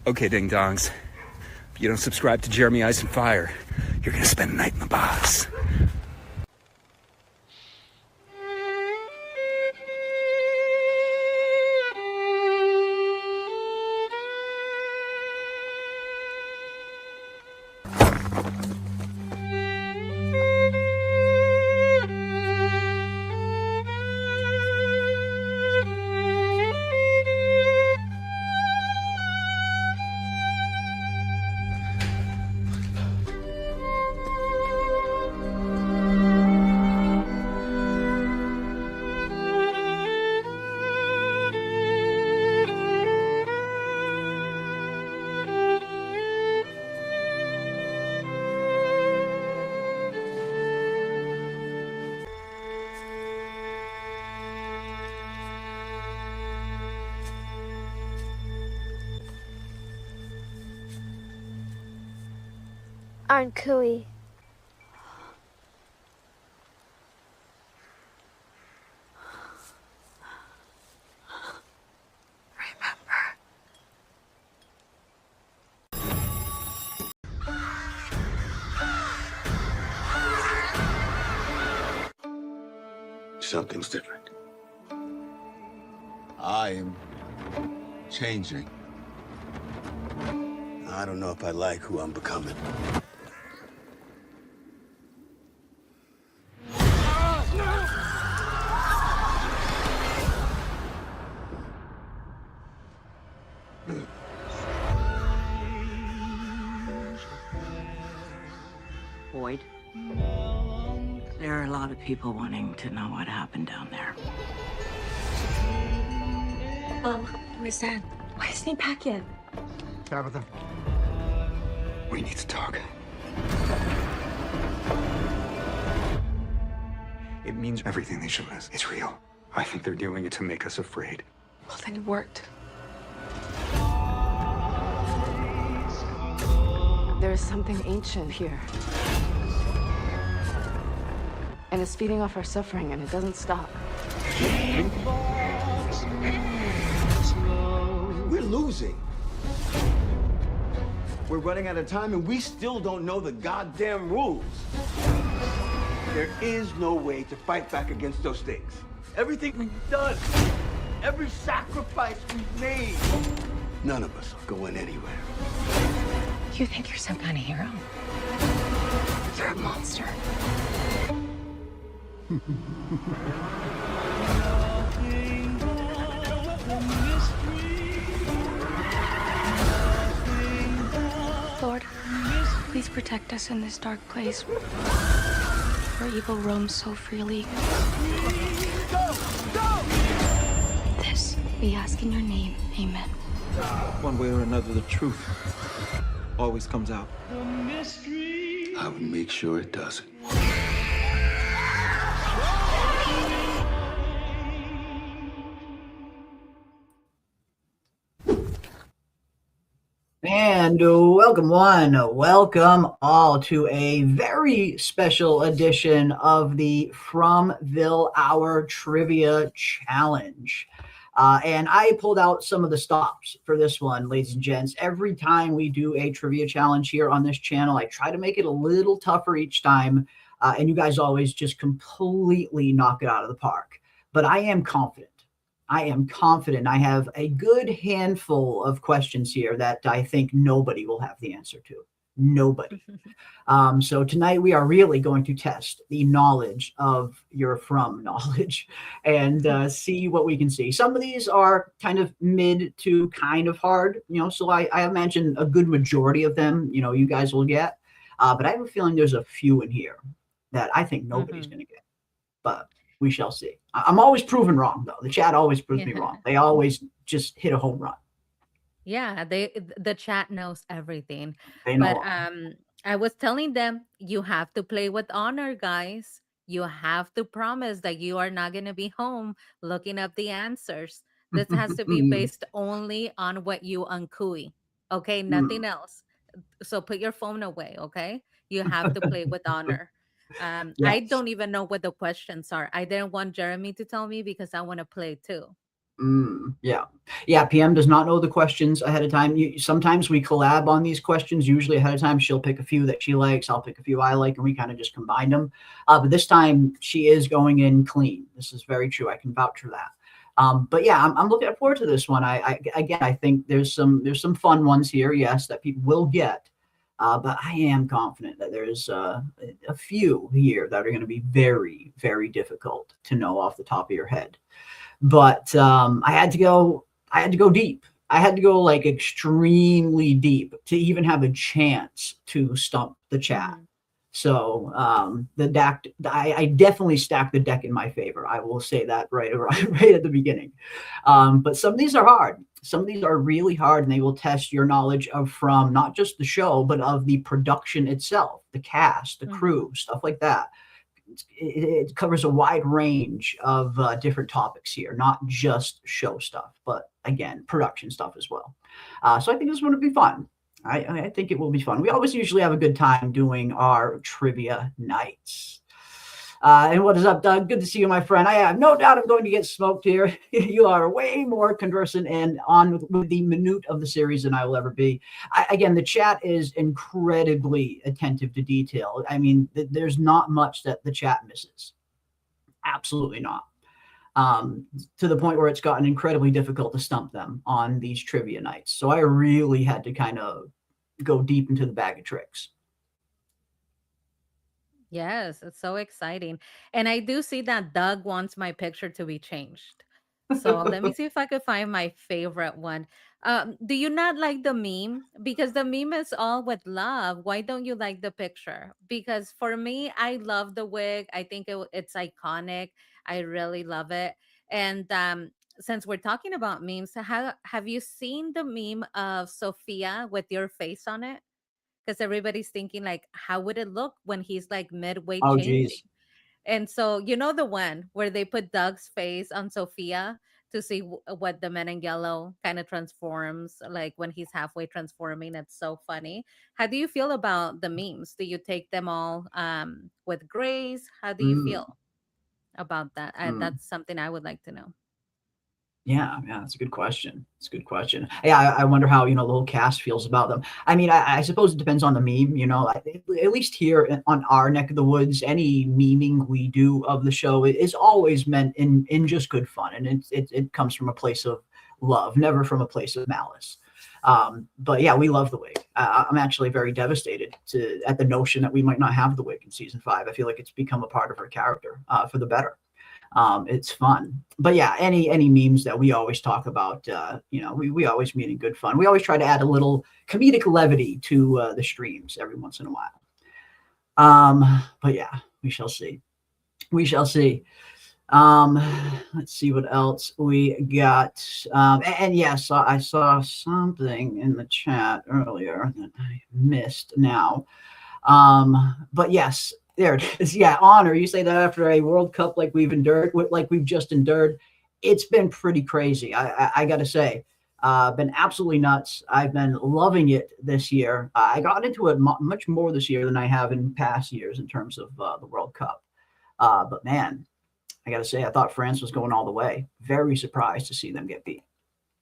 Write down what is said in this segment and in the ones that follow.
Okay, ding dongs. If you don't subscribe to Jeremy Ice and Fire, you're gonna spend the night in the box. Anghkooey. Something's different. I'm changing. I don't know if I like who I'm becoming. Boyd, there are a lot of people wanting to know what happened down there. Mom, where's Dad? Why isn't he back yet? Tabitha, we need to talk. It means everything they showed us. It's real. I think they're doing it to make us afraid. Well, then it worked. There is something ancient here. And it's feeding off our suffering, and it doesn't stop. We're losing. We're running out of time, and we still don't know the goddamn rules. There is no way to fight back against those things. Everything we've done, every sacrifice we've made, none of us are going anywhere. You think you're some kind of hero? You're a monster. Lord, please protect us in this dark place where evil roams so freely. This we ask in your name. Amen. One way or another, the truth always comes out. I would make sure it doesn't. And welcome welcome all to a very special edition of the Fromville Hour Trivia Challenge. And I pulled out some of the stops for this one, ladies and gents. Every time we do a trivia challenge here on this channel, I try to make it a little tougher each time. And you guys always just completely knock it out of the park. But I am confident. I have a good handful of questions here that I think nobody will have the answer to. Nobody. So tonight we are really going to test the knowledge of your From knowledge and see what we can see. Some of these are kind of mid to kind of hard, so I imagine a good majority of them, you guys will get. But I have a feeling there's a few in here that I think nobody's going to get. But we shall see. I'm always proven wrong, though. The chat always proves me wrong. They always just hit a home run. Yeah, the chat knows everything. They know. But I was telling them, you have to play with honor, guys. You have to promise that you are not going to be home looking up the answers. This has to be based only on what you Anghkooey. Okay, nothing else. So put your phone away, okay? You have to play with honor. I Yes. don't even know what the questions are. I didn't want Jeremy to tell me because I want to play too. Yeah. Yeah, PM does not know the questions ahead of time. Sometimes we collab on these questions, usually ahead of time. She'll pick a few that she likes. I'll pick a few I like, and we kind of just combine them. But this time she is going in clean. This is very true. I can vouch for that. But yeah, I'm looking forward to this one. I think there's some fun ones here, yes, that people will get. But I am confident that there's a few here that are going to be very, very difficult to know off the top of your head. But I had to go deep. I had to go like extremely deep to even have a chance to stump the chat. So the deck, I definitely stacked the deck in my favor. I will say that right at the beginning. But some of these are hard. Some of these are really hard, and they will test your knowledge from not just the show, but of the production itself, the cast, the crew, stuff like that. It covers a wide range of different topics here, not just show stuff, but again, production stuff as well. So I think this one will be fun. I think it will be fun. We always usually have a good time doing our trivia nights. And what is up, Doug? Good to see you, my friend. I have no doubt I'm going to get smoked here. You are way more conversant and on with the minute of the series than I will ever be. Again, the chat is incredibly attentive to detail. I mean, there's not much that the chat misses. Absolutely not. To the point where it's gotten incredibly difficult to stump them on these trivia nights. So I really had to kind of go deep into the bag of tricks. Yes, it's so exciting. And I do see that Doug wants my picture to be changed. So let me see if I could find my favorite one. Do you not like the meme? Because the meme is all with love. Why don't you like the picture? Because for me, I love the wig. I think it's iconic. I really love it. And since we're talking about memes, have you seen the meme of Sophia with your face on it? Because everybody's thinking like, how would it look when he's like midway Oh, changing? geez. And so you know the one where they put Doug's face on Sophia to see what the man in yellow kind of transforms, like when he's halfway transforming. It's so funny. How do you feel about the memes? Do you take them all with grace? How do you Mm, feel about that? mm. That's something I would like to know. Yeah, that's a good question. It's a good question. Yeah, I wonder how, the whole cast feels about them. I mean, I suppose it depends on the meme, at least here on our neck of the woods, any memeing we do of the show is always meant in just good fun. And it comes from a place of love, never from a place of malice. But yeah, we love the wig. I'm actually very devastated at the notion that we might not have the wig in season 5. I feel like it's become a part of her character for the better. It's fun. But yeah, any memes that we always talk about, we always mean in good fun. We always try to add a little comedic levity to the streams every once in a while. But yeah, we shall see. We shall see. Let's see what else we got. And yes, I saw something in the chat earlier that I missed now. But yes, there it is. Yeah, honor. You say that after a World Cup like we've just endured. It's been pretty crazy. I got to say, been absolutely nuts. I've been loving it this year. I got into it much more this year than I have in past years in terms of the World Cup. But man, I got to say, I thought France was going all the way. Very surprised to see them get beat.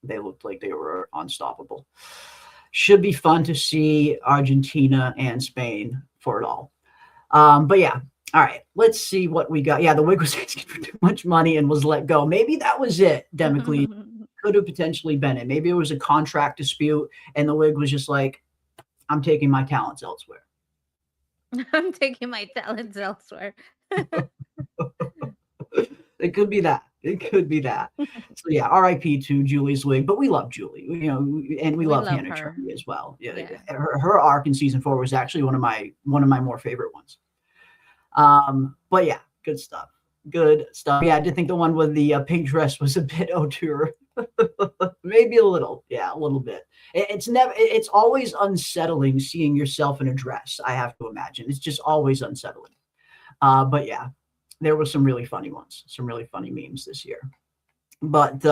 They looked like they were unstoppable. Should be fun to see Argentina and Spain for it all. But yeah, all right, let's see what we got. Yeah, the wig was asking for too much money and was let go. Maybe that was it, Democles. Could have potentially been it. Maybe it was a contract dispute and the wig was just like, I'm taking my talents elsewhere. I'm taking my talents elsewhere. It could be that. It could be that. So yeah, RIP to Julie's wig, but we love Julie, and we love Hannah her. Charney as well. Yeah. Yeah. Her arc in season 4 was actually one of my more favorite ones. But yeah, good stuff. Good stuff. Yeah, I did think the one with the pink dress was a bit auteur. Maybe a little. Yeah, a little bit. It's always unsettling seeing yourself in a dress, I have to imagine. It's just always unsettling. But yeah, there were some really funny ones, some really funny memes this year. But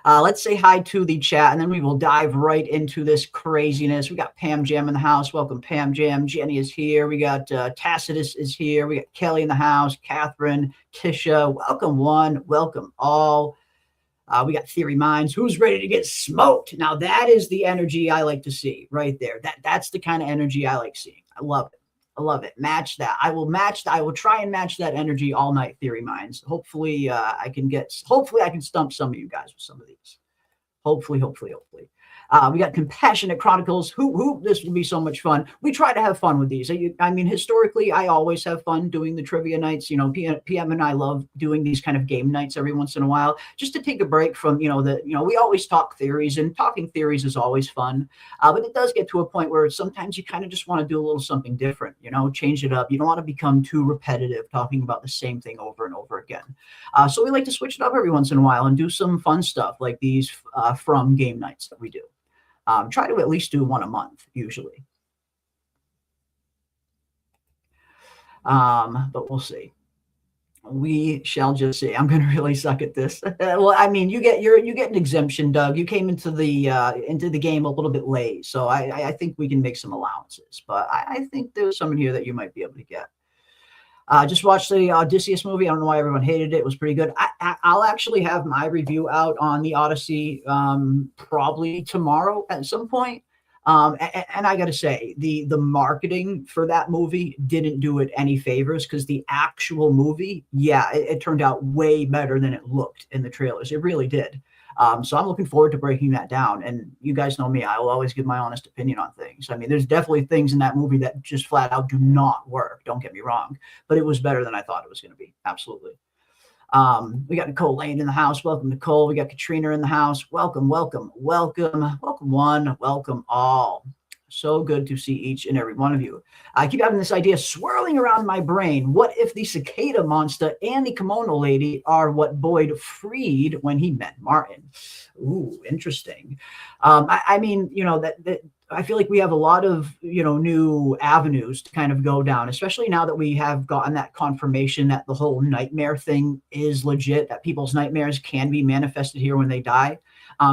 let's say hi to the chat, and then we will dive right into this craziness. We got Pam Jam in the house. Welcome, Pam Jam. Jenny is here. We got Tacitus is here. We got Kelly in the house. Catherine, Tisha. Welcome one. Welcome all. We got Theory Minds. Who's ready to get smoked? Now that is the energy I like to see right there. That's the kind of energy I like seeing. I love it. I love it. Match that. I will match. I will try and match that energy all night. Theory Minds. Hopefully, I can get. Hopefully, I can stump some of you guys with some of these. Hopefully. We got Compassionate Chronicles. Who? This will be so much fun. We try to have fun with these. I mean, historically, I always have fun doing the trivia nights. You know, PM and I love doing these kind of game nights every once in a while, just to take a break from, we always talk theories, and talking theories is always fun. But it does get to a point where sometimes you kind of just want to do a little something different, change it up. You don't want to become too repetitive talking about the same thing over and over again. So we like to switch it up every once in a while and do some fun stuff like these from game nights that we do. Try to at least do one a month, usually. But we'll see. We shall just see. I'm going to really suck at this. Well, I mean, you get an exemption, Doug. You came into the game a little bit late, so I think we can make some allowances. But I think there's someone here that you might be able to get. Just watched the Odysseus movie. I don't know why everyone hated it. It was pretty good. I'll actually have my review out on the Odyssey probably tomorrow at some point. And I got to say, the marketing for that movie didn't do it any favors, because the actual movie, it turned out way better than it looked in the trailers. It really did. So I'm looking forward to breaking that down. And you guys know me, I will always give my honest opinion on things. I mean, there's definitely things in that movie that just flat out do not work. Don't get me wrong, but it was better than I thought it was going to be. Absolutely. We got Nicole Lane in the house. Welcome, Nicole. We got Katrina in the house. Welcome one, welcome all. So good to see each and every one of you. I keep having this idea swirling around my brain. What if the cicada monster and the kimono lady are what Boyd freed when he met Martin? Ooh, interesting. I mean, that I feel like we have a lot of, new avenues to kind of go down, especially now that we have gotten that confirmation that the whole nightmare thing is legit, that people's nightmares can be manifested here when they die.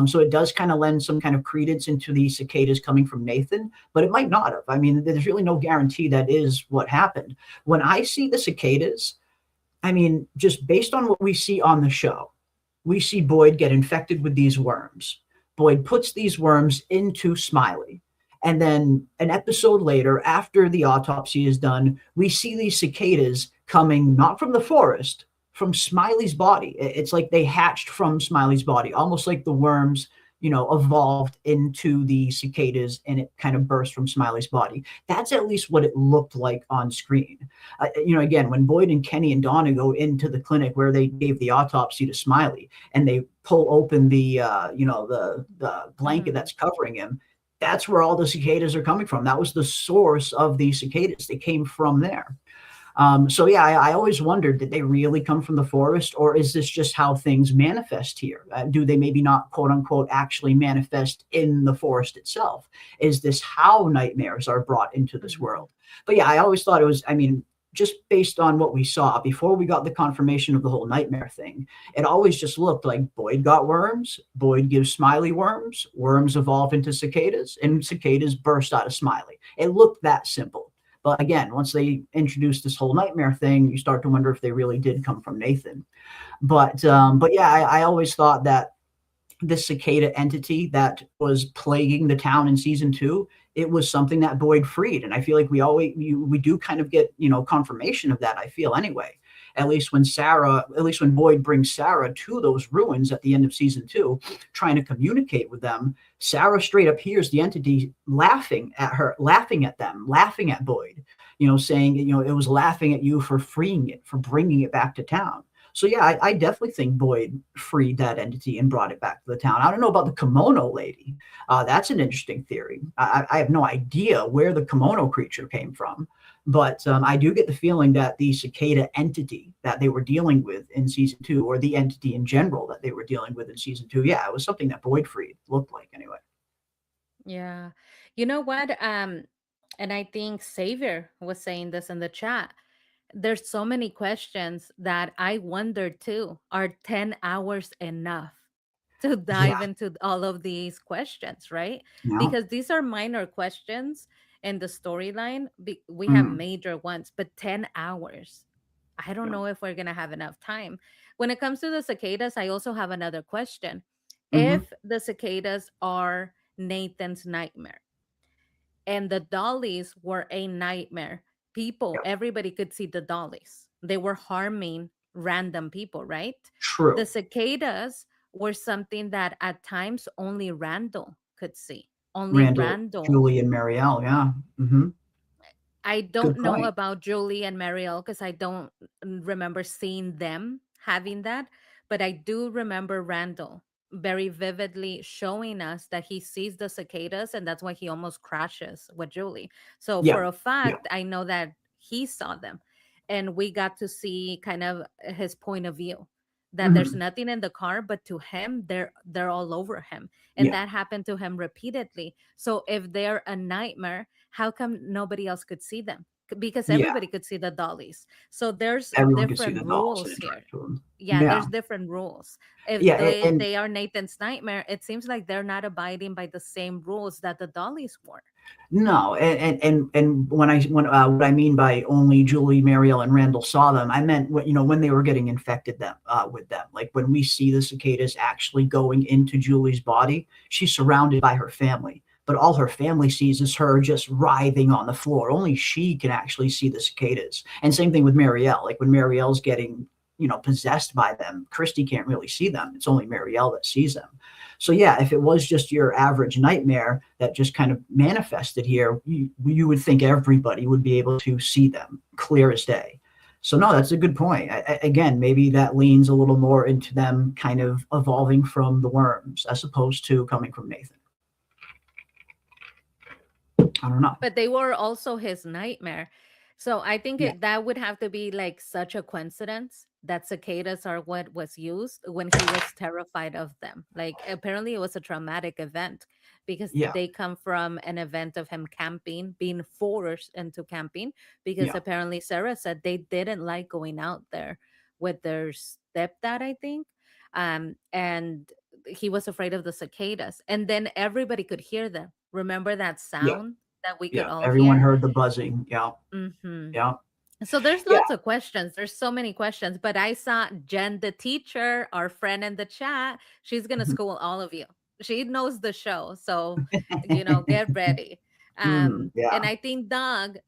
So it does kind of lend some kind of credence into the cicadas coming from Nathan, but it might not have. I mean, there's really no guarantee that is what happened. When I see the cicadas, I mean, just based on what we see on the show, we see Boyd get infected with these worms. Boyd puts these worms into Smiley. And then an episode later, after the autopsy is done, we see these cicadas coming not from the forest, from Smiley's body. It's like they hatched from Smiley's body, almost like the worms, evolved into the cicadas, and it kind of burst from Smiley's body. That's at least what it looked like on screen. Again, when Boyd and Kenny and Donna go into the clinic where they gave the autopsy to Smiley, and they pull open the blanket that's covering him, that's where all the cicadas are coming from. That was the source of the cicadas. They came from there. I always wondered, did they really come from the forest, or is this just how things manifest here? Do they maybe not, quote unquote, actually manifest in the forest itself? Is this how nightmares are brought into this world? But I always thought it was, just based on what we saw before we got the confirmation of the whole nightmare thing, it always just looked like Boyd got worms, Boyd gives Smiley worms, worms evolve into cicadas, and cicadas burst out of Smiley. It looked that simple. But again, once they introduced this whole nightmare thing, you start to wonder if they really did come from Nathan. I always thought that this cicada entity that was plaguing the town in season 2, it was something that Boyd freed. And I feel like we do kind of get, confirmation of that, I feel anyway. At least when Boyd brings Sarah to those ruins at the end of season 2, trying to communicate with them, Sarah straight up hears the entity laughing at her, laughing at them, laughing at Boyd, saying, it was laughing at you for freeing it, for bringing it back to town. So I definitely think Boyd freed that entity and brought it back to the town. I don't know about the kimono lady. That's an interesting theory. I have no idea where the kimono creature came from, but I do get the feeling that the cicada entity that they were dealing with in season 2, or the entity in general that they were dealing with in season 2, it was something that Boyd freed, looked like anyway. Yeah. You know what? And I think Xavier was saying this in the chat. There's so many questions that I wonder too. Are 10 hours enough to dive Yeah. into all of these questions, right? Yeah. Because these are minor questions in the storyline. We have major ones, but 10 hours. I don't know if we're going to have enough time. When it comes to the cicadas, I also have another question. Mm-hmm. If the cicadas are Nathan's nightmare and the dollies were a nightmare, people, Yep. everybody could see the dollies. They were harming random people, right? The True. cicadas were something that at times only Randall could see. Only Randall, Randall. Julie, and Marielle. Yeah. Mm-hmm. I Good don't know point. about Julie and Marielle because I don't remember seeing them having that, but I do remember Randall very vividly showing us that he sees the cicadas and that's why he almost crashes with Julie. So Yeah. for a Yeah. fact, I know that he saw them and we got to see kind of his point of view that there's Mm-hmm. nothing in the car, but to him they're all over him, and Yeah. that happened to him repeatedly. So if they're a nightmare, how come nobody else could see them? Because Yeah. everybody could see the dollies. So there's Everyone can see different the dolls and rules here. interact with them. Yeah, Yeah. there's different rules. If Yeah. And they are Nathan's nightmare, it seems like they're not abiding by the same rules that the dollies were. no, and when what I mean by only Julie, Mariel, and Randall saw them, I meant when they were getting infected them with them. Like when we see the cicadas actually going into Julie's body, she's surrounded by her family, but all her family sees is her just writhing on the floor. Only she can actually see the cicadas. And same thing with Marielle. Like when Marielle's getting possessed by them, Christy can't really see them. It's only Marielle that sees them. So yeah, if it was just your average nightmare that just kind of manifested here, you would think everybody would be able to see them clear as day. So no, that's a good point. Again, maybe that leans a little more into them kind of evolving from the worms as opposed to coming from Nathan. I don't know. But they were also his nightmare. So I think Yeah. that would have to be like such a coincidence that cicadas are what was used when he was terrified of them. Like apparently it was a traumatic event because Yeah. they come from an event of him camping, being forced into camping, because Yeah. apparently Sarah said they didn't like going out there with their stepdad, I think. And he was afraid of the cicadas. And then everybody could hear them. Remember that Yeah. sound that we could Yeah. all Everyone hear? heard the buzzing. Yeah. Hmm. Yeah. So there's Yeah. lots of questions. There's so many questions, but I saw Jen, the teacher, our friend in the chat. She's gonna Mhm. school all of you. She knows the show, so get ready. Yeah. And I think Doug,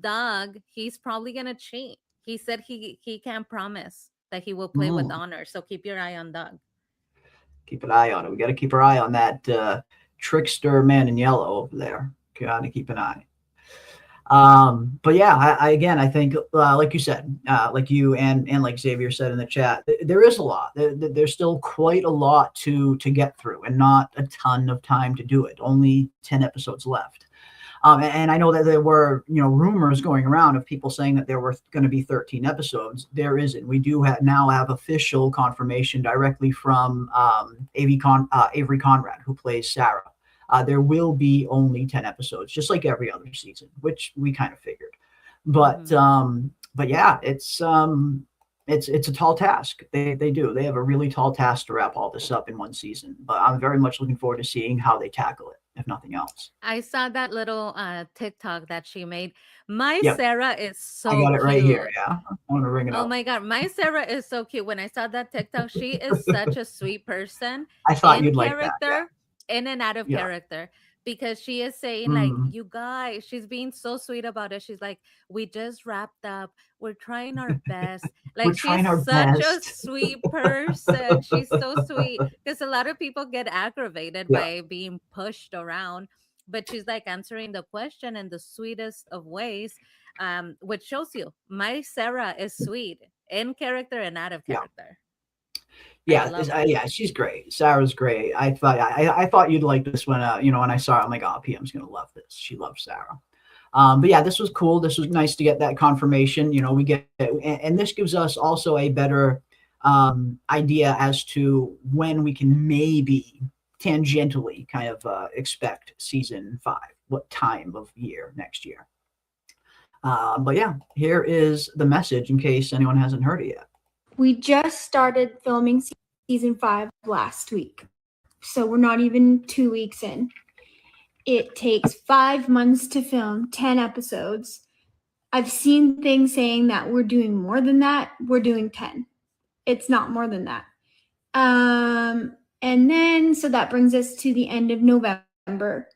Doug, he's probably gonna cheat. He said he can't promise that he will play with Mm. honor. So keep your eye on Doug. Keep an eye on it. We got to keep our eye on that trickster man in yellow over there. Got to keep an eye. But yeah, I think, like you said, like you and like Xavier said in the chat, there is a lot. There's still quite a lot to get through, and not a ton of time to do it. Only 10 episodes left. And I know that there were, rumors going around of people saying that there were going to be 13 episodes. There isn't. We do now have official confirmation directly from Avery Conrad, who plays Sarah. There will be only 10 episodes, just like every other season, which we kind of figured. But yeah, it's a tall task. They do. They have a really tall task to wrap all this up in one season. But I'm very much looking forward to seeing how they tackle it, if nothing else. I saw that little TikTok that she made. My Yep. Sarah is so I got it right here. cute. Yeah, I want to ring it Oh up. my God, my Sarah is so cute. When I saw that TikTok, she is such a sweet person I thought in you'd like that. Yeah. character, in and out of Yeah. character, because she is saying, like, Mm. you guys, she's being so sweet about it. She's like, we just wrapped up. We're trying our best. We're Like, trying she's our such a best. sweet person. She's so sweet because a lot of people get aggravated Yeah. by being pushed around. But she's like answering the question in the sweetest of ways, which shows you my Sarah is sweet in character and out of Yeah. character. Yeah, love her. yeah, she's great. Sarah's great. I thought you'd like this when when I saw it, I'm like, oh, PM's gonna love this. She loves Sarah. But yeah, this was cool. This was nice to get that confirmation. We get, and this gives us also a better idea as to when we can maybe tangentially kind of expect season 5, what time of year next year. But yeah, here is the message in case anyone hasn't heard it yet. We just started filming season 5 last week, so we're not even 2 weeks in. It takes 5 months to film 10 episodes. I've seen things saying that we're doing more than that. We're doing 10. It's not more than that. And then, so that brings us to the end of November.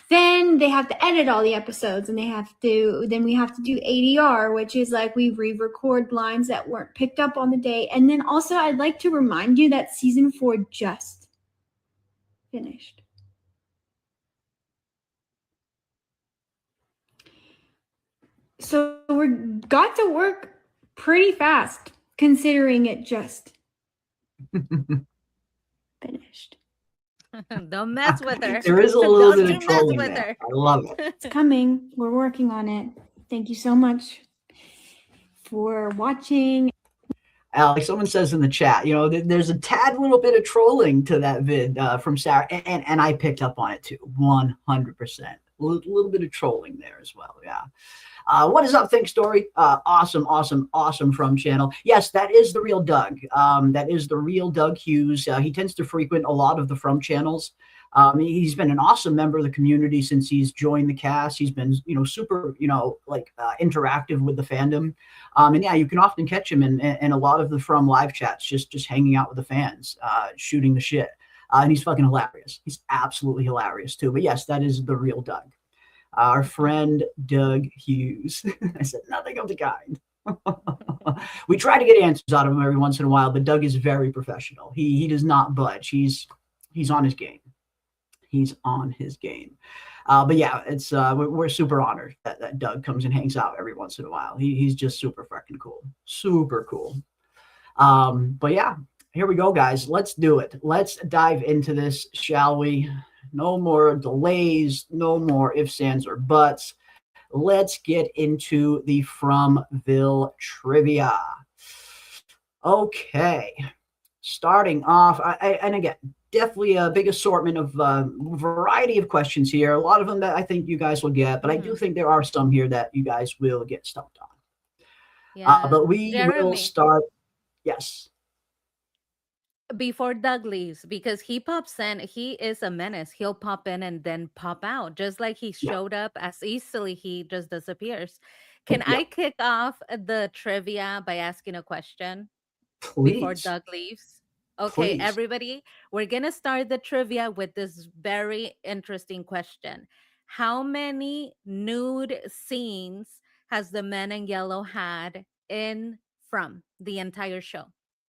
Then they have to edit all the episodes, and then we have to do ADR, which is like we re-record lines that weren't picked up on the day. And then also I'd like to remind you that season 4 just finished. So we got to work pretty fast considering it just finished. Don't mess with her. There is a little Don't bit of you mess trolling with there. her. I love it. It's coming. We're working on it. Thank you so much for watching. Alex, someone says in the chat, there's a tad little bit of trolling to that vid from Sarah, and I picked up on it too, 100%. A little bit of trolling there as well, yeah. What is up, Think Story? Awesome from channel. Yes, that is the real Doug. That is the real Doug Hughes. He tends to frequent a lot of the From channels. He's been an awesome member of the community since he's joined the cast. He's been, super, interactive with the fandom. And yeah, you can often catch him in a lot of the From live chats, just hanging out with the fans, shooting the shit. And he's fucking hilarious. He's absolutely hilarious too. But yes, that is the real Doug. Our friend Doug Hughes. I said nothing of the kind. We try to get answers out of him every once in a while, but Doug is very professional. He does not budge. He's on his game. He's on his game. But yeah, it's we're super honored that Doug comes and hangs out every once in a while. He's just super freaking cool. Super cool. But yeah, here we go, guys. Let's do it. Let's dive into this, shall we? No more delays, no more ifs, ands, or buts. Let's get into the Fromville trivia. Okay, starting off, and again, definitely a big assortment of variety of questions here. A lot of them that I think you guys will get, but I do think there are some here that you guys will get stumped on. Yeah. But we will start. Yes. Before Doug leaves, because he pops in, he is a menace. He'll pop in and then pop out, just like he showed up as easily. He just disappears. Can I kick off the trivia by asking a question before Doug leaves? Okay, everybody, we're gonna start the trivia with this very interesting question. How many nude scenes has the Men in Yellow had from the entire show?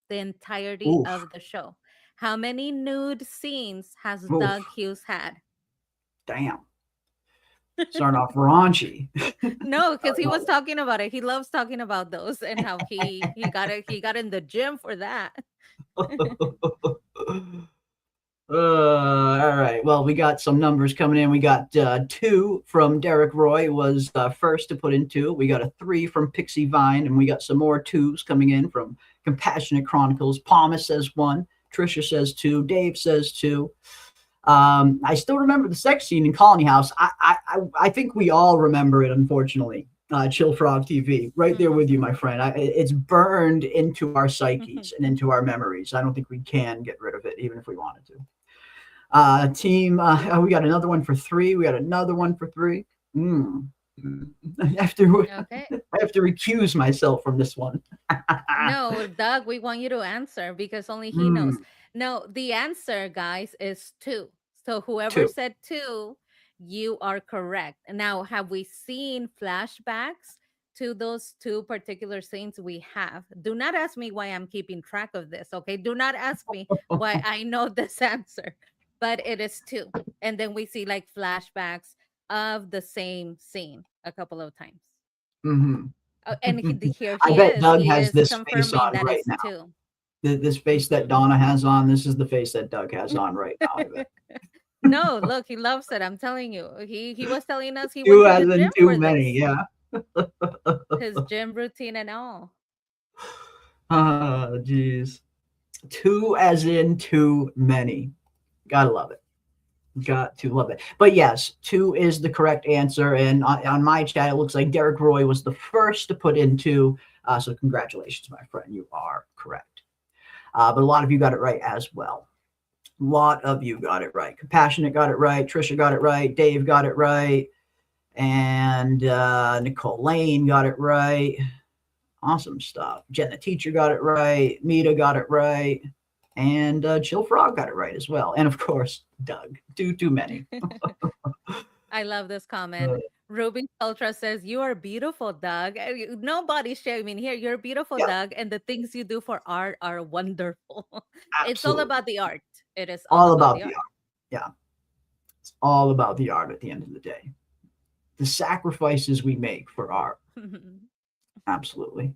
The entirety of the show. How many nude scenes has Doug Hughes had? Damn. Starting off raunchy. No, because he was talking about it. He loves talking about those and how he got in the gym for that. All right. Well, we got some numbers coming in. We got 2 from Derek Roy was first to put in 2. We got a 3 from Pixie Vine, and we got some more 2s coming in from Compassionate Chronicles. Palma says 1. Trisha says 2. Dave says 2. I still remember the sex scene in Colony House. I think we all remember it, unfortunately. Chill Frog TV, right there with you, my friend. It's burned into our psyches and into our memories. I don't think we can get rid of it, even if we wanted to. Team, we got another one for 3. We got another one for 3. I have to recuse myself from this one. No, Doug, we want you to answer because only he knows. No, the answer, guys, is 2. So whoever said 2, you are correct. Now, have we seen flashbacks to those 2 particular scenes? We have. Do not ask me why I'm keeping track of this, okay? Do not ask me why I know this answer. But it is 2. And then we see like flashbacks of the same scene a couple of times. And here I bet Doug has this face on right right now. 2. This face that Donna has on, this is the face that Doug has on right now. I bet. No, look, he loves it. I'm telling you. He was telling us he 2 went to as the in gym too for many, this. yeah. His gym routine and all. Oh, geez. 2 as in too many. Gotta love it. Got to love it. But yes, 2 is the correct answer. And on my chat, it looks like Derek Roy was the first to put in 2. So congratulations, my friend. You are correct. But a lot of you got it right as well. A lot of you got it right. Compassionate got it right. Trisha got it right. Dave got it right. And Nicole Lane got it right. Awesome stuff. Jen the teacher got it right. Mita got it right. And Chill Frog got it right as well. And of course, Doug. Too many. I love this comment. Ruby Ultra says, "You are beautiful, Doug." Nobody's shaming here. You're beautiful, Yeah, Doug, and the things you do for art are wonderful. It's all absolutely. about the art. It is all All about about the the art. art. Yeah. It's all about the art at the end of the day. The sacrifices we make for art. Absolutely.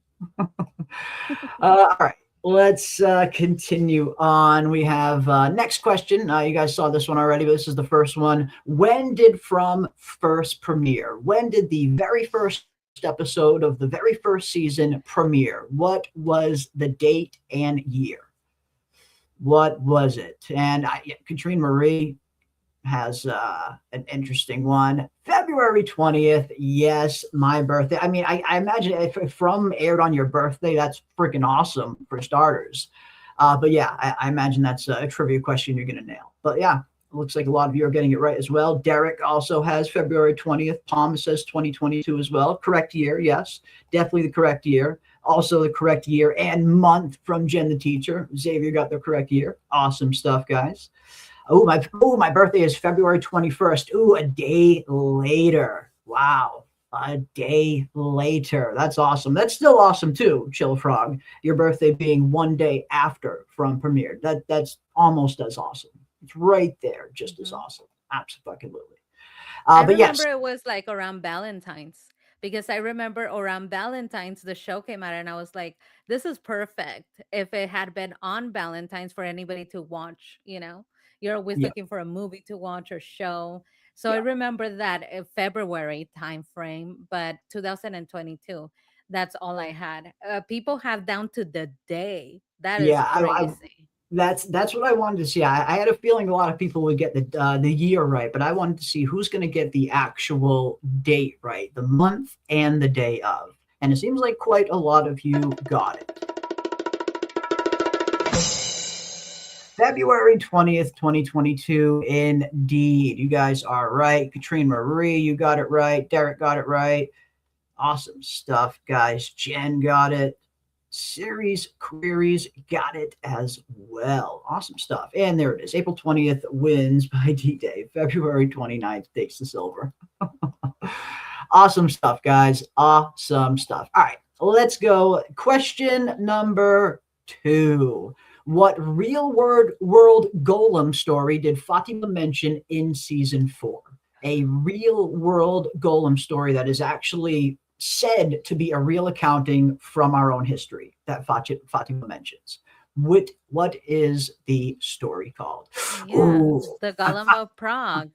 All right. Let's continue on. We have next question. You guys saw this one already, but this is the first one. When did From first premiere? When did the very first episode of the very first season premiere? What was the date and year? What was it? And Katrine Marie has an interesting one. February 20th. Yes, my birthday. I mean, I imagine if From aired on your birthday, that's freaking awesome for starters. But yeah, I imagine that's a trivia question you're going to nail. But yeah, it looks like a lot of you are getting it right as well. Derek also has February 20th. Palm says 2022 as well. Correct year. Yes, definitely the correct year. Also the correct year and month from Jen the teacher. Xavier got the correct year. Awesome stuff, guys. My birthday is February 21st. Ooh, a day later. Wow. A day later. That's awesome. That's still awesome too, Chill Frog. Your birthday being one day after From premiered. That's almost as awesome. It's right there, just as awesome. Absolutely. I But yes, remember it was like around Valentine's because I remember around Valentine's the show came out and I was like, this is perfect if it had been on Valentine's for anybody to watch, you know. You're always yeah, looking for a movie to watch or show. So I yeah, remember that February time frame, but 2022, that's all I had. People have down to the day. That is yeah. crazy. That's what I wanted to see. I had a feeling a lot of people would get the year right, but I wanted to see who's going to get the actual date right, the month and the day of. And it seems like quite a lot of you got it. February 20th, 2022. Indeed. You guys are right. Katrine Marie, you got it right. Derek got it right. Awesome stuff, guys. Jen got it. Series Queries got it as well. Awesome stuff. And there it is. April 20th wins by D-Day. February 29th takes the silver. Awesome stuff, guys. Awesome stuff. All right, let's go. Question number 2. What real world golem story did Fatima mention in season 4? A real world golem story that is actually said to be a real accounting from our own history that Fatima mentions. What is the story called? Yeah, Ooh, the Golem of Prague.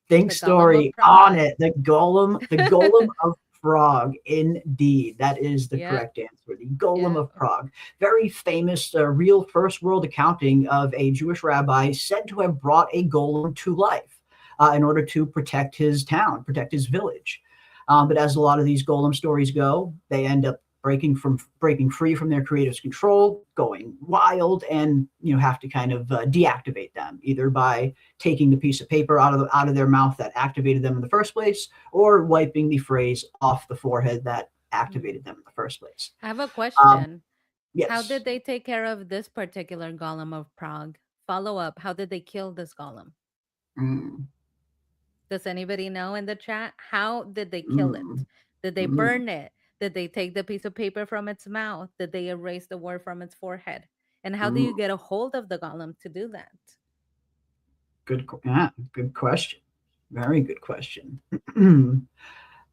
think The Golem of story on Prague. it. The Golem of Prague. Indeed, that is the Yeah, correct answer. The Golem yeah. of Prague, very famous, real first world accounting of a Jewish rabbi said to have brought a golem to life in order to protect his town, protect his village. But as a lot of these golem stories go, they end up breaking free from their creative's control, going wild, and have to kind of deactivate them either by taking the piece of paper out of their mouth that activated them in the first place, or wiping the phrase off the forehead that activated them in the first place. I have a Um, question. How yes. did they take care of this particular Golem of Prague? Follow up. How did they kill this Golem? Mm, Does anybody know in the chat? How did they kill mm, it? Did they mm, burn it? Did they take the piece of paper from its mouth? Did they erase the word from its forehead? And how do mm. you get a hold of the Golem to do that? Good question. Very good question.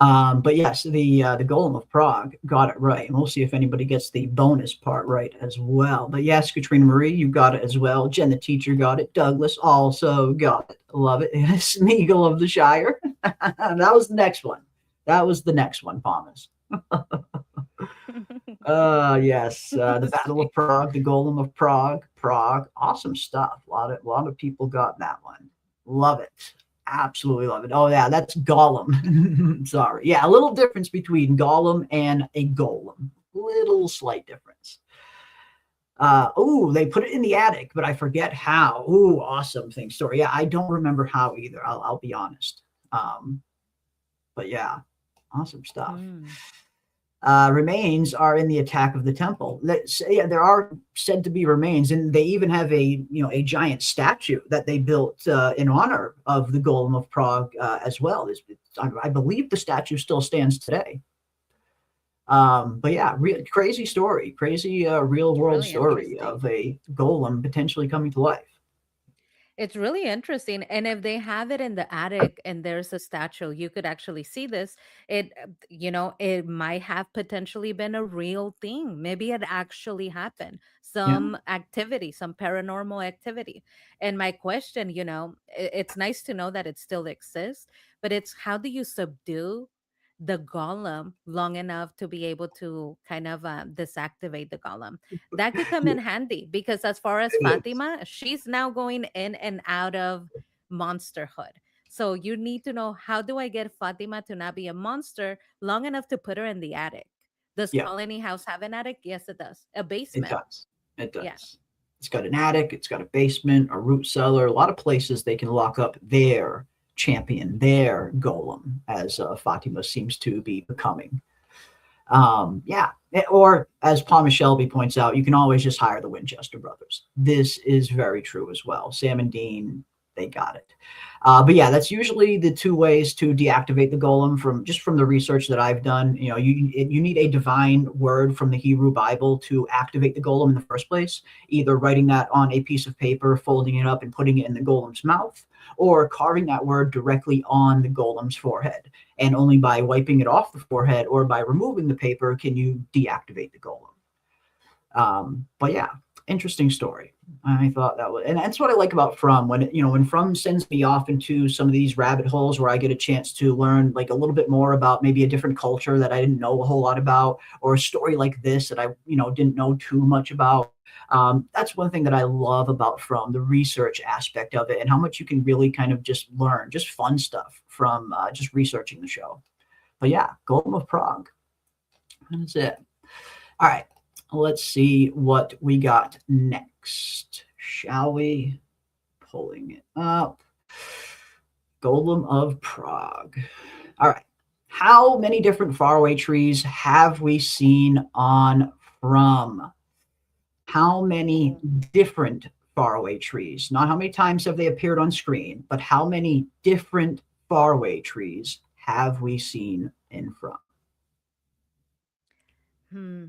But yes, the Golem of Prague got it right, and we'll see if anybody gets the bonus part right as well. But yes, Katrina Marie, you got it as well. Jen the teacher got it. Douglas also got it. Love it. Smeagol of the Shire. That was the next one. That was the next one, Thomas. Yes, the Battle of Prague, the Golem of Prague. Awesome stuff. A lot of people got that one. Love it. Absolutely love it. Oh yeah, that's Gollum. Sorry. Yeah, a little difference between Gollum and a golem. Little slight difference. They put it in the attic, but I forget how. Awesome thing story. Yeah, I don't remember how either. I'll be honest. But yeah, awesome stuff. Hmm. Remains are in the attack of the temple. Yeah, there are said to be remains, and they even have a giant statue that they built in honor of the Golem of Prague as well. I believe the statue still stands today. But yeah, crazy story, crazy real It's world really story interesting. of a golem potentially coming to life. It's really interesting. And if they have it in the attic and there's a statue, you could actually see this. It might have potentially been a real thing. Maybe it actually happened. Yeah, Some activity, some paranormal activity. And my question, it's nice to know that it still exists, but it's how do you subdue the golem long enough to be able to kind of deactivate the golem? That could come yeah, in handy because as far as it is. Fatima, she's now going in and out of monsterhood. So you need to know, how do I get Fatima to not be a monster long enough to put her in the attic? Does Yeah, Colony House have an attic? Yes, it does. A it basement. does. It Yeah. does. It's got an attic. It's got a basement, a root cellar. A lot of places they can lock up their champion, their golem, as Fatima seems to be becoming. Yeah, or as Palmer Shelby points out, you can always just hire the Winchester brothers. This is very true as well. Sam and Dean, they got it. But yeah, that's usually the two ways to deactivate the golem from the research that I've done. You need a divine word from the Hebrew Bible to activate the golem in the first place, either writing that on a piece of paper, folding it up and putting it in the golem's mouth, or carving that word directly on the golem's forehead. And only by wiping it off the forehead or by removing the paper can you deactivate the golem. But yeah, interesting story. I thought that was, and that's what I like about From. When From sends me off into some of these rabbit holes where I get a chance to learn like a little bit more about maybe a different culture that I didn't know a whole lot about, or a story like this that I didn't know too much about. That's one thing that I love about From, the research aspect of it, and how much you can really kind of just learn, just fun stuff from just researching the show. But yeah, Golem of Prague. That's it. All right, let's see what we got next, shall we? Pulling it up. Golem of Prague. All right. How many different faraway trees have we seen on From? How many different faraway trees? Not how many times have they appeared on screen, but how many different faraway trees have we seen in From? Hmm.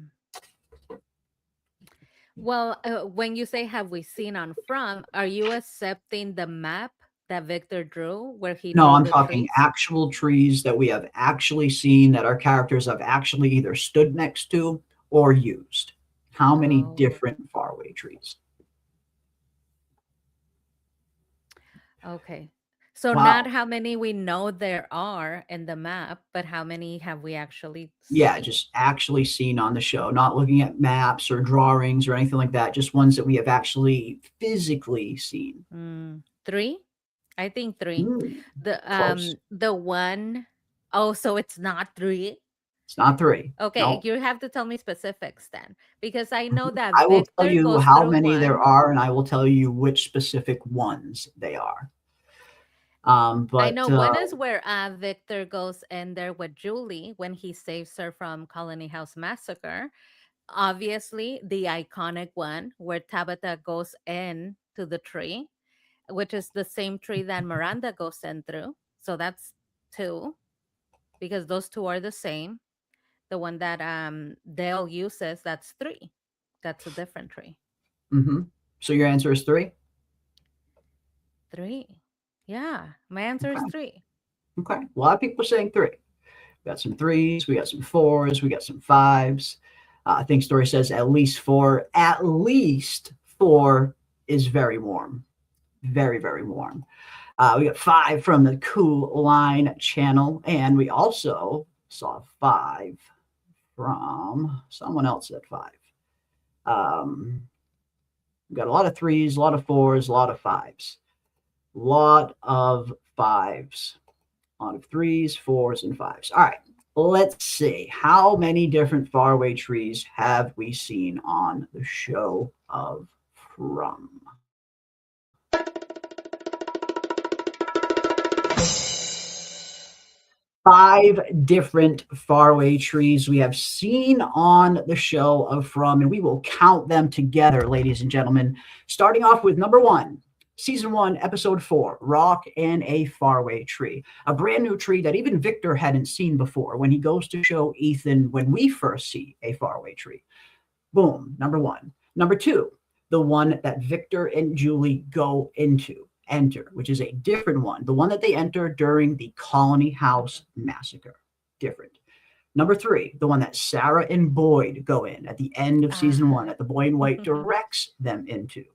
Well, when you say have we seen on From, are you accepting the map that Victor drew where he No, drew I'm the talking trees? actual trees that we have actually seen, that our characters have actually either stood next to or used. How many Oh, different faraway trees? okay. So not Wow. how many we know there are in the map, but how many have we actually Yeah, seen? just actually seen on the show, not looking at maps or drawings or anything like that, just ones that we have actually physically seen. Three? I think three. Mm, The close. um the one, oh, so it's not three. It's not three. Okay, No. you have to tell me specifics then, because I know Mhm. that I will tell Victor you goes how through many there one. are, and I will tell you which specific ones they are. I But know one is where Victor goes in there with Julie when he saves her from Colony House Massacre. Obviously, the iconic one where Tabitha goes in to the tree, which is the same tree that Miranda goes in through. So that's two, because those two are the same. The one that Dale uses, that's three. That's a different tree. mhm. So your answer is three? Three. Yeah, my answer is Okay. three. Okay. A lot of people are saying three. We got some threes, we got some fours, we got some fives. I think Story says at least four. At least four is very warm. Very, very warm. We got five from the Cool Line channel, and we also saw five from someone else at five. We got a lot of threes, a lot of fours, a lot of fives. Lot of fives. A lot of threes, fours, and fives. All right. Let's see. How many different faraway trees have we seen on the show of From? 5 different faraway trees we have seen on the show of From, and we will count them together, ladies and gentlemen. Starting off with number 1, season 1, episode 4, Rock and a Faraway Tree. A brand new tree that even Victor hadn't seen before when he goes to show Ethan when we first see a faraway tree. Boom, number 1. Number 2, the one that Victor and Julie enter, which is a different one. The one that they enter during the Colony House massacre. Different. Number 3, the one that Sarah and Boyd go in at the end of season 1, that the boy in white directs them into.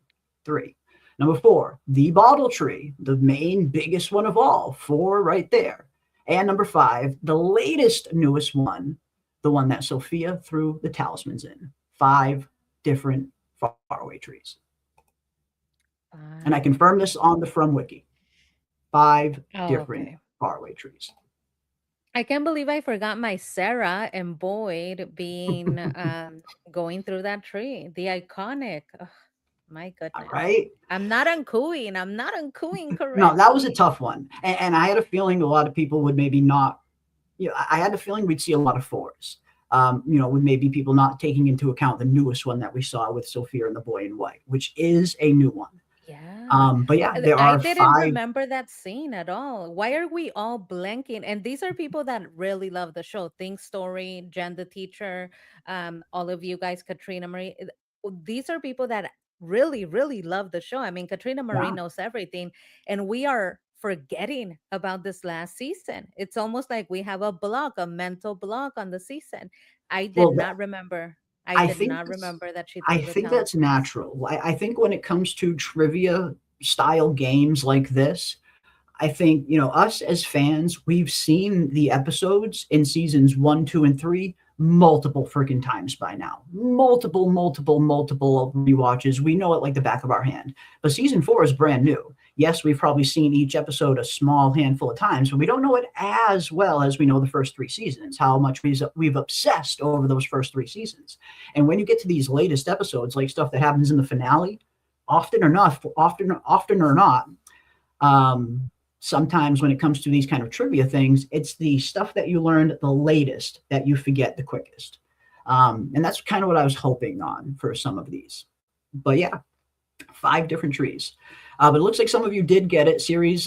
3. Number 4, the bottle tree, the main biggest one of all. 4 right there. And number 5, the latest, newest one, the one that Sophia threw the talismans in. 5 different faraway trees. And I confirm this on the From Wiki. 5 different faraway trees. I can't believe I forgot my Sarah and Boyd being going through that tree. The iconic. Oh, my goodness. Right? I'm not Anghkooey. I'm not Anghkooey correctly. No, that was a tough one. And I had a feeling a lot of people would maybe not, I had a feeling we'd see a lot of 4s. With maybe people not taking into account the newest one that we saw with Sophia and the boy in white, which is a new one. Yeah. But yeah, there are 5. I didn't remember that scene at all. Why are we all blanking? And these are people that really love the show. Think Story, Jen the teacher, all of you guys, Katrina Marie. These are people that really, really love the show. I mean, Katrina Marie knows everything, and we are forgetting about this last season. It's almost like we have a mental block on the season. I did not remember. I did not remember that she threw the think that's natural. I think when it comes to trivia style games like this, I think, us as fans, we've seen the episodes in seasons 1, 2, and 3 multiple freaking times by now. Multiple rewatches. We know it like the back of our hand. But season 4 is brand new. Yes, we've probably seen each episode a small handful of times, but we don't know it as well as we know the first 3 seasons, how much we've obsessed over those first 3 seasons. And when you get to these latest episodes, like stuff that happens in the finale, often or not, sometimes when it comes to these kind of trivia things, it's the stuff that you learned the latest that you forget the quickest. And that's kind of what I was hoping on for some of these. But yeah, 5 different trees. But it looks like some of you did get it. Series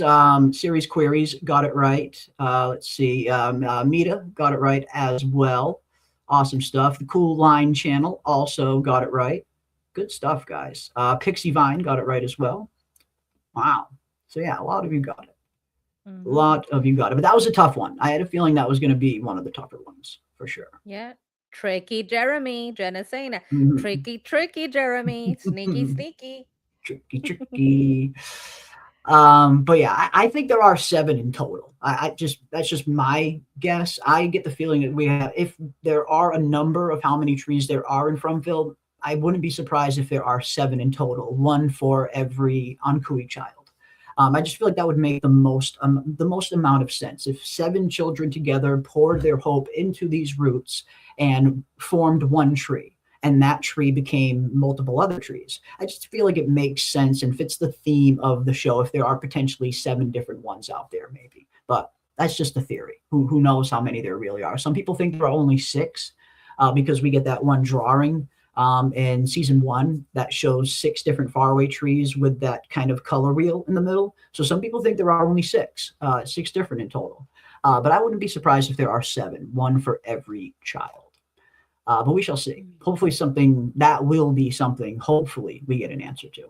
Queries got it right. Let's see. Mita got it right as well. Awesome stuff. The Cool Line channel also got it right. Good stuff, guys. Pixie Vine got it right as well. Wow. So yeah, a lot of you got it. A lot of you got it. But that was a tough one. I had a feeling that was going to be one of the tougher ones for sure. Yeah. Tricky Jeremy. Jenna's saying it. Tricky Jeremy. Sneaky. Tricky. But yeah, I think there are 7 in total. That's just my guess. I get the feeling that we have, if there are a number of how many trees there are in Fromville, I wouldn't be surprised if there are 7 in total, 1 for every Anghkooey child. I just feel like that would make the most amount of sense if 7 children together poured their hope into these roots and formed one tree. And that tree became multiple other trees. I just feel like it makes sense and fits the theme of the show if there are potentially 7 different ones out there, maybe. But that's just a theory. Who knows how many there really are? Some people think there are only 6 because we get that one drawing in season 1 that shows 6 different faraway trees with that kind of color wheel in the middle. So some people think there are only 6 different in total. But I wouldn't be surprised if there are 7, 1 for every child. But we shall see. Hopefully hopefully we get an answer to.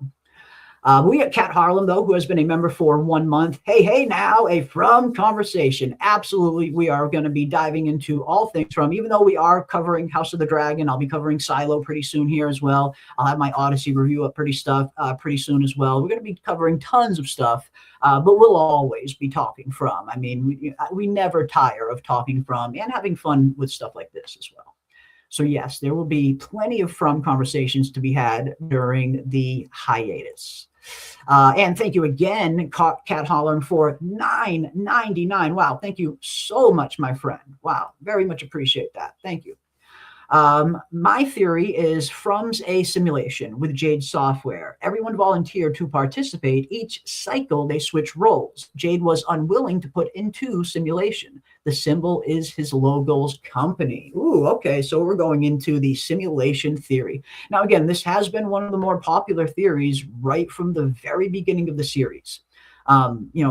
We got Kat Harlem, though, who has been a member for 1 month. Hey, now, a From conversation. Absolutely, we are going to be diving into all things From, even though we are covering House of the Dragon. I'll be covering Silo pretty soon here as well. I'll have my Odyssey review up pretty soon as well. We're going to be covering tons of stuff, but we'll always be talking From. I mean, we never tire of talking From and having fun with stuff like this as well. So yes, there will be plenty of From conversations to be had during the hiatus. And thank you again, Kat Hollern, for $9.99. Wow, thank you so much, my friend. Wow, very much appreciate that. Thank you. My theory is From's a simulation with Jade software. Everyone volunteered to participate. Each cycle, they switch roles. Jade was unwilling to put into simulation. The symbol is his logo's company. Ooh, okay, so we're going into the simulation theory. Now, again, this has been one of the more popular theories right from the very beginning of the series.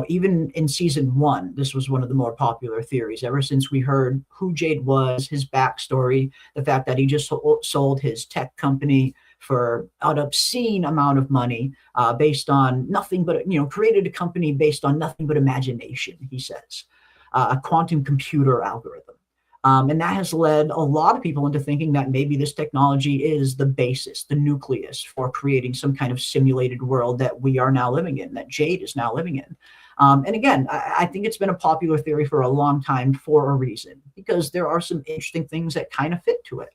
Even in season 1, this was one of the more popular theories ever since we heard who Jade was, his backstory, the fact that he just sold his tech company for an obscene amount of money based on nothing but, created a company based on nothing but imagination, he says, a quantum computer algorithm. And that has led a lot of people into thinking that maybe this technology is the basis, the nucleus for creating some kind of simulated world that we are now living in, that Jade is now living in. And again, I think it's been a popular theory for a long time for a reason, because there are some interesting things that kind of fit to it.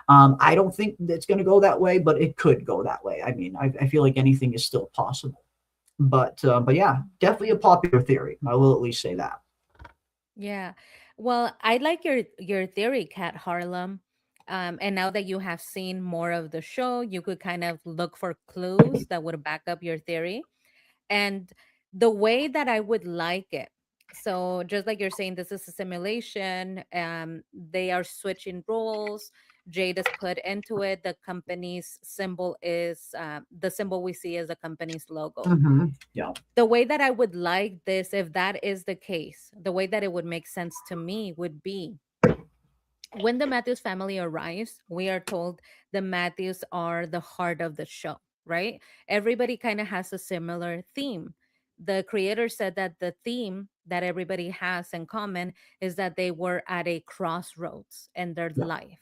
I don't think it's going to go that way, but it could go that way. I mean, I feel like anything is still possible. But yeah, definitely a popular theory. I will at least say that. Yeah. Well, I like your theory, Kat Harlem. And now that you have seen more of the show, you could kind of look for clues that would back up your theory. And the way that I would like it. So just like you're saying, this is a simulation. They are switching roles. Jade is put into it. The company's symbol is the symbol we see as the company's logo. Yeah. The way that I would like this, if that is the case, the way that it would make sense to me would be when the Matthews family arrives, we are told the Matthews are the heart of the show, right? Everybody kind of has a similar theme. The creator said that the theme that everybody has in common is that they were at a crossroads in their Yeah. life.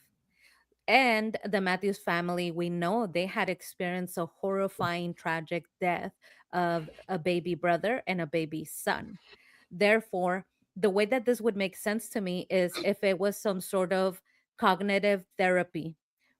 And the Matthews family, we know they had experienced a horrifying, tragic death of a baby brother and a baby son. Therefore, the way that this would make sense to me is if it was some sort of cognitive therapy,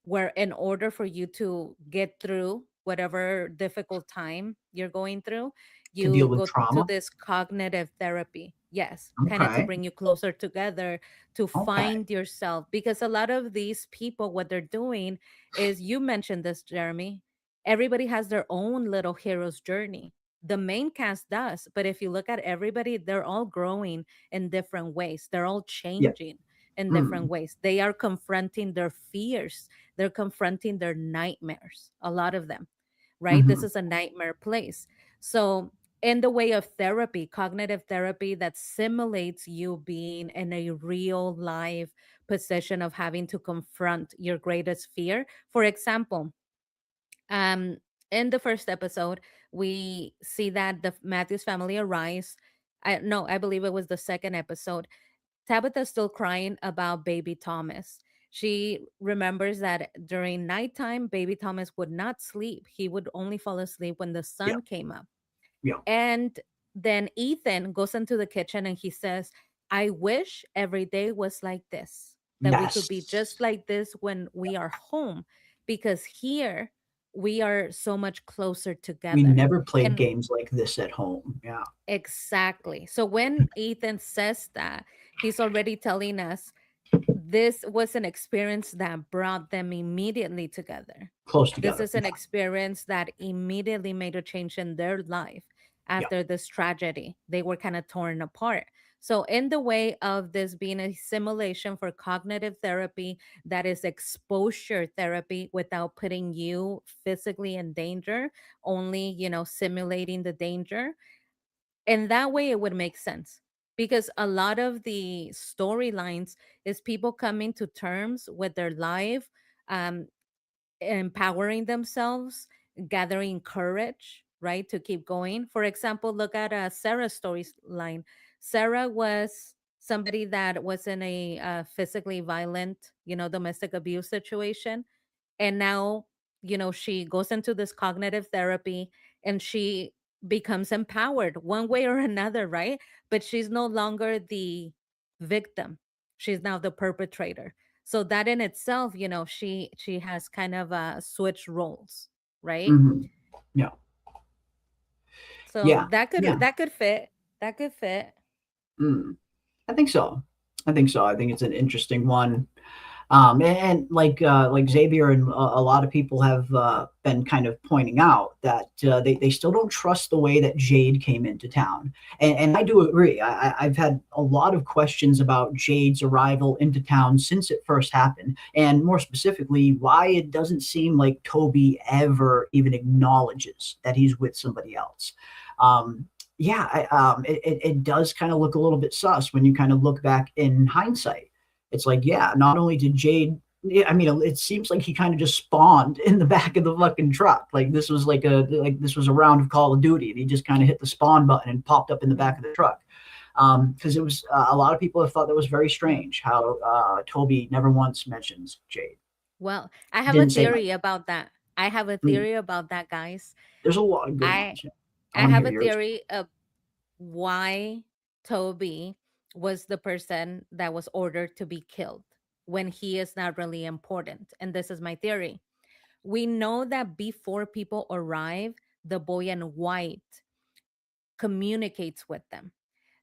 where in order for you to get through whatever difficult time you're going through, To deal you with go to trauma. this cognitive therapy. Yes, kind of to Okay. bring you closer together, to Okay. find yourself. Because a lot of these people, what they're doing is, you mentioned this, Jeremy, everybody has their own little hero's journey. The main cast does, but if you look at everybody, they're all growing in different ways. They're all Yeah. changing in different Mm. ways. They are confronting their fears, they're confronting their nightmares, a lot of them, right? This Hmm. is a nightmare place. So in the way of therapy, cognitive therapy that simulates you being in a real life position of having to confront your greatest fear. For example, um, in the first episode, we see that the Matthews family arrives. I no, I believe it was the second episode. Tabitha's still crying about baby Thomas. She remembers that during nighttime, baby Thomas would not sleep. He would only fall asleep when the Yeah. sun came up. Yeah. And then Ethan goes into the kitchen and he says, I wish every day was like this, that we could be Yes. just like this when we are home, because here we are so much closer We together. never played And games like this at home. Yeah. exactly. So when Ethan says that, he's already telling us this was an experience that brought them immediately together. Close This together. is an experience that immediately made a change in their life Yeah. after this tragedy. They were kind of torn apart. So, in the way of this being a simulation for cognitive therapy, that is exposure therapy without putting you physically in danger, only, simulating the danger, and that way it would make sense, because a lot of the storylines is people coming to terms with their life, um, empowering themselves, gathering courage, right, to keep going. For example, look at Sarah's storyline. Sarah was somebody that was in a physically violent, domestic abuse situation, and now, she goes into this cognitive therapy and she becomes empowered one way or another, right? But she's no longer the victim, she's now the perpetrator. So that in itself, she has kind of switched roles, right? Hmm. Yeah. So Yeah. that could Yeah. that could fit, that could fit. Mm. I think so. I think so. I think it's an interesting one. Like Xavier and a lot of people have been kind of pointing out that they still don't trust the way that Jade came into town, and I do agree. I've had a lot of questions about Jade's arrival into town since it first happened, and more specifically, why it doesn't seem like Toby ever even acknowledges that he's with somebody else. Yeah, it does kind of look a little bit sus when you kind of look back in hindsight. It's like, yeah, not only did Jade, yeah, I mean, it seems like he kind of just spawned in the back of the fucking truck. Like this was this was a round of Call of Duty, and he just kind of hit the spawn button and popped up in the back of the truck. Because it was a lot of people have thought that was very strange how Toby never once mentions Jade. Well, I have a Didn't say much. theory about that. I have a theory about that, guys. There's a lot of good I ones. I I want to have hear a yours. theory of why Toby was the person that was ordered to be killed when he is not really important. And this is my theory. We know that before people arrive, the boy in white communicates with them.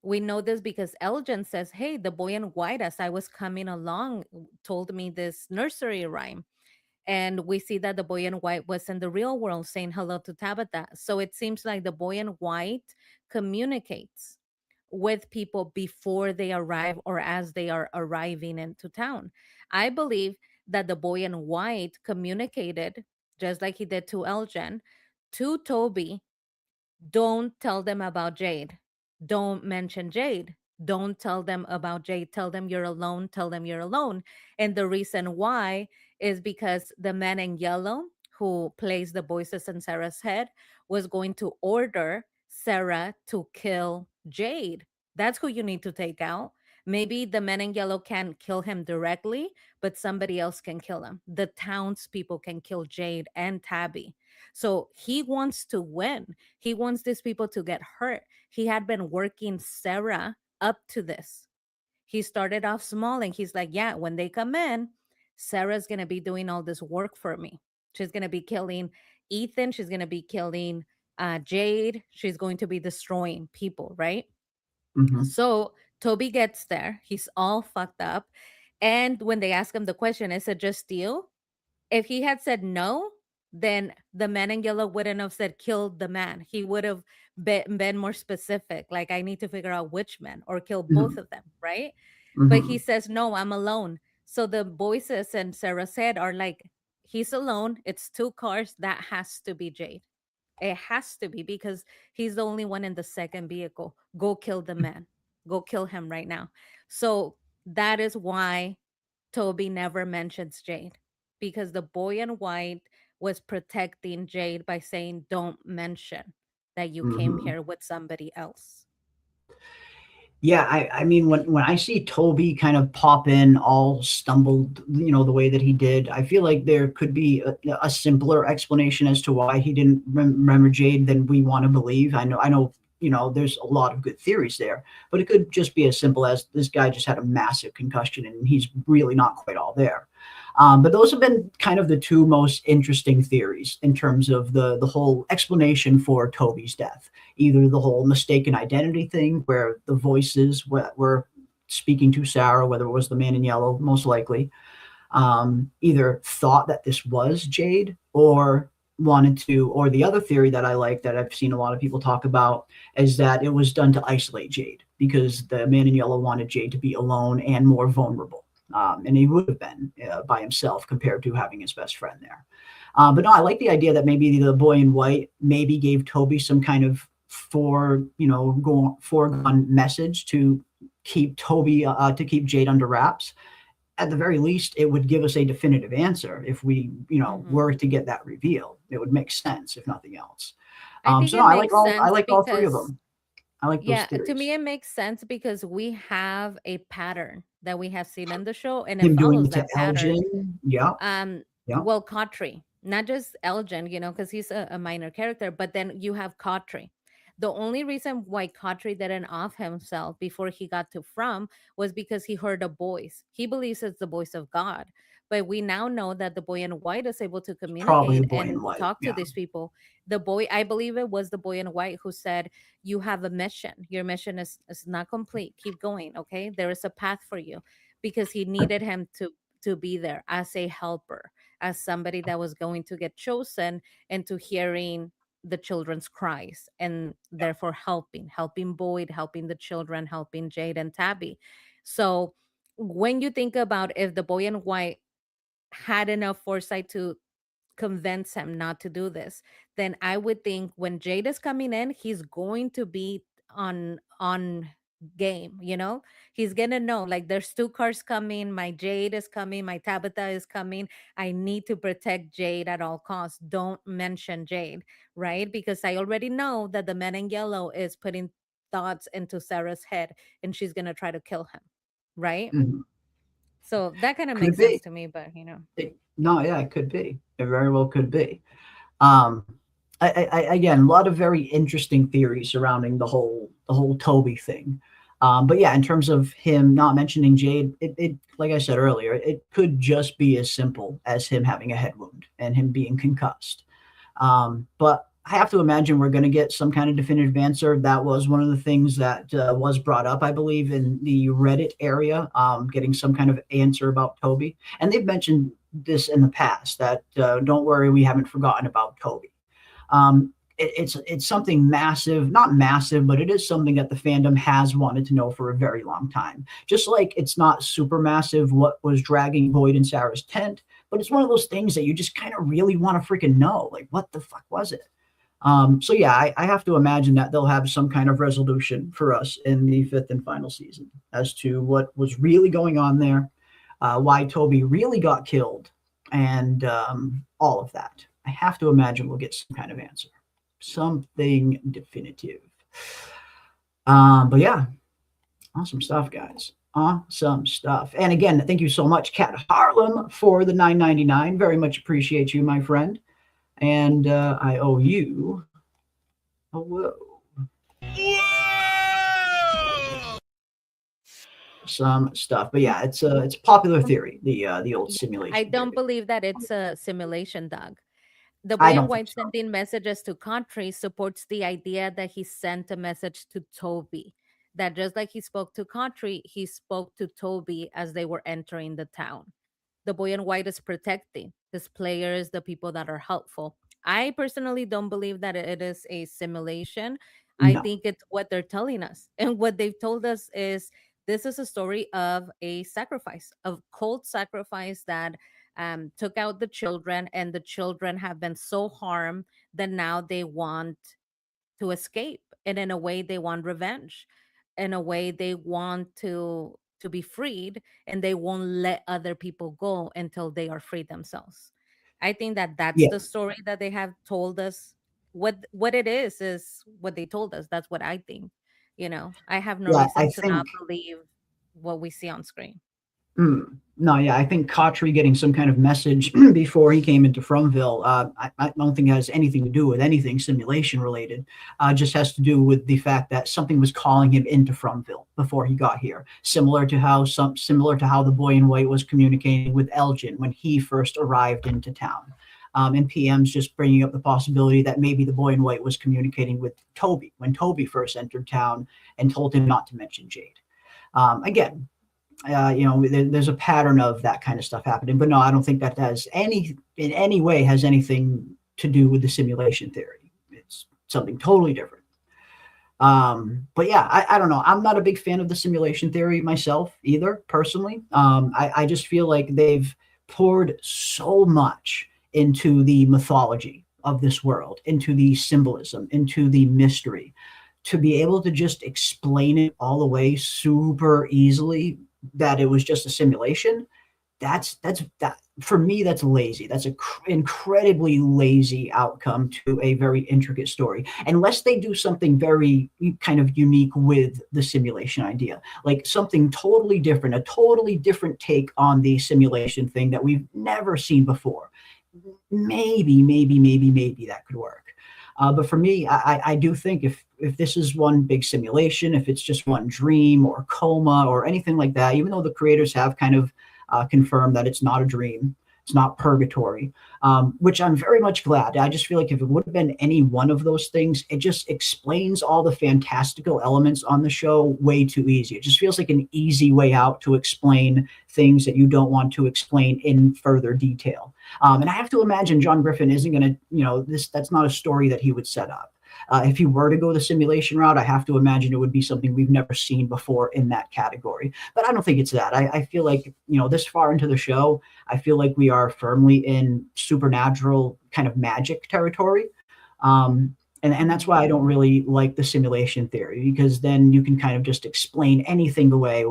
We know this because Elgin says, "Hey, the boy in white, as I was coming along, told me this nursery rhyme." And we see that the boy in white was in the real world saying hello to Tabitha. So it seems like the boy in white communicates with people before they arrive or as they are arriving into town. I believe that the boy in white communicated, just like he did to Elgin, to Toby. Don't tell them about Jade. Don't mention Jade. Don't tell them about Jade. Tell them you're alone. Tell them you're alone. And the reason why is because the man in yellow who plays the voices in Sarah's head was going to order Sarah to kill Jade. That's who you need to take out. Maybe the man in yellow can't kill him directly, but somebody else can kill him. The townspeople can kill Jade and Tabby. So he wants to win. He wants these people to get hurt. He had been working Sarah up to this. He started off small and he's like, yeah, when they come in, Sarah's going to be doing all this work for me. She's going to be killing Ethan. She's going to be killing Jade. She's going to be destroying people, right? Mm-hmm. So Toby gets there. He's all fucked up. And when they ask him the question, is it just you? If he had said no, then the man in yellow wouldn't have said kill the man. He would have been more specific, like I need to figure out which man or kill both of them, right? But he Mm-hmm. says no, I'm alone. So the voices in Sarah's head are like, he's alone. It's two cars. That has to be Jade. It has to be because he's the only one in the second vehicle. Go kill the man. Go kill him right now. So that is why Toby never mentions Jade because the boy in white was protecting Jade by saying, don't mention that you came Mm-hmm. here with somebody else. Yeah, I mean, when I see Toby kind of pop in all stumbled, the way that he did, I feel like there could be a simpler explanation as to why he didn't remember Jade than we want to believe. I know, there's a lot of good theories there, but it could just be as simple as this guy just had a massive concussion and he's really not quite all there. But those have been kind of the two most interesting theories in terms of the whole explanation for Toby's death. Either the whole mistaken identity thing, where the voices were speaking to Sarah, whether it was the man in yellow, most likely, either thought that this was Jade or wanted to, or the other theory that I like that I've seen a lot of people talk about is that it was done to isolate Jade because the man in yellow wanted Jade to be alone and more vulnerable. And he would have been by himself compared to having his best friend there. But no, I like the idea that maybe the boy in white maybe gave Toby some kind of foregone message to keep Jade under wraps. At the very least, it would give us a definitive answer if we, were to get that reveal. It would make sense, if nothing else. I think So it no, makes I sense like all three of because, them. I like those yeah, theories. to me, it makes sense because we have a pattern that we have seen in the show and it Him doing follows it to that pattern. Elgin, yeah. Well, Kotri, not just Elgin, because he's a minor character, but then you have Kotri. The only reason why Kotri didn't off himself before he got to From was because he heard a voice. He believes it's the voice of God. But we now know that the boy in white is able to Probably communicate the boy in and white, talk to yeah. these people. The boy, I believe it was the boy in white who said, you have a mission. Your mission is not complete. Keep going, okay? There is a path for you because he needed him to be there as a helper, as somebody that was going to get chosen into hearing the children's cries and therefore helping Boyd, helping the children, helping Jade and Tabby. So when you think about if the boy in white had enough foresight to convince him not to do this, then I would think when Jade is coming in, he's going to be on game, he's gonna know, like, there's two cars coming, my Jade is coming, my Tabitha is coming, I need to protect Jade at all costs, don't mention Jade, right? Because I already know that the man in yellow is putting thoughts into Sarah's head and she's gonna try to kill him, right? Mhm. So that kind of Could makes sense be. to me, but No, yeah, it could be. It very well could be. Um, again, a lot of very interesting theories surrounding the whole Toby thing. But yeah, in terms of him not mentioning Jade, it like I said earlier, it could just be as simple as him having a head wound and him being concussed. But I have to imagine we're going to get some kind of definitive answer. That was one of the things that was brought up, I believe, in the Reddit area, getting some kind of answer about Toby. And they've mentioned this in the past, that don't worry, we haven't forgotten about Toby. It's something massive, not massive, but it is something that the fandom has wanted to know for a very long time. Just like it's not super massive what was dragging Boyd and Sarah's tent, but it's one of those things that you just kind of really want to freaking know. Like, what the fuck was it? So yeah, I have to imagine that they'll have some kind of resolution for us in the 5th and final season as to what was really going on there, why Toby really got killed, and all of that. I have to imagine we'll get some kind of answer, something definitive. But yeah, awesome stuff, guys. Awesome stuff. And again, thank you so much, Cat Harlem, for the $9.99. Very much appreciate you, my friend. And I owe you a whoa. Some stuff, but yeah, it's a popular theory, the old simulation. I don't theory. believe that it's a simulation, Doug. The I boy in don't white think so. sending messages to Country supports the idea that he sent a message to Toby. That just like he spoke to Country, he spoke to Toby as they were entering the town. The boy in white is protecting his players, the people that are helpful. I personally don't believe that it is a simulation. I No. think it's what they're telling us. And what they've told us is this is a story of a sacrifice, of cold sacrifice that took out the children, and the children have been so harmed that now they want to escape, and in a way they want revenge, in a way they want to be freed, and they won't let other people go until they are free themselves. I think that that's Yeah. the story that they have told us. What it is what they told us. That's what I think. I have no Yeah, I reason to think. not believe what we see on screen. No, yeah, I think Cotry getting some kind of message before he came into Fromville, I don't think it has anything to do with anything simulation related. Just has to do with the fact that something was calling him into Fromville before he got here, similar to how the boy in white was communicating with Elgin when he first arrived into town. And PM's just bringing up the possibility that maybe the boy in white was communicating with Toby when Toby first entered town and told him not to mention Jade. Again, there's a pattern of that kind of stuff happening, but no, I don't think that in any way has anything to do with the simulation theory. It's something totally different. But yeah, I don't know. I'm not a big fan of the simulation theory myself either, personally. I just feel like they've poured so much into the mythology of this world, into the symbolism, into the mystery, to be able to just explain it all away super easily that it was just a simulation. That's for me, that's lazy. That's an incredibly lazy outcome to a very intricate story, unless they do something very kind of unique with the simulation idea, like something totally different, a totally different take on the simulation thing that we've never seen before. Maybe that could work. But for me, I do think if this is one big simulation, if it's just one dream or coma or anything like that, even though the creators have kind of confirmed that it's not a dream, It's not purgatory, which I'm very much glad. I just feel like if it would have been any one of those things, it just explains all the fantastical elements on the show way too easy. It just feels like an easy way out to explain things that you don't want to explain in further detail. And I have to imagine John Griffin isn't going to, that's not a story that he would set up. If he were to go the simulation route, I have to imagine it would be something we've never seen before in that category. But I don't think it's that. I feel like, this far into the show, I feel like we are firmly in supernatural kind of magic territory. And that's why I don't really like the simulation theory, because then you can kind of just explain anything away.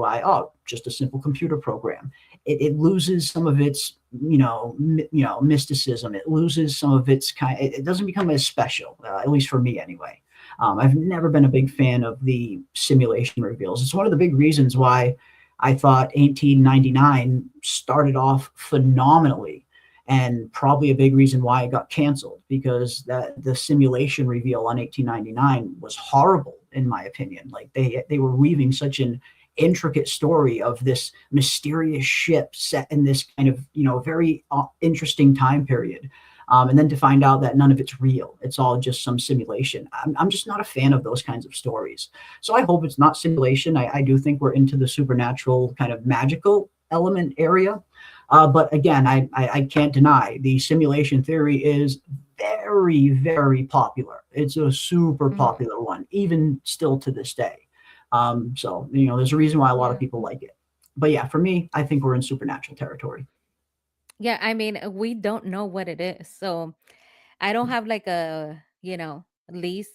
Just a simple computer program. It loses some of its, mysticism. It loses some of its it doesn't become as special, at least for me anyway. I've never been a big fan of the simulation reveals. It's one of the big reasons why I thought 1899 started off phenomenally, and probably a big reason why it got canceled, because the simulation reveal on 1899 was horrible, in my opinion. Like they were weaving such an intricate story of this mysterious ship set in this kind of very interesting time period, and then to find out that none of it's real, it's all just some simulation. I'm just not a fan of those kinds of stories, so I hope it's not simulation. I do think we're into the supernatural kind of magical element area, but again, I can't deny the simulation theory is very, very popular. It's a super popular one, even still to this day. So, there's a reason why a lot of people like it. But yeah, for me, I think we're in supernatural territory. Yeah, I mean, we don't know what it is. So I don't have like a, at least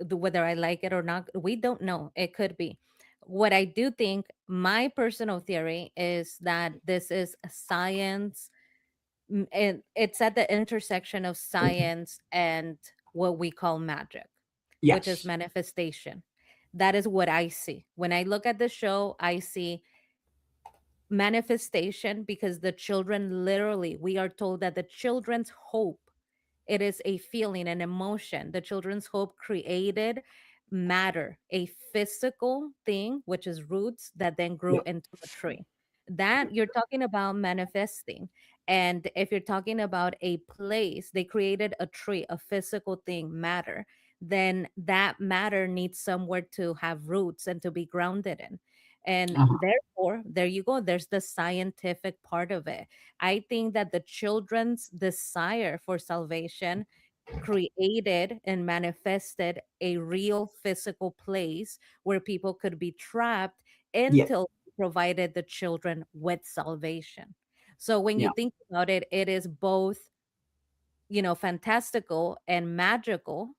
whether I like it or not. We don't know. It could be. What I do think, my personal theory is that this is a science, and it's at the intersection of science and what we call magic, which is Yes. manifestation. That is what I see. When I look at the show, I see manifestation, because the children, literally, we are told that the children's hope, it is a feeling, an emotion. The children's hope created matter, a physical thing, which is roots that then grew Yep. into a tree. That you're talking about manifesting. And if you're talking about a place, they created a tree, a physical thing, matter, then that matter needs somewhere to have roots and to be grounded in. And Uh-huh. therefore, there you go. There's the scientific part of it. I think that the children's desire for salvation created and manifested a real physical place where people could be trapped Yeah. until he provided the children with salvation. So when you Yeah. think about it, it is both, fantastical and magical,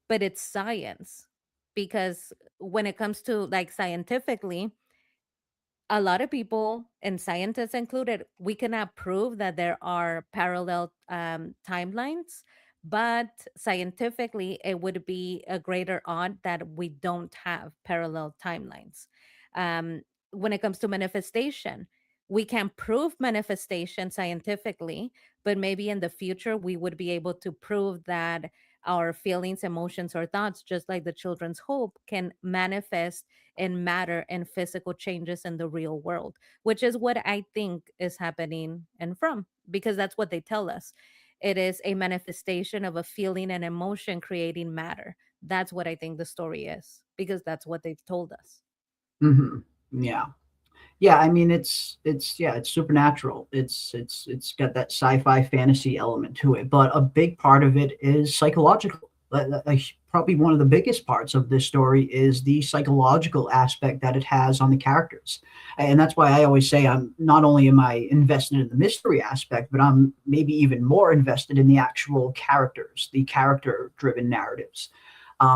but it's science. Because when it comes to like scientifically, a lot of people, and scientists included, we cannot prove that there are parallel timelines, but scientifically it would be a greater odd that we don't have parallel timelines. When it comes to manifestation, we can prove manifestation scientifically, but maybe in the future we would be able to prove that our feelings, emotions, or thoughts, just like the children's hope, can manifest and matter and physical changes in the real world, which is what I think is happening in From, because that's what they tell us. It is a manifestation of a feeling and emotion creating matter. That's what I think the story is, because that's what they've told us. Hmm. Yeah. Yeah, I mean it's supernatural. It's got that sci-fi fantasy element to it, but a big part of it is psychological. Probably one of the biggest parts of this story is the psychological aspect that it has on the characters, and that's why I always say I'm not only am I invested in the mystery aspect, but I'm maybe even more invested in the actual characters, the character-driven narratives.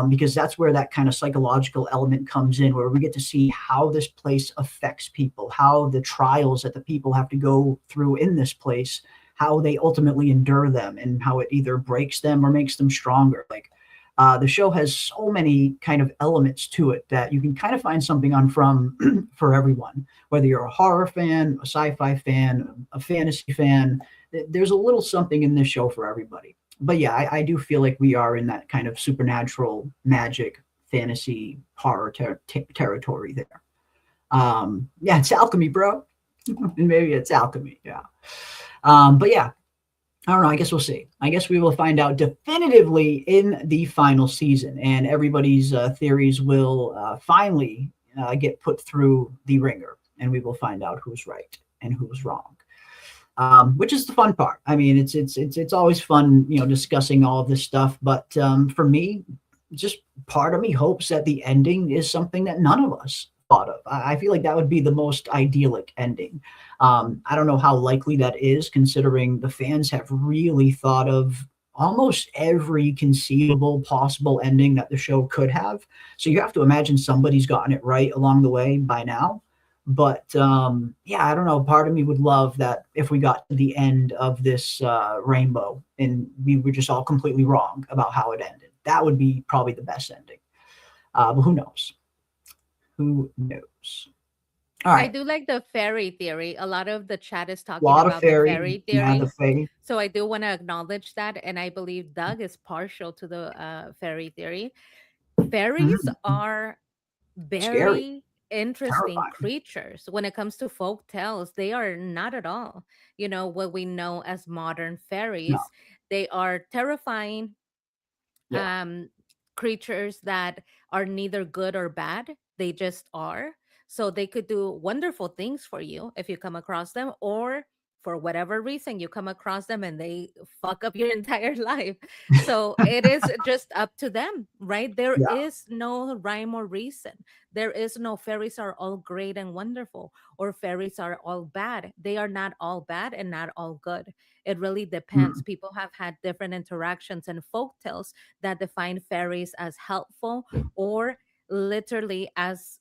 Because that's where that kind of psychological element comes in, where we get to see how this place affects people, how the trials that the people have to go through in this place, how they ultimately endure them, and how it either breaks them or makes them stronger. Like the show has so many kind of elements to it that you can kind of find something on From for everyone, whether you're a horror fan, a sci-fi fan, a fantasy fan. There's a little something in this show for everybody. But yeah, I do feel like we are in that kind of supernatural magic fantasy horror territory there. Yeah, it's alchemy, bro. And maybe it's alchemy. Yeah. But yeah, I don't know. I guess we'll see. I guess we will find out definitively in the final season, and everybody's theories will finally get put through the ringer, and we will find out who's right and who's wrong. Which is the fun part. I mean, it's always fun, discussing all of this stuff. But for me, just part of me hopes that the ending is something that none of us thought of. I feel like that would be the most idyllic ending. I don't know how likely that is, considering the fans have really thought of almost every conceivable possible ending that the show could have. So you have to imagine somebody's gotten it right along the way by now. But yeah, I don't know. Part of me would love that if we got to the end of this rainbow and we were just all completely wrong about how it ended. That would be probably the best ending. But who knows? Who knows? All I right. do like the fairy theory. A lot of the chat is A talking lot of about the fairy. fairy Yeah, the theory. fae. So I do want to acknowledge that. And I believe Doug is partial to the fairy theory. Fairies Mhm. are Scary, very interesting terrifying. creatures when it comes to folk tales. They are not at all, what we know as modern No. fairies. They are terrifying, Yeah. um, creatures that are neither good or bad. They just are. So they could do wonderful things for you if you come across them, or for whatever reason you come across them and they fuck up your entire life. So it is just up to them, right? There Yeah. is no rhyme or reason. There is no fairies are all great and wonderful, or fairies are all bad. They are not all bad and not all good. It really depends. Mm. People have had different interactions and folk tales that define fairies as helpful or literally as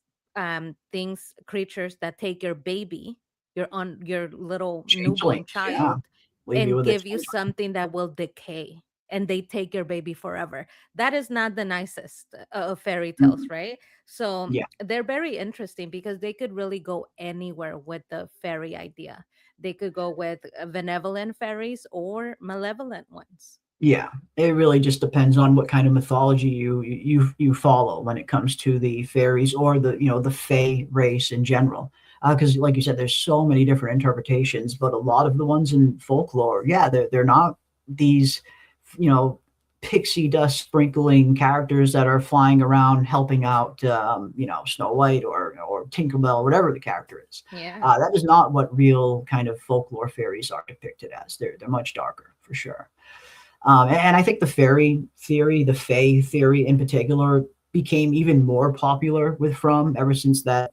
things, creatures that take your baby, your little newborn Changelings. Yeah. child, Leave you and with a give you changeling. something that will decay, and they take your baby forever. That is not the nicest of fairy tales, Mm. right? So Yeah. they're very interesting because they could really go anywhere with the fairy idea. They could go with benevolent fairies or malevolent ones. Yeah, it really just depends on what kind of mythology you follow when it comes to the fairies or the fae race in general. Because, like you said, there's so many different interpretations, but a lot of the ones in folklore, yeah, they're not these, you know, pixie dust sprinkling characters that are flying around helping out, Snow White or Tinkerbell, whatever the character is. Yeah. That is not what real kind of folklore fairies are depicted as. They're much darker for sure. And I think the fairy theory, the fae theory in particular, became even more popular with From ever since that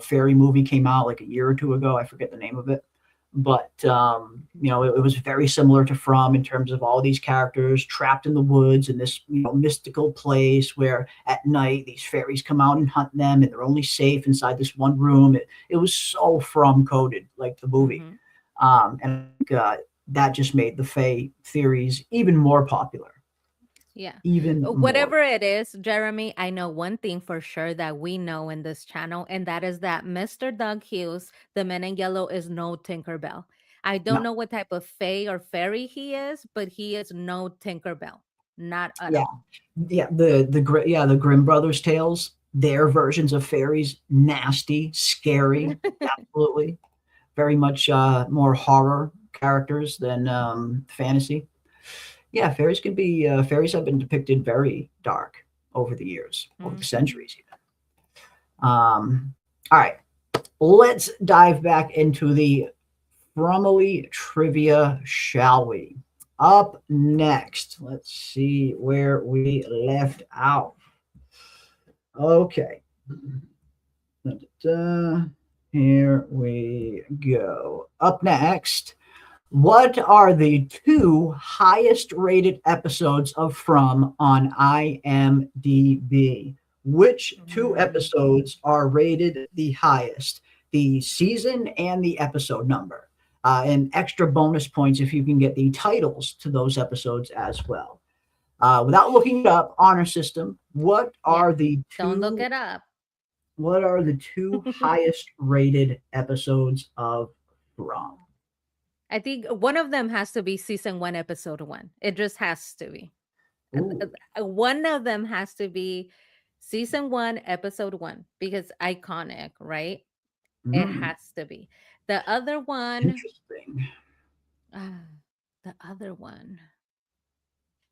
fairy movie came out like a year or two ago. I forget the name of it, but it was very similar to From in terms of all these characters trapped in the woods in this mystical place where at night these fairies come out and hunt them, and they're only safe inside this one room. It was so From coded, like the movie. Hmm. And that just made the Fae theories even more popular. Yeah. Even more. Whatever it is, Jeremy, I know one thing for sure that we know in this channel, and that is that Mr. Doug Hughes, the man in yellow, is no Tinkerbell. I don't No. know what type of fae or fairy he is, but he is no Tinkerbell. Not at Yeah. all. Yeah. The Grimm brothers tales, their versions of fairies, nasty, scary, absolutely. Very much more horror characters than fantasy. Yeah, fairies have been depicted very dark over the years, over the Mhm. centuries even. All right, let's dive back into the Fromville trivia, shall we? Up next, let's see where we left out. Okay. Da-da-da. Here we go. Up next, what are the two highest rated episodes of From on IMDb? Which two Mm. episodes are rated the highest? The season and the episode number. And extra bonus points if you can get the titles to those episodes as well. Without looking it up, honor system, Yeah. Don't look it up. what are the two highest rated episodes of From? I think one of them has to be season one, episode one. It just has to be. Ooh. One of them has to be season one, episode one, because iconic, right? It Mm, has to be. The other one, interesting. other one?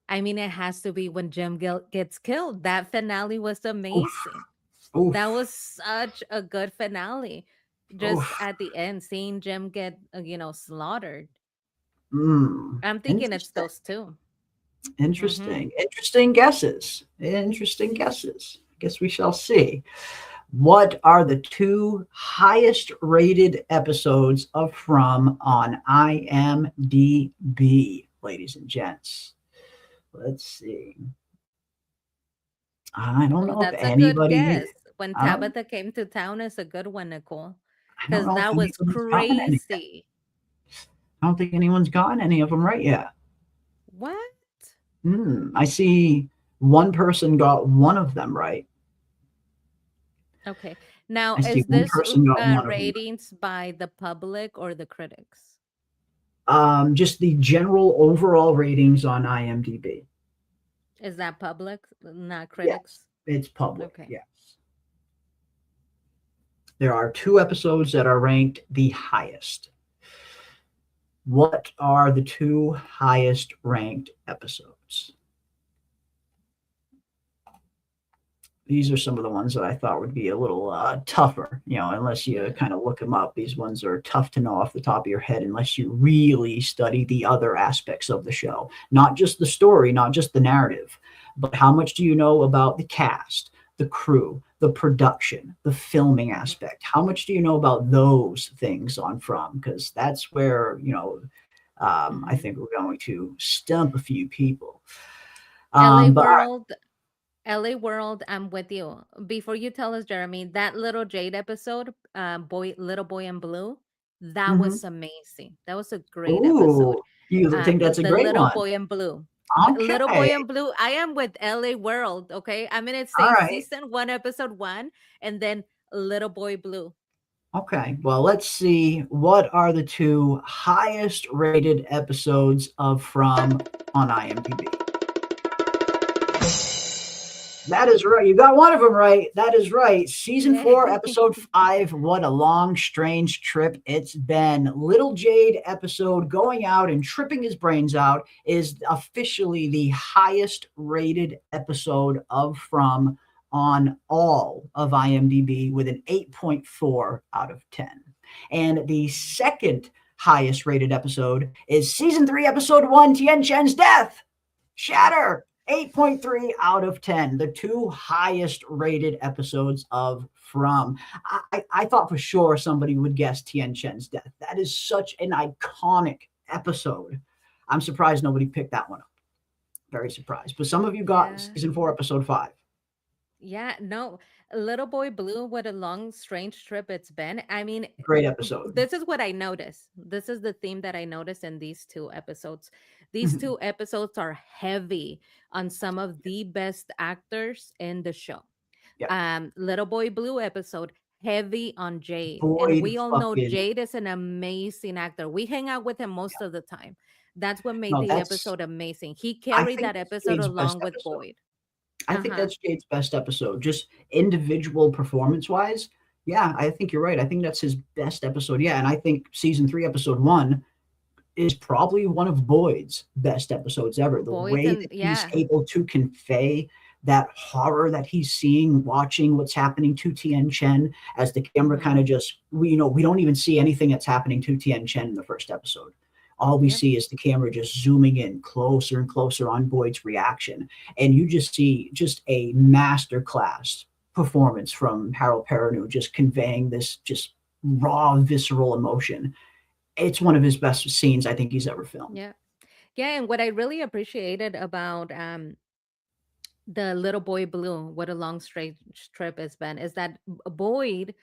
I mean, it has to be when Jim gets killed. That finale was Oof. amazing. That Oof. was such a good finale. Just Oof. at the end, seeing Jim get, slaughtered. Mm. I'm thinking it's Interesting. those two. Mm-hmm. Interesting. Interesting guesses. Interesting guesses. Guess we shall see. What are the two highest rated episodes of From on IMDb, ladies and gents? Let's see. I don't Oh, know if that's a good anybody. guess. When I don't. Tabitha came to town is a good one, Nicole. I don't Because know if that was anybody's gotten any. crazy. I don't think anyone's gotten any of them right yet. What? I see one person got one of them right. Okay. Now, I see is one this person got one of them. ratings by the public or the critics? Just the general overall ratings on IMDb. Is that public, not Yes, critics? it's public. Okay. Yes. There are two episodes that are ranked the highest. What are the two highest ranked episodes? These are some of the ones that I thought would be a little tougher, unless you kind of look them up. These ones are tough to know off the top of your head unless you really study the other aspects of the show. Not just the story, not just the narrative, but how much do you know about the cast, the crew, the production, the filming aspect? How much do you know about those things on From? Because that's where, I think we're going to stump a few people. LA But World, LA World, I'm with you. Before you tell us, Jeremy, that little Jade episode, Little Boy in Blue, that was amazing. That was a great episode. ooh, you think that's a The great Little one? Boy in Blue. Little Okay. Boy in Blue. I am with LA World. Okay. I'm going to All say right. season 1, episode 1, and then Little Boy Blue. Okay. Well, let's see. What are the two highest rated episodes of From on IMDb? That is right. You got one of them right. That is right. Season 4, episode 5. What a long, strange trip it's been. Little Jade episode going out and tripping his brains out is officially the highest rated episode of From on all of IMDb with an 8.4 out of 10. And the second highest rated episode is season 3, episode 1, Tien Chen's death. Shatter. 8.3 out of 10, the two highest rated episodes of From. I thought for sure somebody would guess Tien Chen's death. That is such an iconic episode. I'm surprised nobody picked that one up. Very surprised. But some of you got season 4, episode 5. Yeah, no. Little Boy Blue, what a long, strange trip it's been. I mean, great episode. This is what I noticed. This is the theme that I noticed in these two episodes. These two episodes are heavy on some of the best actors in the show. Little Boy Blue episode, heavy on Jade. And we all know Jade is an amazing actor. We hang out with him most of the time. That's what made the episode amazing. He carried that episode along with Boyd. I think that's Jade's best episode, just individual performance-wise. Yeah, I think you're right. I think that's his best episode. Yeah, and I think season 3, episode 1 is probably one of Boyd's best episodes ever. The way that he's able to convey that horror that he's seeing, watching what's happening to Tien Chen as the camera kind of just, we don't even see anything that's happening to Tien Chen in the first episode. All we see is the camera just zooming in closer and closer on Boyd's reaction. And you just see just a masterclass performance from Harold Perrineau, just conveying this just raw, visceral emotion. It's one of his best scenes I think he's ever filmed. Yeah. Yeah. And what I really appreciated about the Little Boy Blue, what a long, strange trip it's been, is that Boyd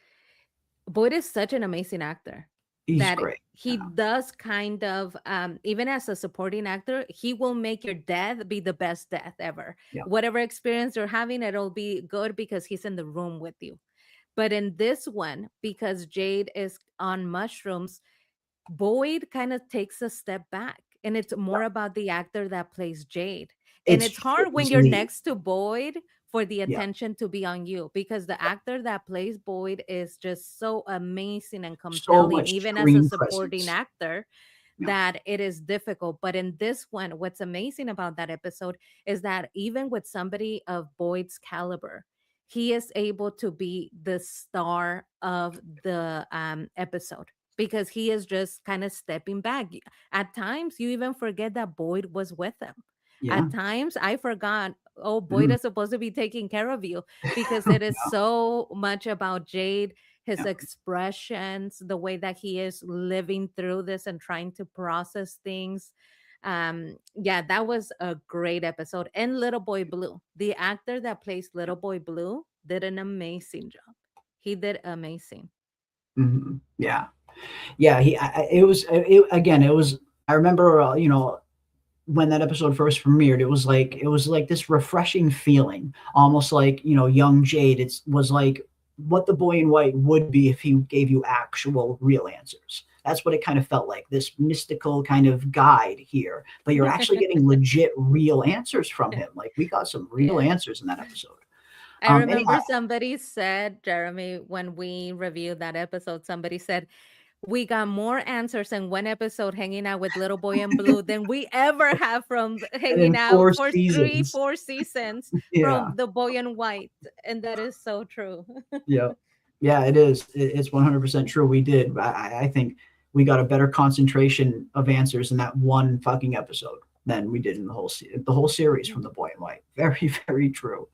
is such an amazing actor. He's that great. He does kind of, even as a supporting actor, he will make your death be the best death ever. Whatever experience you're having, it'll be good because he's in the room with you. But in this one, because Jade is on mushrooms, Boyd kind of takes a step back, and it's more about the actor that plays Jade. And it's hard when you're next to Boyd for the attention to be on you, because the actor that plays Boyd is just so amazing and compelling, even as a supporting actor, that it is difficult. But in this one, what's amazing about that episode is that even with somebody of Boyd's caliber, he is able to be the star of the episode because he is just kind of stepping back. At times, you even forget that Boyd was with him. Yeah. At times, I forgot, oh, Boyd Mhm. is supposed to be taking care of you because it is so much about Jade, his Yeah. expressions, the way that he is living through this and trying to process things. Yeah, that was a great episode. And Little Boy Blue, the actor that plays Little Boy Blue, did an amazing job. He did amazing. Mhm. Yeah. Yeah. It was, again, it was, I remember, when that episode first premiered, it was like this refreshing feeling, almost like, young Jade. It was like what the boy in white would be if he gave you actual real answers. That's what it kind of felt like, this mystical kind of guide here, but you're actually getting legit real answers from him. Like we got some real Yeah. answers in that episode. I remember Anyhow, somebody said, Jeremy, when we reviewed that episode, somebody said, we got more answers in one episode hanging out with Little Boy and Blue than we ever have from and hanging in out 4 for seasons. 4 seasons Yeah. from the Boy and White. And that is so true. Yeah. Yeah, it is. It's 100% true. We did. I think we got a better concentration of answers in that one fucking episode than we did in the whole series from the Boy in White. Very, very true.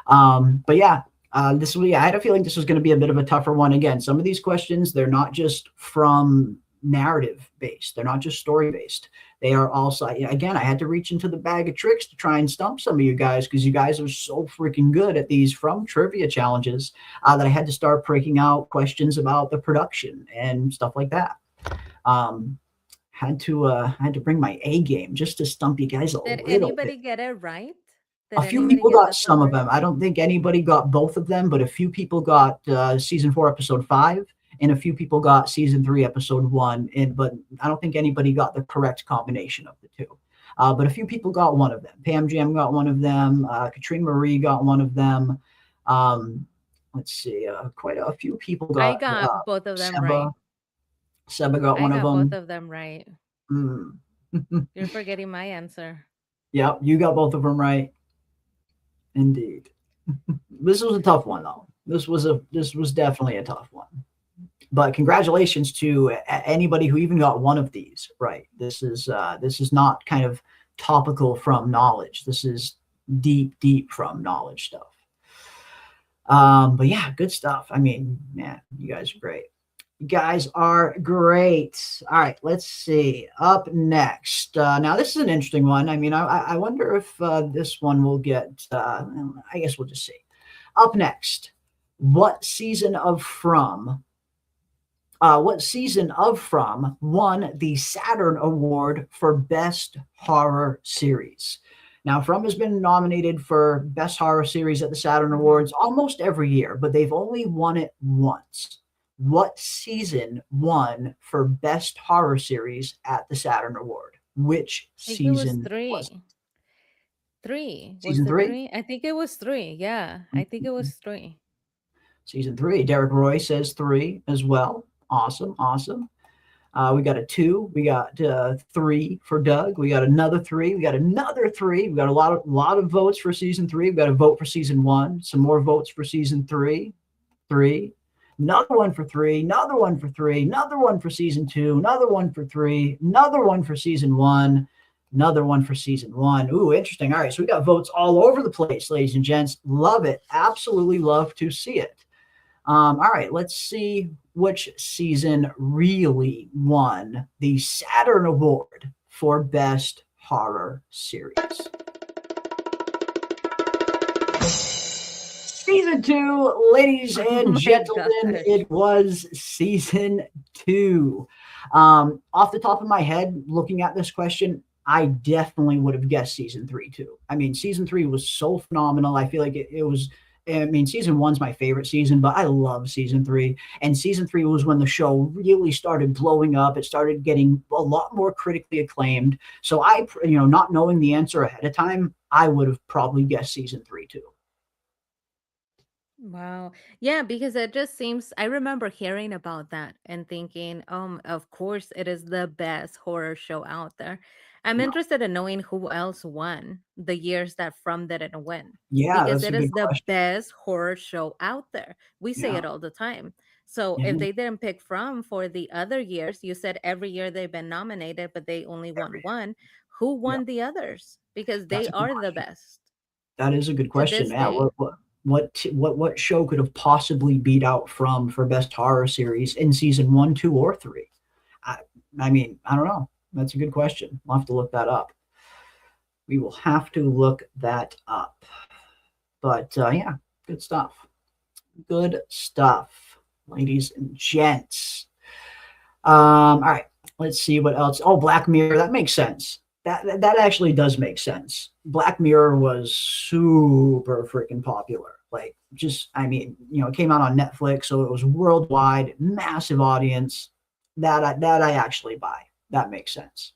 But yeah, I had a feeling this was going to be a bit of a tougher one. Again, some of these questions, they're not just from narrative based. They're not just story based. They are also, again, I had to reach into the bag of tricks to try and stump some of you guys because you guys are so freaking good at these From trivia challenges that I had to start breaking out questions about the production and stuff like that. Had to bring my A game just to stump you guys a Did little anybody bit. get it right? A Did few anybody people get got this some one of right? them. I don't think anybody got both of them, but a few people got season 4, episode 5, and a few people got season 3, episode 1. But I don't think anybody got the correct combination of the two. But a few people got one of them. Pam Jam got one of them. Katrina Marie got one of them. Let's see. Quite a few people got. I got both of them right. Seba got I one of got them. both of them right. Mm. You're forgetting my answer. Yeah, you got both of them right. Indeed. This was a tough one, though. This was definitely a tough one. But congratulations to anybody who even got one of these right. This is not kind of topical from knowledge. This is deep from knowledge stuff. But yeah, good stuff. I mean, man, you guys are great. You guys are great. All right, let's see. Up next. Now, this is an interesting one. I mean, I wonder if this one will get, I guess we'll just see. Up next, what season of From won the Saturn Award for Best Horror Series? Now, From has been nominated for Best Horror Series at the Saturn Awards almost every year, but they've only won it once. What season won for Best Horror Series at the Saturn Award? Which season was it? 3. Season Was it 3? 3? I think it was 3. Yeah, I think it was 3. Season 3. Derek Roy says 3 as well. Awesome. We got a 2. We got 3 for Doug. We got another 3. We got another 3. We got a lot of votes for season 3. We got a vote for season 1. Some more votes for season 3. 3. Another one for 3. Another one for 3. Another one for season 2. Another one for 3. Another one for season 1. Another one for season 1. Ooh, interesting. All right, so we got votes all over the place, ladies and gents. Love it. Absolutely love to see it. All right, let's see which season really won the Saturn Award for Best Horror Series. Season 2, ladies and gentlemen, it was season 2. Off the top of my head, looking at this question, I definitely would have guessed season 3 too. I mean, season 3 was so phenomenal. I feel like it was. I mean, season 1's my favorite season, but I love season 3. And season 3 was when the show really started blowing up. It started getting a lot more critically acclaimed. So not knowing the answer ahead of time, I would have probably guessed season 3 too. Wow. Yeah, because it just seems, I remember hearing about that and thinking, of course, it is the best horror show out there. I'm No. interested in knowing who else won the years that From didn't win, Yeah, because that's a it good is the question. best horror show out there. We say Yeah. it all the time. So if Yeah. they didn't pick From for the other years, you said every year they've been nominated, but they only won Every one. Who yeah. won the others? Because That's they a good are the question. best That is a good to question. this Yeah. day. What show could have possibly beat out From for best horror series in season one, two, or three? I, I mean, I don't know. That's a good question. We'll have to look that up. We will have to look that up. But yeah, good stuff. Good stuff, ladies and gents. All right, let's see what else. Oh, Black Mirror. That makes sense. That actually does make sense. Black Mirror was super freaking popular. Like, just it came out on Netflix, so it was worldwide, massive audience. That I actually buy. That makes sense.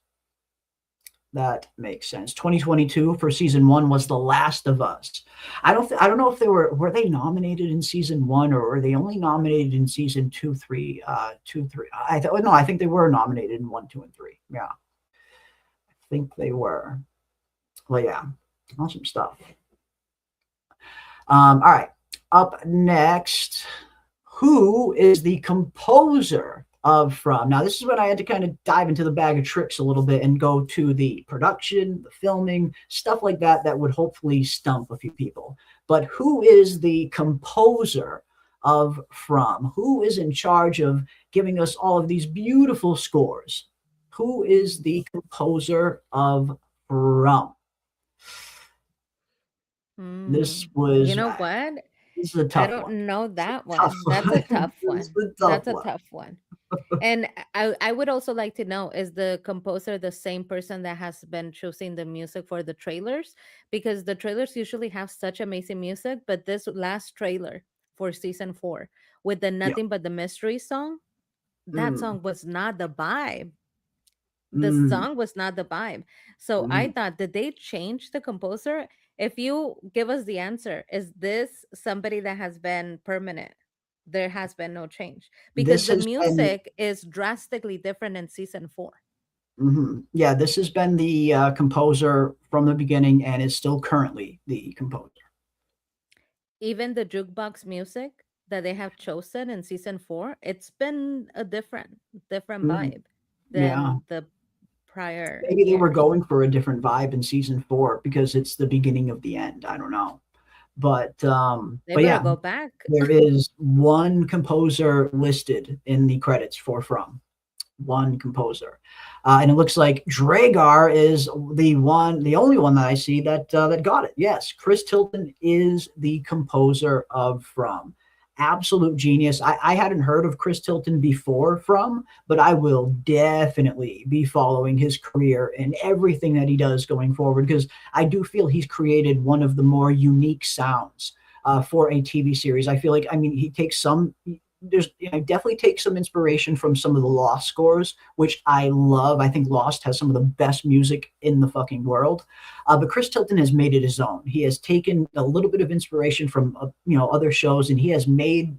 That makes sense. 2022 for season one was The Last of Us. I don't know if they were they nominated in season one, or were they only nominated in season two, three, two, three. I thought no, I think they were nominated in one, two, and three. Yeah, I think they were. Well, yeah, awesome stuff. All right, up next, who is the composer of From? Now, this is when I had to kind of dive into the bag of tricks a little bit and go to the production, the filming, stuff like that, that would hopefully stump a few people. But who is the composer of From? Who is in charge of giving us all of these beautiful scores? Who is the composer of From? This You was know what? this is a I tough one. don't know It's that a tough one. That's a one. tough It's one. a tough That's a one. tough one. And I would also like to know, is the composer the same person that has been choosing the music for the trailers? Because the trailers usually have such amazing music, but this last trailer for season 4 with the Yeah. Nothing But the Mystery song, that Mm, song was not the vibe. The mm, song was not the vibe. So I mm. thought, did they change the composer? If you give us the answer, is this somebody that has been permanent? There has been no change because This the has been music is drastically different in season 4. yeah, this has been the composer from the beginning and is still currently the composer. Even the jukebox music that they have chosen in season 4, it's been a different Mm, vibe yeah, than the prior maybe they were years. going for a different vibe in season four because it's the beginning of the end. I don't know, They but better yeah, go back. there is one composer listed in the credits for From. One composer, and it looks like Dragar is the only one that I see that got it. Yes, Chris Tilton is the composer of From. Absolute genius. I hadn't heard of Chris Tilton before From, but I will definitely be following his career and everything that he does going forward, because I do feel he's created one of the more unique sounds for a TV series. I feel like, he takes some I definitely take some inspiration from some of the Lost scores, which I love. I think Lost has some of the best music in the fucking world. But Chris Tilton has made it his own. He has taken a little bit of inspiration from other shows, and he has made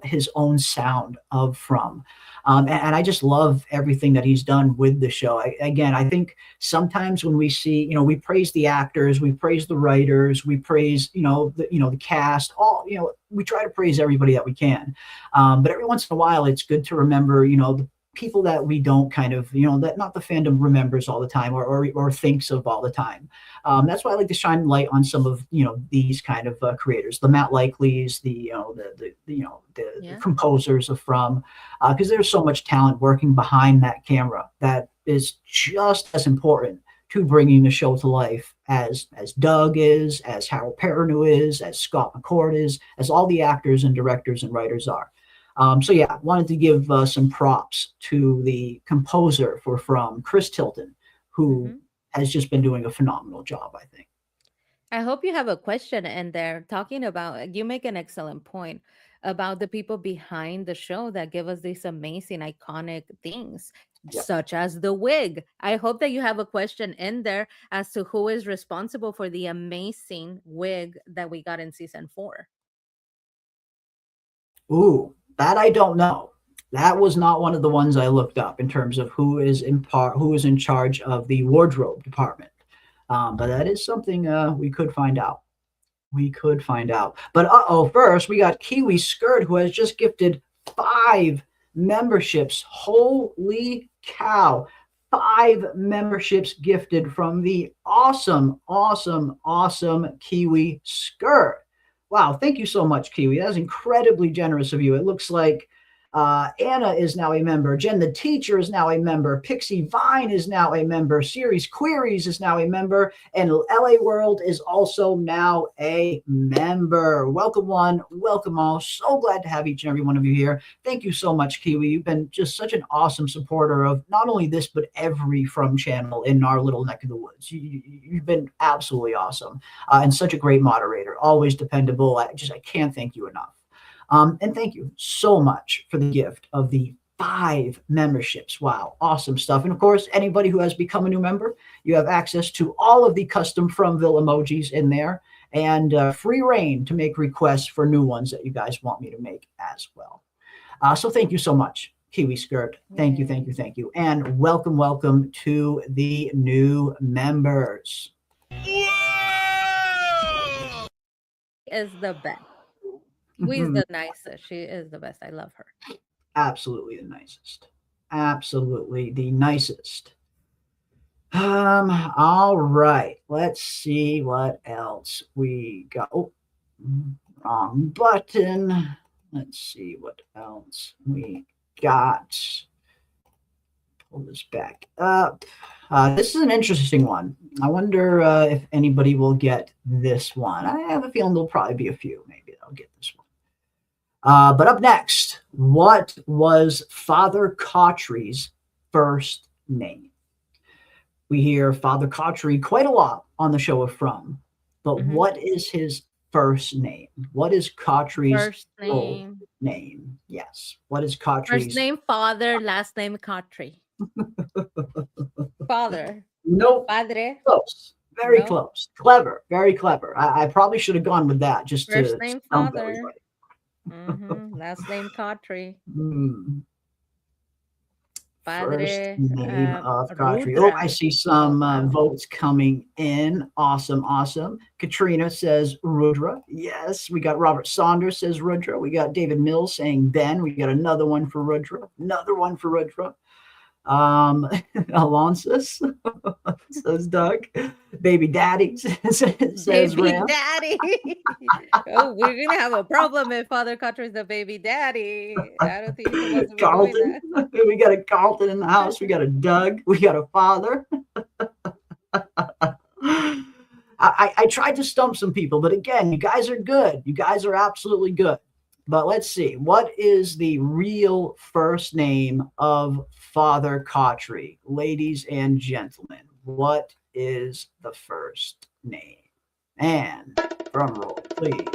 his own sound of From. And I just love everything that he's done with the show. I think sometimes when we see, we praise the actors, we praise the writers, we praise the cast, all we try to praise everybody that we can. But every once in a while, it's good to remember, the people that we don't kind of, that not the fandom remembers all the time, or thinks of all the time. That's why I like to shine light on some of, these kind of creators, the Matt Likeleys, the Yeah. composers of From, because there's so much talent working behind that camera that is just as important to bringing the show to life as Doug is, as Harold Perrineau is, as Scott McCord is, as all the actors and directors and writers are. So yeah, wanted to give some props to the composer for From, Chris Tilton, who Hmm. has just been doing a phenomenal job, I think. I hope you have a question in there talking about, you make an excellent point about the people behind the show that give us these amazing iconic things, Yeah. such as the wig. I hope that you have a question in there as to who is responsible for the amazing wig that we got in season 4. Ooh, that I don't know. That was not one of the ones I looked up in terms of who is in charge of the wardrobe department. But that is something we could find out. We could find out. But first we got Kiwi Skirt, who has just gifted 5 memberships. Holy cow. 5 memberships gifted from the awesome, awesome, awesome Kiwi Skirt. Wow, thank you so much, Kiwi. That is incredibly generous of you. It looks like Anna is now a member. Jen the Teacher is now a member. Pixie Vine is now a member. Series Queries is now a member. And LA World is also now a member. Welcome one, welcome all. So glad to have each and every one of you here. Thank you so much, Kiwi. You've been just such an awesome supporter of not only this, but every From channel in our little neck of the woods. You've been absolutely awesome and such a great moderator. Always dependable. I can't thank you enough. And thank you so much for the gift of the 5 memberships. Wow, awesome stuff. And of course, anybody who has become a new member, you have access to all of the custom Fromville emojis in there and free reign to make requests for new ones that you guys want me to make as well. So thank you so much, Kiwi Skirt. Thank you, thank you, thank you. And welcome, welcome to the new members. Is the best. We's the nicest. She is the best. I love her. Absolutely the nicest. Absolutely the nicest. All right. Let's see what else we got. Oh, wrong button. Let's see what else we got. Pull this back up. This is an interesting one. I wonder if anybody will get this one. I have a feeling there'll probably be a few. Maybe they'll get this one. But up next, what was Father Cautry's first name? We hear Father Cautry quite a lot on the show of From, but what is his first name? What is Cautry's first name? Name? Yes. What is Cautry's First name Father, last name Cautry. Father. Nope. Padre. Close. Very close. Clever. Very clever. I probably should have gone with that just first to name stump Father. everybody. Last name Cautry. First Padre, name of Cautry. Rudra. Oh, I see some votes coming in. Awesome, awesome. Katrina says Rudra. Yes, we got Robert Saunders says Rudra. We got David Mills saying Ben. We got another one for Rudra. Another one for Rudra. Alonsus says Doug. Baby Daddy says Baby Ram. Daddy. Oh, we're gonna have a problem if Father Cautry is the baby daddy. I don't think he wants to be doing Carlton. that. We got a Carlton in the house. We got a Doug. We got a Father. I tried to stump some people, but again, you guys are good. You guys are absolutely good. But let's see. What is the real first name of Father Cautry? Ladies and gentlemen, what is the first name? And drum roll, please.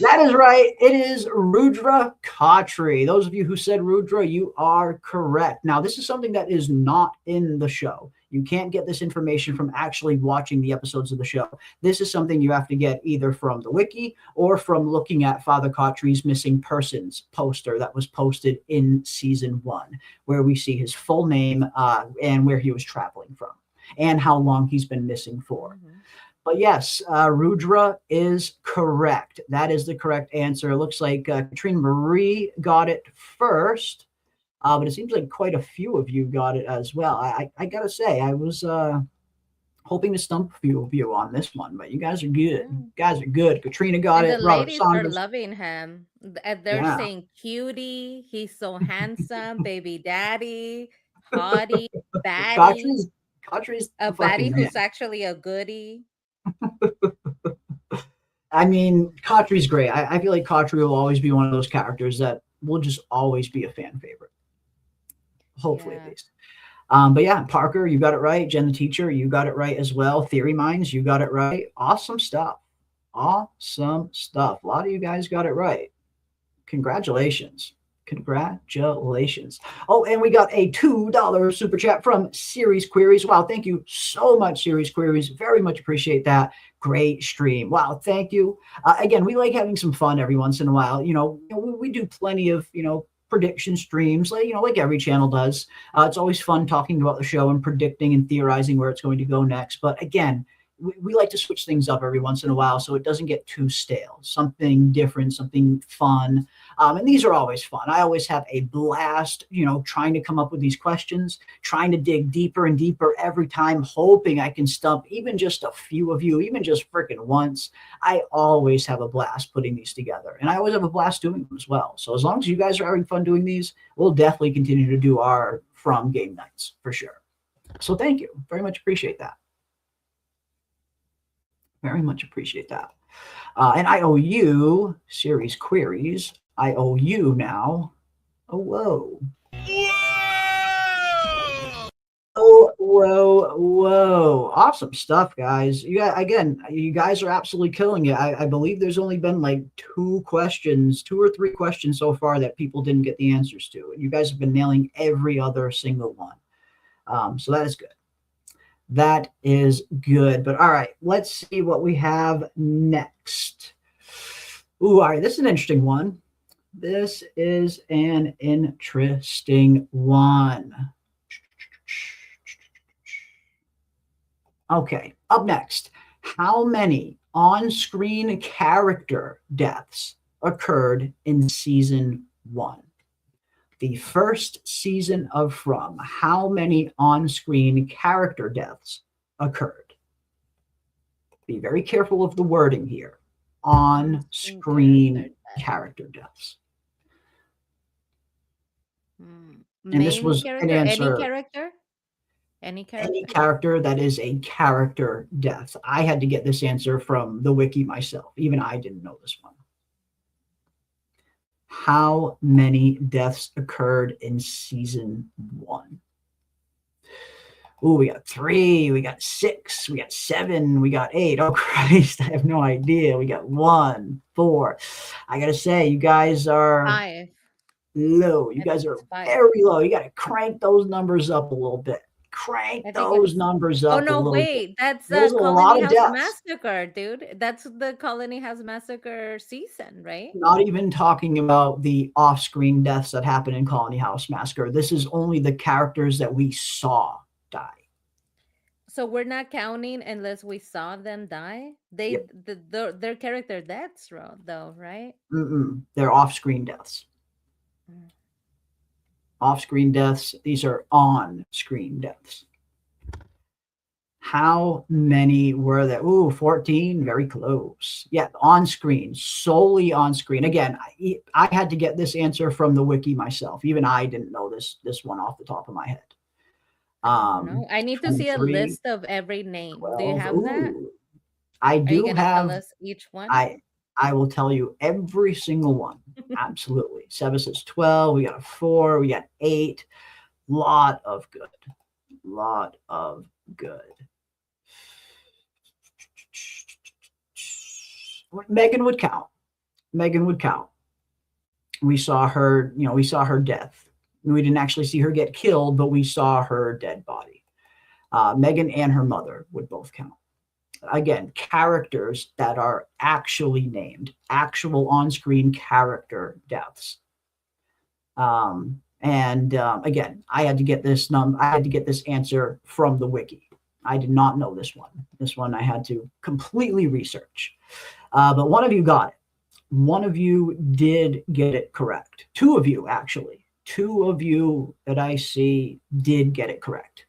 That is right. It is Rudra Cautry. Those of you who said Rudra, you are correct. Now, this is something that is not in the show. You can't get this information from actually watching the episodes of the show. This is something you have to get either from the wiki or from looking at Father Cautry's missing persons poster that was posted in season 1, where we see his full name and where he was traveling from and how long he's been missing for. But yes, Rudra is correct. That is the correct answer. It looks like Katrina Marie got it first, but it seems like quite a few of you got it as well. I got to say, I was hoping to stump a few of you on this one, but you guys are good. You guys are good. Katrina got And it. the Robert ladies Saunders. are loving him. They're saying cutie, he's so handsome, baby daddy, hottie, baddie. Cautry's A baddie who's actually a goodie. I mean, Cautry's great. I feel like Cautry will always be one of those characters that will just always be a fan favorite. Hopefully, at least. But yeah, Parker, you got it right. Jen the Teacher, you got it right as well. Theory Minds, you got it right. Awesome stuff. Awesome stuff. A lot of you guys got it right. Congratulations. Congratulations. Oh, and we got a $2 super chat from Series Queries. Wow, thank you so much, Series Queries. Very much appreciate that. Great stream. Wow, thank you. Again, we like having some fun every once in a while. We do plenty of, prediction streams, like every channel does. It's always fun talking about the show and predicting and theorizing where it's going to go next. But again, we like to switch things up every once in a while so it doesn't get too stale. Something different, something fun. And these are always fun. I always have a blast, trying to come up with these questions, trying to dig deeper and deeper every time, hoping I can stump even just a few of you, even just freaking once. I always have a blast putting these together. And I always have a blast doing them as well. So as long as you guys are having fun doing these, we'll definitely continue to do our From game nights for sure. So thank you. Very much appreciate that. Very much appreciate that. And I owe you, Series Queries, I owe you now. Oh, whoa. Oh, whoa. Awesome stuff, guys. You guys are absolutely killing it. I believe there's only been like 2 or 3 questions so far that people didn't get the answers to. And you guys have been nailing every other single one. So that is good. That is good. But all right, let's see what we have next. Ooh, all right, this is an interesting one. This is an interesting one. Okay, up next. How many on-screen character deaths occurred in season 1? The first season of From, how many on-screen character deaths occurred? Be very careful of the wording here. On-screen character deaths. And this was an answer. Any character that is a character death. I had to get this answer from the wiki myself. Even I didn't know this one. How many deaths occurred in season 1? Ooh, we got 3, we got 6, we got 7, we got 8. Oh, Christ, I have no idea. We got 1, 4. I got to say, you guys are 5. Low. You guys are very low. You got to crank those numbers up a little bit. Crank those numbers up. Oh no, wait, that's There's the a lot Colony of House deaths. Massacre, dude. That's the Colony House Massacre season, right? Not even talking about the off-screen deaths that happen in Colony House Massacre. This is only the characters that we saw die. So we're not counting unless we saw them die. Their character deaths, though, right? They're off-screen deaths. Off-screen deaths. These are on-screen deaths. How many were there? Ooh, 14. Very close. Yeah, on-screen. Solely on-screen. Again, I had to get this answer from the wiki myself. Even I didn't know this one off the top of my head. No, I need to see a list of every name. 12. Do you have that? I do Are you gonna have. tell us each one? I will tell you every single one. Absolutely. Sebas says 12. We got a 4. We got 8. Lot of good. Megan would count. We saw her, we saw her death. We didn't actually see her get killed, but we saw her dead body. Megan and her mother would both count. Again, characters that are actually named, actual on-screen character deaths. Again, I had to get this answer from the wiki. I did not know this one. This one I had to completely research. But one of you got it. One of you did get it correct. 2 of you, actually. 2 of you that I see did get it correct.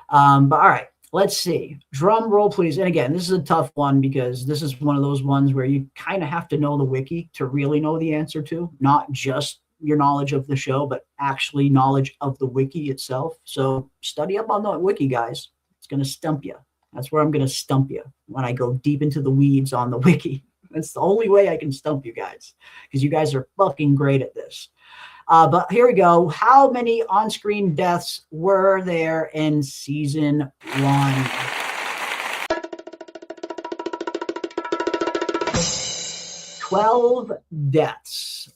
But all right. Let's see. Drum roll, please. And again, this is a tough one because this is one of those ones where you kind of have to know the wiki to really know the answer to, not just your knowledge of the show, but actually knowledge of the wiki itself. So study up on the wiki, guys. It's going to stump you. That's where I'm going to stump you, when I go deep into the weeds on the wiki. That's the only way I can stump you guys, because you guys are fucking great at this. But here we go. How many on-screen deaths were there in season 1? 12 deaths.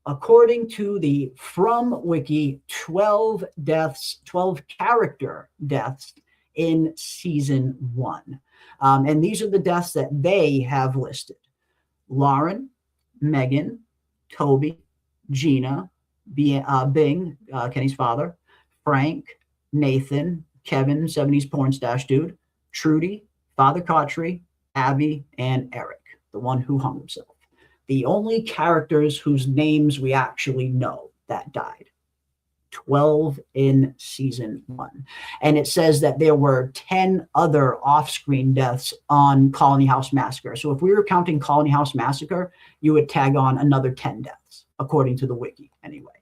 according to the From Wiki, 12 deaths, 12 character deaths in season 1. And these are the deaths that they have listed: Lauren, Megan, Toby, Gina, Bing, Kenny's father, Frank, Nathan, Kevin, 70s porn stash dude, Trudy, Father Cautry, Abby, and Eric, the one who hung himself. The only characters whose names we actually know that died. 12 in season 1. And it says that there were 10 other off-screen deaths on Colony House Massacre. So if we were counting Colony House Massacre, you would tag on another 10 deaths, according to the wiki anyway.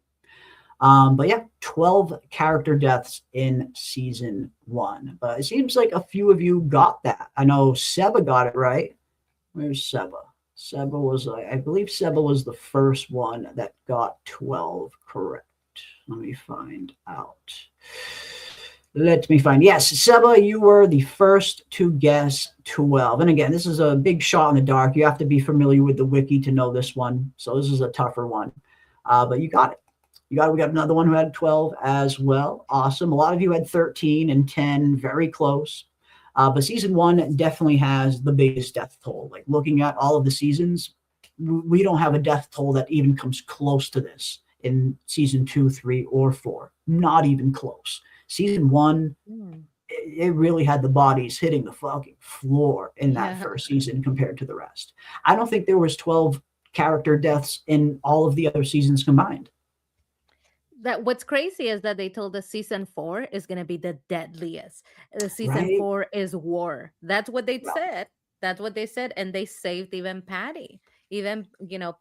But yeah, 12 character deaths in season 1. But it seems like a few of you got that. I know Seba got it right. Where's Seba? Seba was, I believe Seba was the first one that got 12 correct. Let me find out. Let me find. Yes, Seba, you were the first to guess 12. And again, this is a big shot in the dark. You have to be familiar with the wiki to know this one. So this is a tougher one. But you got it. We got another one who had 12 as well. Awesome. A lot of you had 13 and 10, very close. But season 1 definitely has the biggest death toll. Like looking at all of the seasons, we don't have a death toll that even comes close to this in season 2, 3, or 4. Not even close. Season 1, it really had the bodies hitting the fucking floor in that first season compared to the rest. I don't think there was 12 character deaths in all of the other seasons combined. What's crazy is that they told us season 4 is going to be the deadliest. Season 4 is war. That's what they said. That's what they said. And they saved even Patty. Even,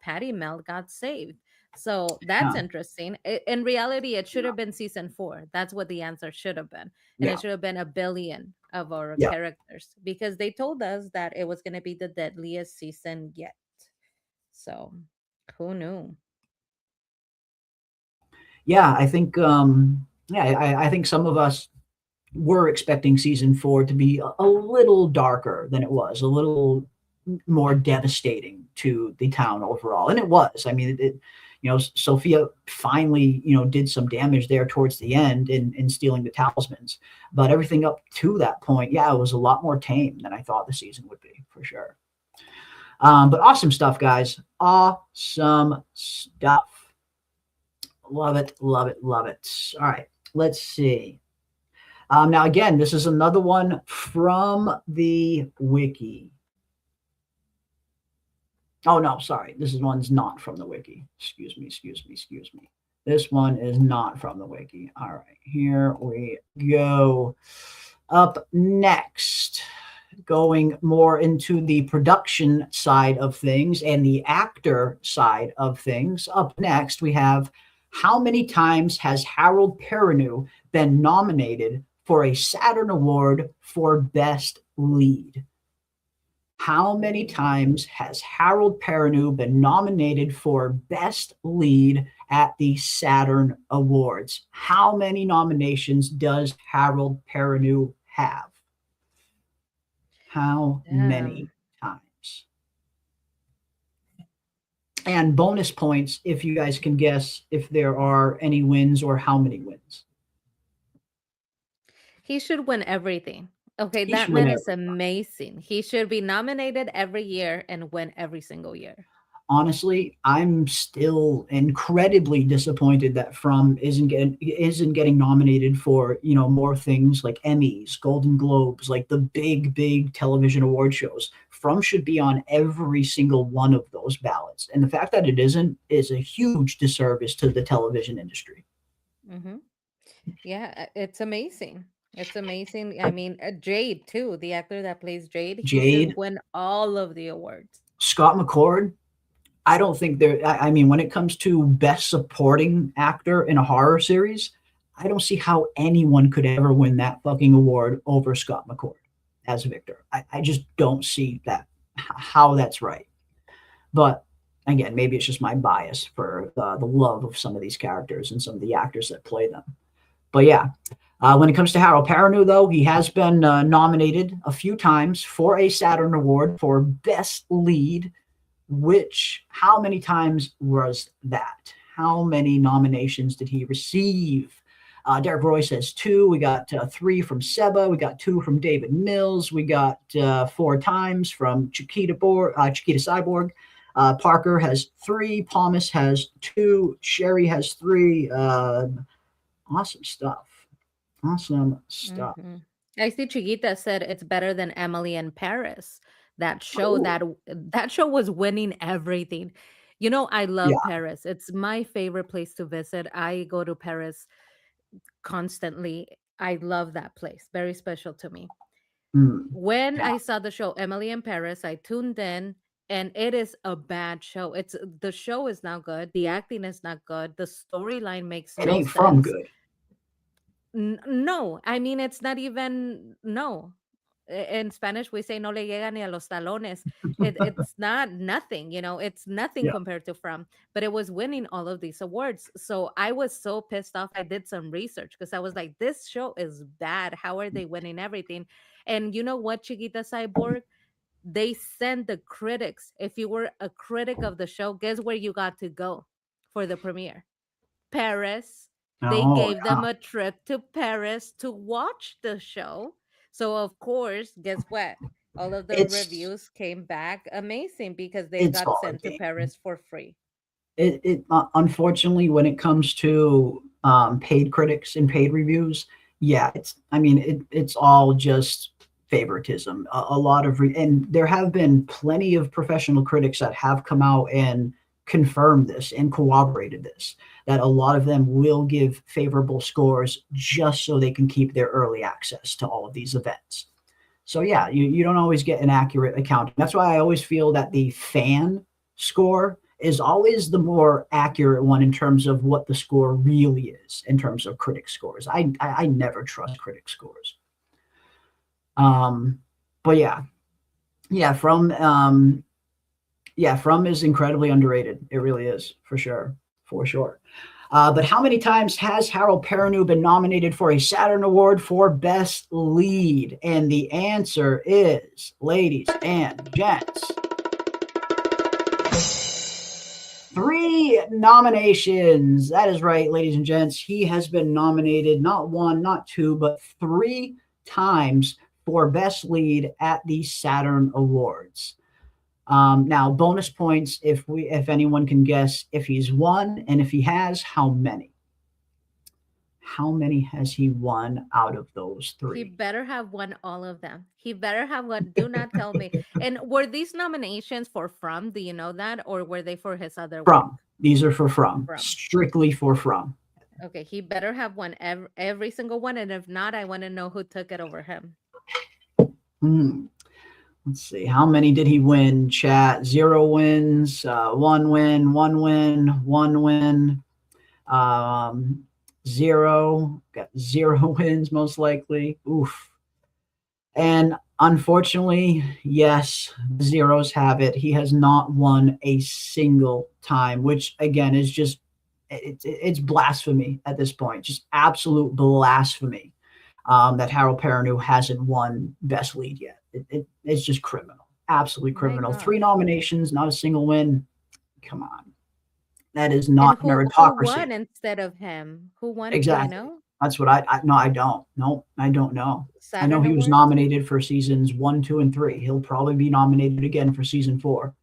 Patty Mel got saved. So that's interesting. In reality, it should have been season 4. That's what the answer should have been. And it should have been 1 billion of our characters, because they told us that it was going to be the deadliest season yet. So who knew? Yeah, I think I think some of us were expecting season 4 to be a little darker than it was, a little more devastating to the town overall. And it was. I mean, Sophia finally, did some damage there towards the end in stealing the talismans. But everything up to that point, it was a lot more tame than I thought the season would be, for sure. But awesome stuff, guys. Awesome stuff. Love it, love it, love it. All right, let's see. Now, again, this is another one from the wiki. Oh, no, sorry. This one's not from the wiki. Excuse me. This one is not from the wiki. All right, here we go. Up next, going more into the production side of things and the actor side of things. Up next, we have: how many times has Harold Perrineau been nominated for a Saturn Award for Best Lead? How many times has Harold Perrineau been nominated for Best Lead at the Saturn Awards? How many nominations does Harold Perrineau have? How many times? And bonus points if you guys can guess if there are any wins or how many wins. He should win everything. Okay, that man is amazing. He should be nominated every year and win every single year. Honestly, I'm still incredibly disappointed that From isn't getting nominated for, more things like Emmys, Golden Globes, like the big television award shows. From should be on every single one of those ballots. And the fact that it isn't is a huge disservice to the television industry. Mm-hmm. Yeah, it's amazing. It's amazing. I mean, Jade, too, the actor that plays Jade, he should win all of the awards. Scott McCord, I don't think I mean, when it comes to best supporting actor in a horror series, I don't see how anyone could ever win that fucking award over Scott McCord as Victor. I just don't see how that's right. But again, maybe it's just my bias for the love of some of these characters and some of the actors that play them. But yeah, when it comes to Harold Perrineau, though, he has been nominated a few times for a Saturn Award for Best Lead. How many times was that? How many nominations did he receive? Derek Roy says 2. We got 3 from Seba. We got 2 from David Mills. We got 4 times from Chiquita Cyborg. Parker has 3. Palmas has 2. Sherry has 3. Awesome stuff. Awesome stuff. Mhm. I see Chiquita said it's better than Emily in Paris. That show that show was winning everything. You know, I Yeah. love Paris. It's my favorite place to visit. I go to Paris constantly. I love that place. Very special to me. When Yeah. I saw the show Emily in Paris, I tuned in and it is a bad show. It's the show is not good. The acting is not good. The storyline makes It no ain't from sense. good. No, I mean it's not even no. In Spanish we say no le llega ni a los talones. It's not nothing, you know, it's nothing Yeah. compared to From, but it was winning all of these awards. So I was so pissed off. I did some research because I was like, this show is bad. How are they winning everything? And you know what, Chiquita Cyborg? They send the critics. If you were a critic of the show, guess where you got to go for the premiere? Paris. They Oh, gave yeah. them a trip to Paris to watch the show. So of course, guess what? All of the It's reviews came back amazing because they it's got all a sent to game. Paris for free. Unfortunately, when it comes to paid critics and paid reviews, yeah, it's all just favoritism. A lot of and there have been plenty of professional critics that have come out and confirmed this and corroborated this, that a lot of them will give favorable scores just so they can keep their early access to all of these events. So yeah, you don't always get an accurate account. That's why I always feel that the fan score is always the more accurate one in terms of what the score really is in terms of critic scores. I never trust critic scores. But From is incredibly underrated. It really is, for sure. But how many times has Harold Perrineau been nominated for a Saturn Award for Best Lead? And the answer is, ladies and gents, 3 nominations. That is right, ladies and gents. He has been nominated not 1, not 2, but 3 times for Best Lead at the Saturn Awards. Now, bonus points if anyone can guess if he's won, and if he has, how many? How many has he won out of those 3? He better have won all of them. He better have won. Do not tell me. And were these nominations for From? Do you know that? Or were they for his other work? From. These are for From. Strictly for From. Okay, he better have won every single one. And if not, I want to know who took it over him. Let's see. How many did he win? Chat. 0 wins, 1 win, 1 win, 1 win. 0. Got 0 wins, most likely. Oof. And unfortunately, yes, zeros have it. He has not won a single time, which again is just it's blasphemy at this point. Just absolute blasphemy that Harold Perrineau hasn't won Best Lead yet. It's just criminal. Absolutely criminal. 3 nominations, not a single win. Come on. That is not meritocracy. Who won instead of him? Who won? Exactly. Do you know? That's what I don't. Nope, I don't know. Saturn I know he was Awards? nominated for seasons 1, 2, and 3. He'll probably be nominated again for season 4.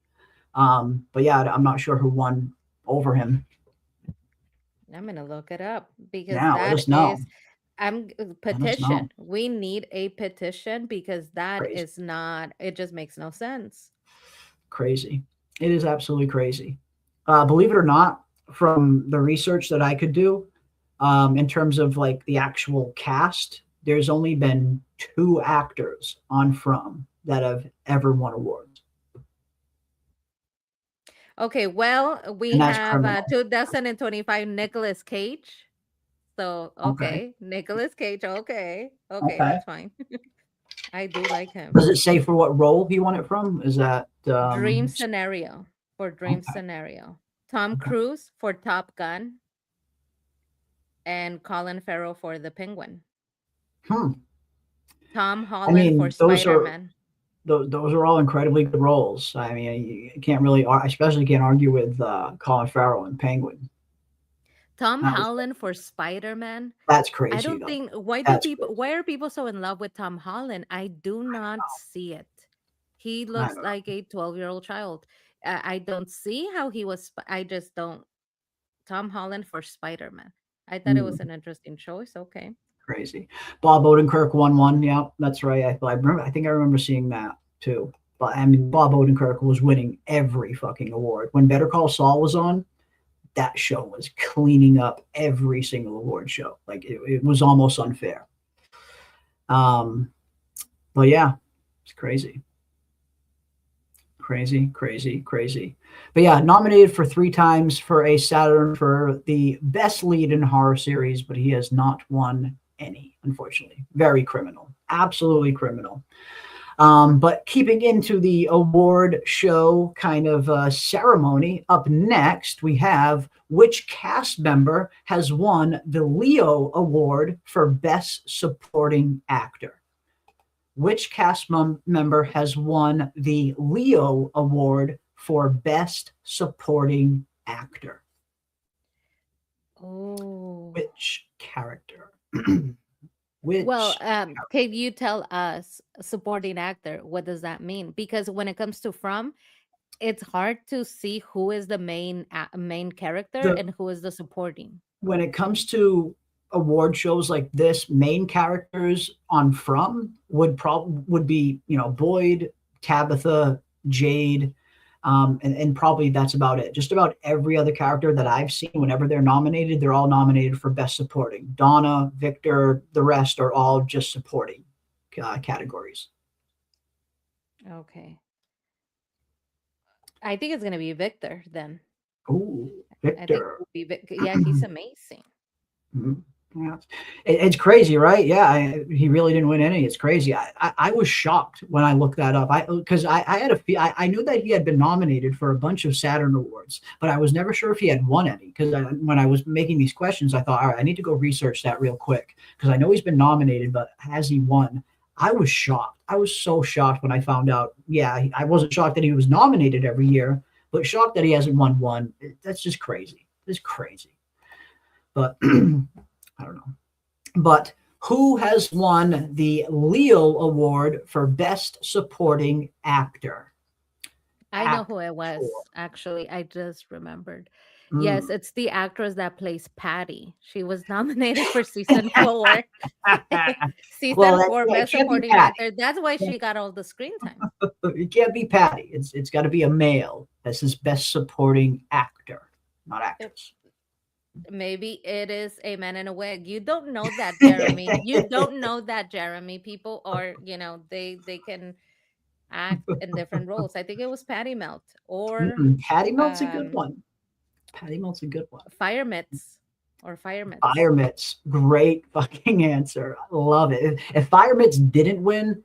But yeah, I'm not sure who won over him. I'm gonna look it up because Yeah, let that us know. is petition. We need a petition because that Crazy. is not. It just makes no sense. Crazy. It is absolutely crazy. Believe it or not, from the research that I could do, in terms of like the actual cast, there's only been 2 actors on From that have ever won awards. Okay, well, we And that's have criminal. 2025 Nicolas Cage. So okay, Nicolas Cage. Okay, that's fine. I do like him. Does it say for what role he won it from? Is that Dream Scenario for Dream Scenario. Tom Cruise for Top Gun. And Colin Farrell for The Penguin. Tom Holland for those Spider-Man. those are all incredibly good roles. I mean, you can't really, especially can't argue with Colin Farrell and Penguin. Tom That was, Holland for Spider-Man. that's I crazy don't though. think That's crazy. why are people so in love with Tom Holland? I do not see it. He I looks don't know. like a 12-year-old child. I don't see how he was I just don't. Tom Holland for Spider-Man. I thought it was Mm, an interesting choice. Okay. crazy. Bob Odenkirk won one. Yeah, that's right. I remember. I think I remember seeing that too. But I mean, Bob Odenkirk was winning every fucking award when Better Call Saul was on. That show was cleaning up every single award show. Like it was almost unfair. Um, but yeah, it's crazy. Crazy, crazy, crazy. But yeah, nominated for 3 times for a Saturn for the best lead in horror series, but he has not won any, unfortunately. Very criminal. Absolutely criminal. But keeping into the award show kind of ceremony, up next we have which cast member has won the Leo Award for Best Supporting Actor? Which member has won the Leo Award for Best Supporting Actor? Oh. Which character? Which? Well, can you tell us supporting actor? What does that mean? Because when it comes to From, it's hard to see who is the main character The and who is the supporting. when it comes to award shows like this, main characters on From would be Boyd, Tabitha, Jade, and probably that's about it. Just about every other character that I've seen, whenever they're nominated, they're all nominated for best supporting. Donna, Victor, the rest are all just supporting categories. Okay. I think it's gonna be Victor then. Ooh, I think it Victor. will be Yeah, he's amazing. Mhm. Yeah. It's crazy, right? Yeah, he really didn't win any. It's crazy. I was shocked when I looked that up. Because I had I knew that he had been nominated for a bunch of Saturn Awards, but I was never sure if he had won any. Because when I was making these questions, I thought, all right, I need to go research that real quick because I know he's been nominated, but has he won? I was shocked. I was so shocked when I found out. Yeah, I wasn't shocked that he was nominated every year, but shocked that he hasn't won one. That's just crazy. It's crazy. But I don't know. But who has won the Leo Award for Best Supporting Actor? I know who it was, actually. I just remembered. Yes, Mm. it's the actress that plays Patty. She was nominated for season 4. Well, Season 4 it best can't be supporting Patty. actor. That's why she got all the screen time. It can't be Patty. It's got to be a male. This is Best Supporting Actor, not actress. Maybe it is a man in a wig. You don't know that, Jeremy. You don't know that, Jeremy. People are, they can act in different roles. I think it was Patty Melt or Patty Melt's a good um one. Patty Melt's a good one. Fire Mitts or Fire Mitts. Fire Mitts, great fucking answer. I love it. If Fire Mitts didn't win,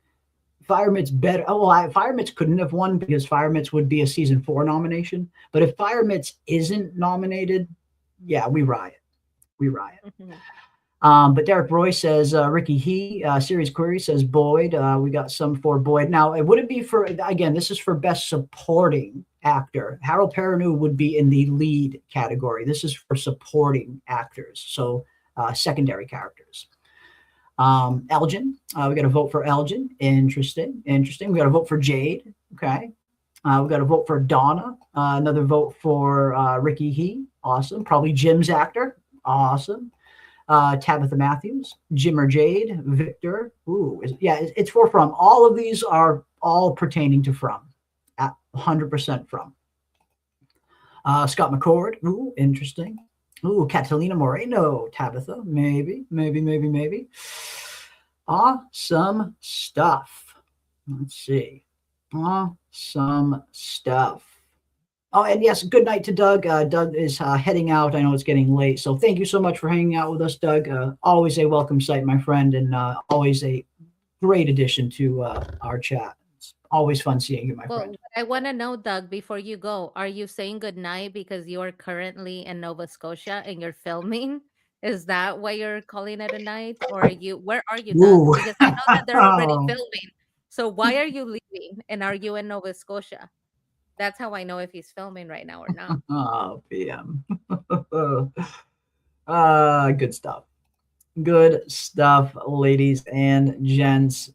Fire Mitts better. Oh, well, Fire Mitts couldn't have won because Fire Mitts would be a season 4 nomination. But if Fire Mitts isn't nominated, yeah, we riot. We riot. But Derek Roy says Ricky He. Series Query says Boyd. We got some for Boyd. Now, it wouldn't be for, again, this is for Best Supporting Actor. Harold Perrineau would be in the lead category. This is for supporting actors, so secondary characters. Elgin. We got to vote for Elgin. Interesting. We got to vote for Jade. Okay. We got to vote for Donna. Another vote for Ricky He. Awesome. Probably Jim's actor. Awesome. Tabitha Matthews, Jim or Jade, Victor. Ooh, it's for From. All of these are all pertaining to From. 100% From. Scott McCord. Ooh, interesting. Ooh, Catalina Moreno, Tabitha. Maybe. Awesome stuff. Let's see. Awesome stuff. Oh, and yes, good night to Doug. Doug is heading out. I know it's getting late. So thank you so much for hanging out with us, Doug. Always a welcome sight, my friend, and always a great addition to our chat. It's always fun seeing you, my friend. I want to know, Doug, before you go, are you saying good night because you are currently in Nova Scotia and you're filming? Is that why you're calling it a night? Or where are you, Doug? Ooh. Because I know that they're already filming. So why are you leaving? And are you in Nova Scotia? That's how I know if he's filming right now or not. Oh, PM. Good stuff. Good stuff, ladies and gents.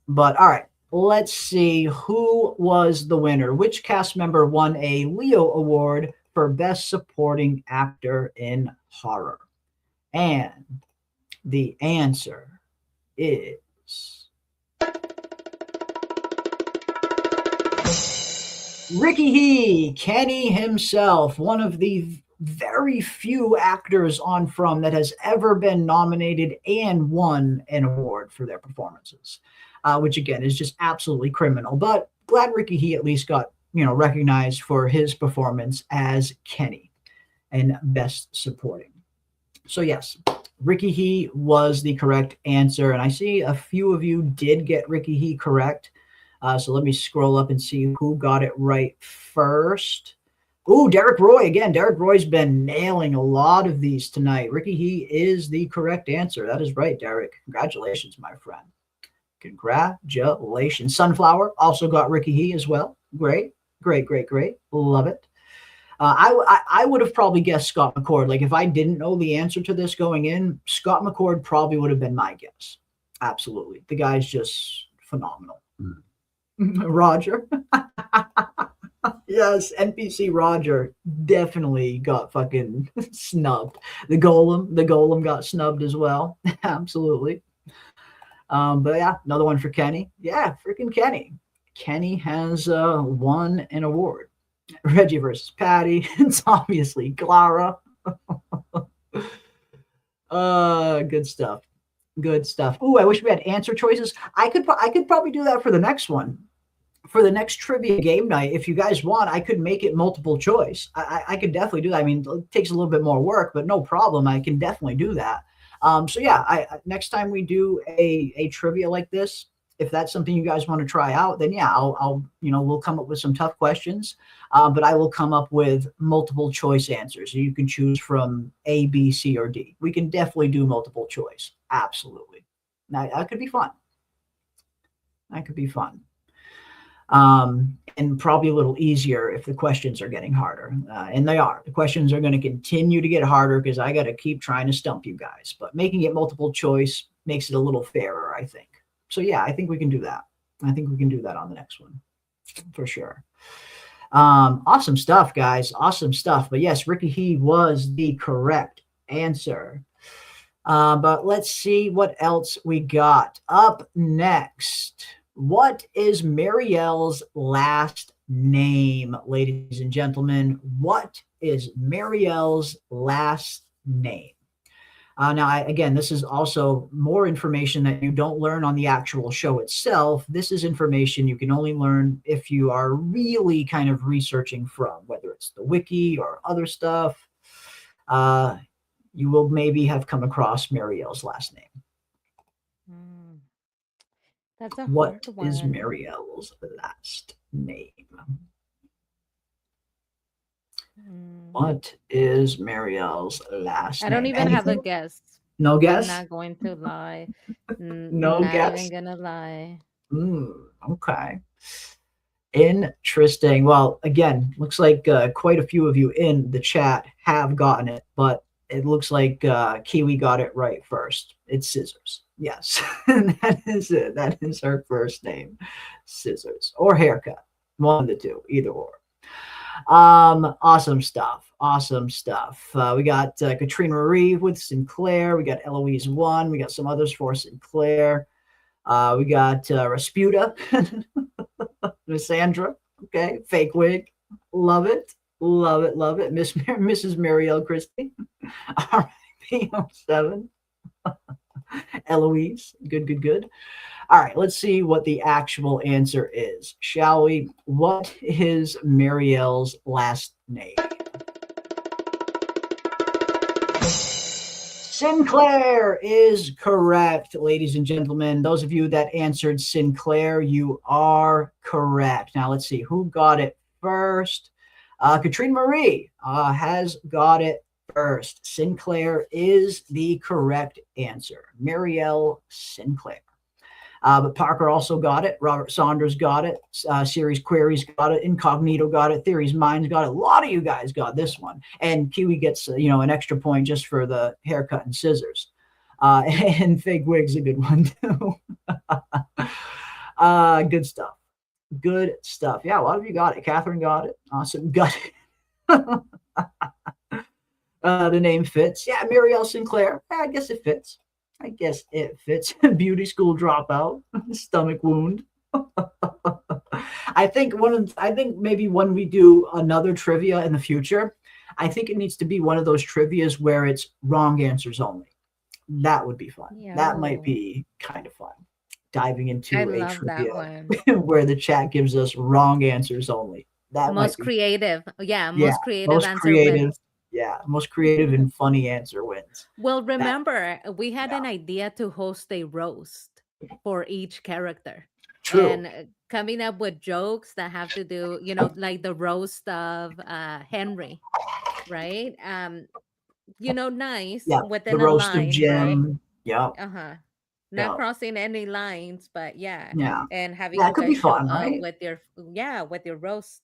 But all right, let's see who was the winner. Which cast member won a Leo Award for Best Supporting Actor in Horror? And the answer is Ricky He, Kenny himself, one of the very few actors on From that has ever been nominated and won an award for their performances, which again is just absolutely criminal. But glad Ricky He at least got recognized for his performance as Kenny and Best Supporting. So yes, Ricky He was the correct answer, and I see a few of you did get Ricky He correct. So let me scroll up and see who got it right first. Ooh, Derek Roy again. Derek Roy's been nailing a lot of these tonight. Ricky He is the correct answer. That is right, Derek. Congratulations, my friend. Congratulations. Sunflower also got Ricky He as well. Great, great, great, great. Love it. I would have probably guessed Scott McCord. Like if I didn't know the answer to this going in, Scott McCord probably would have been my guess. Absolutely. The guy's just phenomenal. Roger. Yes, NPC Roger definitely got fucking snubbed. The golem got snubbed as well. Absolutely. But yeah, another one for Kenny. Yeah, freaking Kenny. Kenny has won an award. Reggie versus Patty. It's obviously Clara. Good stuff. Good stuff. Ooh, I wish we had answer choices. I could probably do that for the next one. For the next trivia game night, if you guys want, I could make it multiple choice. I could definitely do that. I mean, it takes a little bit more work, but no problem. I can definitely do that. So yeah, next time we do a trivia like this, if that's something you guys want to try out, then yeah, I'll we'll come up with some tough questions, but I will come up with multiple choice answers. So you can choose from A, B, C, or D. We can definitely do multiple choice. Absolutely. That could be fun. That could be fun. And probably a little easier if the questions are getting harder. And they are. The questions are going to continue to get harder because I got to keep trying to stump you guys. But making it multiple choice makes it a little fairer, I think. So yeah, I think we can do that. I think we can do that on the next one for sure. Awesome stuff, guys. Awesome stuff. But yes, Ricky He was the correct answer. But let's see what else we got. Up next, what is Marielle's last name, ladies and gentlemen? What is Marielle's last name? Now, again, this is also more information that you don't learn on the actual show itself. This is information you can only learn if you are really kind of researching from, whether it's the wiki or other stuff. You will maybe have come across Marielle's last name. That's a What hard one. is Marielle's last name? What is Marielle's last name? I don't even have a guess. No guess? I'm not going to lie. No not guess? even gonna lie. Okay. Interesting. Well, again, looks like quite a few of you in the chat have gotten it, but it looks like Kiwi got it right first. It's Scissors. Yes, that is it. That is her first name, Scissors, or Haircut. One of the two, either or. Awesome stuff. Awesome stuff. We got Katrina Marie with Sinclair. We got Eloise One. We got some others for Sinclair. We got Rasputa, Miss Sandra. Okay, fake wig. Love it. Love it. Love it. Mrs. Marielle Christie. RIP07. Eloise. Good, good, good. All right, let's see what the actual answer is, shall we? What is Marielle's last name? Sinclair is correct, ladies and gentlemen. Those of you that answered Sinclair, you are correct. Now, let's see who got it first. Katrina Marie has got it first. Sinclair is the correct answer. Marielle Sinclair. But Parker also got it. Robert Saunders got it. Series Queries got it. Incognito got it. Theories Minds got it. A lot of you guys got this one. And Kiwi gets, an extra point just for the haircut and scissors. And Fake Wig's a good one, too. Good stuff. Good stuff. Yeah, a lot of you got it. Catherine got it. Awesome. Got it. The name fits. Yeah, Muriel Sinclair. I guess it fits. Beauty school dropout. Stomach wound. I think maybe when we do another trivia in the future, I think it needs to be one of those trivias where it's wrong answers only. That would be fun. Yeah. That might be kind of fun. Diving into a love that trivia where the chat gives us wrong answers only. That most might be creative. Yeah, most creative most answer creative. wins. Yeah, most creative and funny answer wins. Well, remember, we had an idea to host a roast for each character. True. And coming up with jokes that have to do, like the roast of Henry, right? Nice Yeah, within the a roast line, of Jim. right? Yeah. Not Yeah. crossing any lines, but yeah. Yeah. And having That you could be guys show fun, up right? with your roast.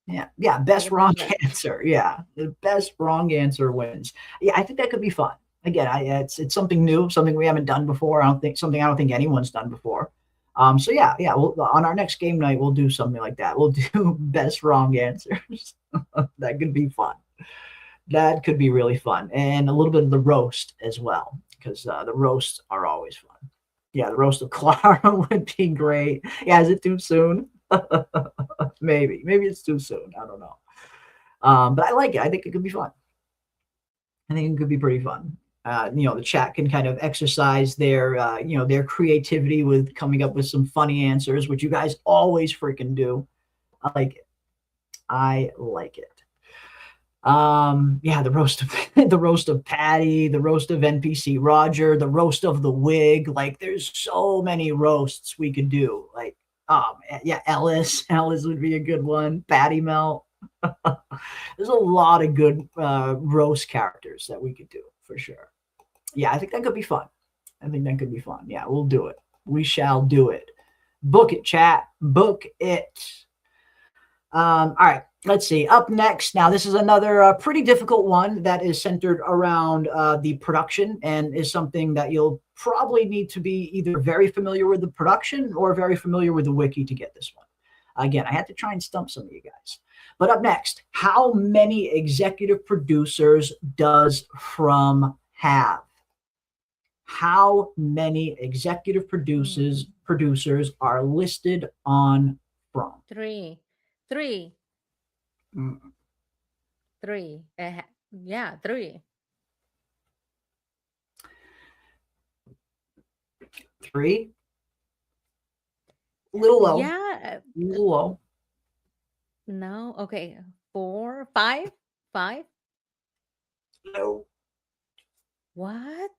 Yeah. Best would wrong love that. answer. Yeah. The best wrong answer wins. Yeah, I think that could be fun. Again, it's something new, something we haven't done before. I don't think anyone's done before. So yeah. We'll, on our next game night, we'll do something like that. We'll do best wrong answers. That could be fun. That could be really fun, and a little bit of the roast as well, because the roasts are always fun. Yeah, the roast of Clara would be great. Yeah, is it too soon? Maybe it's too soon. I don't know. But I like it. I think it could be fun. I think it could be pretty fun. The chat can kind of exercise their creativity with coming up with some funny answers, which you guys always freaking do. I like it. The roast of Patty, the roast of NPC Roger, the roast of the wig. Like, there's so many roasts we could do. Like, Ellis would be a good one. Patty Melt. There's a lot of good roast characters that we could do for sure. Yeah, I think that could be fun. Yeah, we'll do it. We shall do it. Book it, chat. Book it. All right. Let's see. Up next, now this is another pretty difficult one that is centered around the production and is something that you'll probably need to be either very familiar with the production or very familiar with the wiki to get this one. Again, I had to try and stump some of you guys. But up next, how many executive producers does From have? How many executive producers are listed on From? Three. Mm. 3. Yeah, 3. 3. Little low. Yeah. Little low. No. Okay. 4, 5. No. What?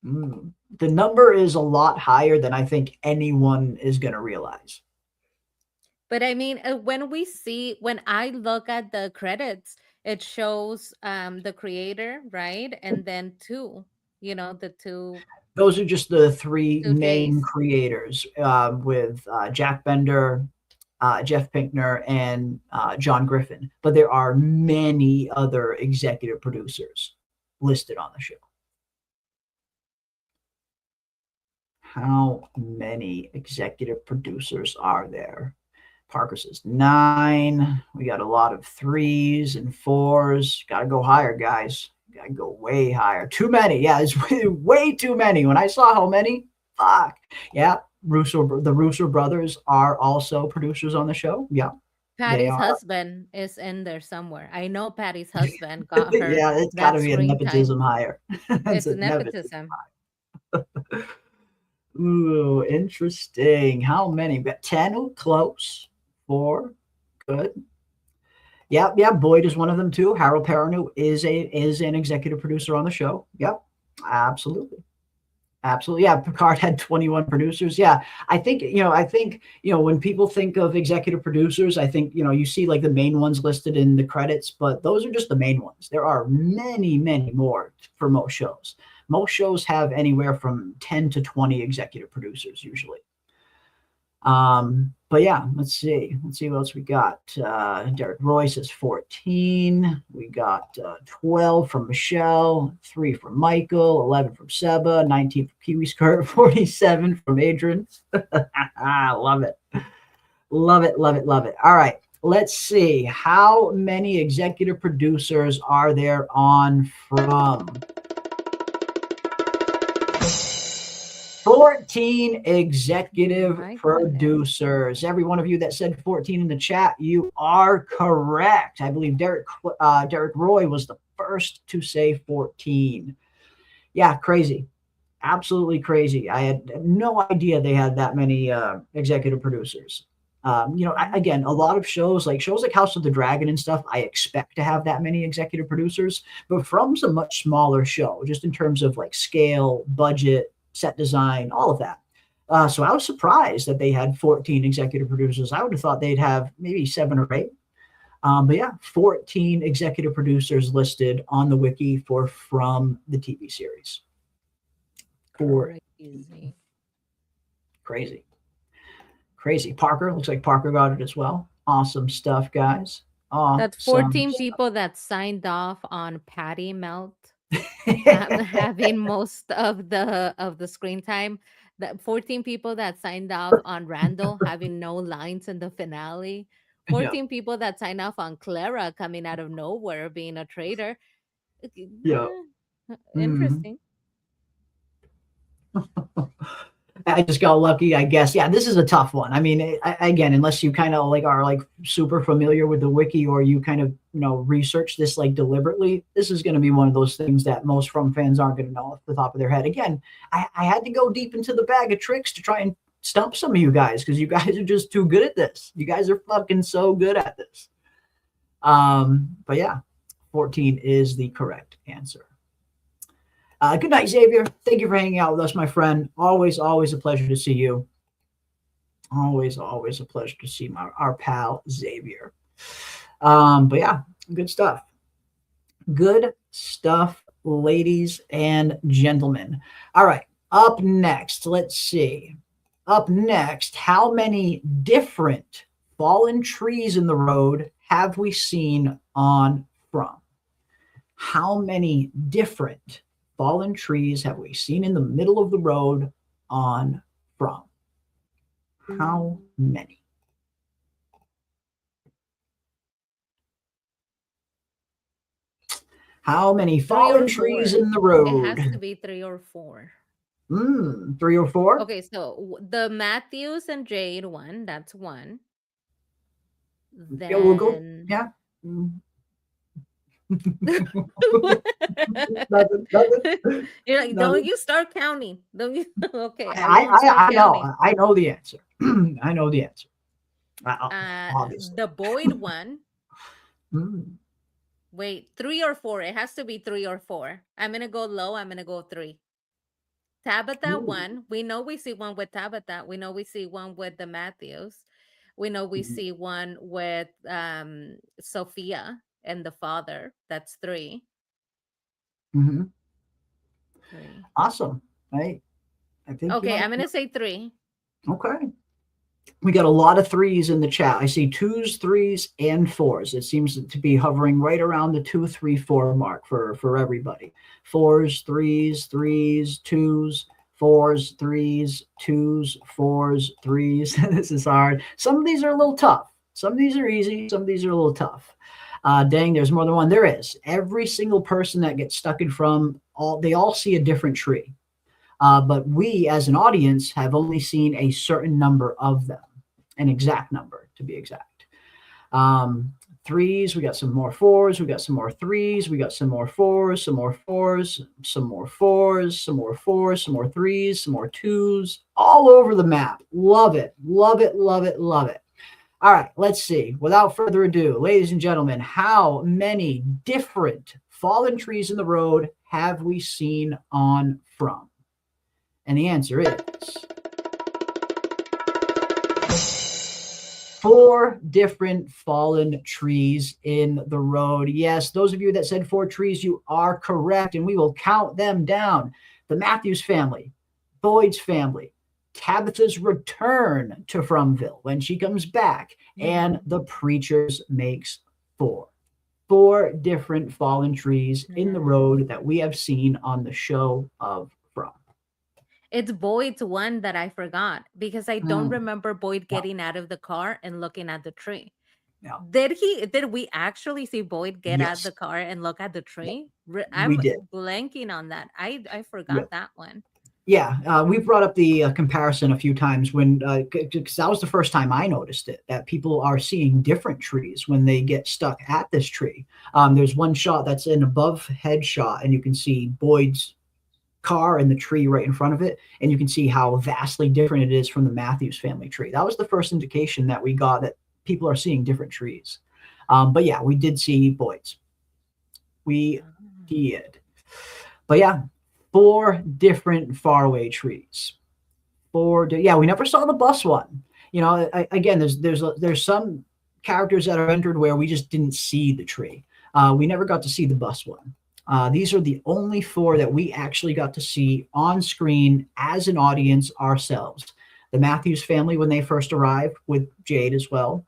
The number is a lot higher than I think anyone is going to realize. But I mean, when I look at the credits, it shows the creator, right? And then 2, the 2. Those are just the 3 2 main Js. creators with Jack Bender, Jeff Pinkner, and John Griffin. But there are many other executive producers listed on the show. How many executive producers are there? Parker says 9. We got a lot of 3s and 4s. Got to go higher, guys. Got to go way higher. Too many. Yeah, it's way too many. When I saw how many, fuck. Yeah, the Russo brothers are also producers on the show. Yeah. Patty's husband is in there somewhere. I know Patty's husband got her. Yeah, it's got to be a nepotism hire. It's nepotism. Ooh, interesting. How many? We got 10. Ooh, close. 4. Good. Yeah. Boyd is one of them too. Harold Perrineau is an executive producer on the show. Yep. Absolutely. Yeah. Picard had 21 producers. Yeah. I think when people think of executive producers, I think, you see like the main ones listed in the credits, but those are just the main ones. There are many, many more for most shows. Most shows have anywhere from 10 to 20 executive producers usually. But yeah, let's see what else we got. Derek Roy says 14. We got 12 from Michelle, 3 from Michael, 11 from Seba, 19 from Kiwi Skirt, 47 from Adrian. Love it. Love it, love it, love it. All right, let's see. How many executive producers are there on From? 14 executive My producers. Every one of you that said 14 in the chat, you are correct. I believe Derek Roy was the first to say 14. Yeah, crazy. Absolutely crazy. I had no idea they had that many executive producers. Again, a lot of shows like House of the Dragon and stuff, I expect to have that many executive producers, but From's a much smaller show, just in terms of like scale, budget, set design, all of that. So I was surprised that they had 14 executive producers. I would have thought they'd have maybe 7 or 8. But yeah, 14 executive producers listed on the wiki for From the TV series. Crazy. Parker, looks like Parker got it as well. Awesome stuff, guys. That's 14 people that signed off on Patty Melt having most of the screen time. That 14 people that signed off on Randall having no lines in the finale. 14 people that signed off on Clara coming out of nowhere being a traitor. Yeah. Interesting. I just got lucky, I guess. Yeah, this is a tough one. I mean, again, unless you kind of like are like super familiar with the wiki, or you kind of research this like deliberately, this is going to be one of those things that most From fans aren't going to know off the top of their head. Again, I had to go deep into the bag of tricks to try and stump some of you guys, because you guys are just too good at this. You guys are fucking so good at this. But yeah, 14 is the correct answer. Good night, Xavier. Thank you for hanging out with us, my friend. Always a pleasure to see you. Always a pleasure to see our pal Xavier. But yeah, good stuff. Good stuff, ladies and gentlemen. All right, up next, let's see. Up next, how many different fallen trees in the road have we seen on From? How many different fallen trees have we seen in the middle of the road on From? How many? How many fallen trees in the road? It has to be 3 or 4. 3 or 4? Okay, so the Matthews and Jade one, that's 1. Then Yeah, we'll go. Yeah. Nothing. You're like, don't you start counting? Don't you? Okay, I know the answer. I know the answer. Obviously. The Boyd one. Mm. Wait, 3 or 4? It has to be 3 or 4. I'm gonna go low. I'm gonna go 3. Tabitha 1. We know we see one with Tabitha. We know we see one with the Matthews. We know we see one with Sophia and the father. That's 3. Mm-hmm. 3. Awesome. Right. I think. Okay, I'm gonna say 3. Okay. We got a lot of 3s in the chat. I see 2s, 3s, and 4s. It seems to be hovering right around the 2, 3, 4 mark for everybody. 4s, 3s, 3s, 2s, 4s, 3s, 2s, 4s, 3s. This is hard. Some of these are a little tough. Some of these are easy. Some of these are a little tough. Dang, there's more than one. There is. Every single person that gets stuck in From, they all see a different tree. But we, as an audience, have only seen a certain number of them, an exact number to be exact. 3s, we got some more 4s, we got some more 3s, we got some more 4s, some more 4s, some more 4s, some more 4s, some more 3s, some more 2s, all over the map. Love it, love it, love it, love it. All right, let's see. Without further ado, ladies and gentlemen, how many different fallen trees in the road have we seen on From? And the answer is 4 different fallen trees in the road. Yes, those of you that said 4 trees, you are correct, and we will count them down. The Matthews family, Boyd's family, Tabitha's return to Fromville when she comes back, and the Preachers makes four different fallen trees in the road that we have seen on the show of From. It's Boyd's one that I forgot because I don't remember Boyd Yeah. getting out of the car and looking at the tree. Yeah. Did we actually see Boyd get out of Yes. the car and look at the tree? I'm We did. blanking on that. I forgot that one. Yeah, we brought up the comparison a few times when, because that was the first time I noticed it, that people are seeing different trees when they get stuck at this tree. There's one shot that's an above head shot, and you can see Boyd's car and the tree right in front of it, and you can see how vastly different it is from the Matthews family tree. That was the first indication that we got that people are seeing different trees. But yeah, we did see Boyd's. We did. But yeah, 4 different faraway trees. We never saw the bus one. You know, again, there's some characters that are entered where we just didn't see the tree. We never got to see the bus one. These are the only 4 that we actually got to see on screen as an audience ourselves. The Matthews family when they first arrived, with Jade as well.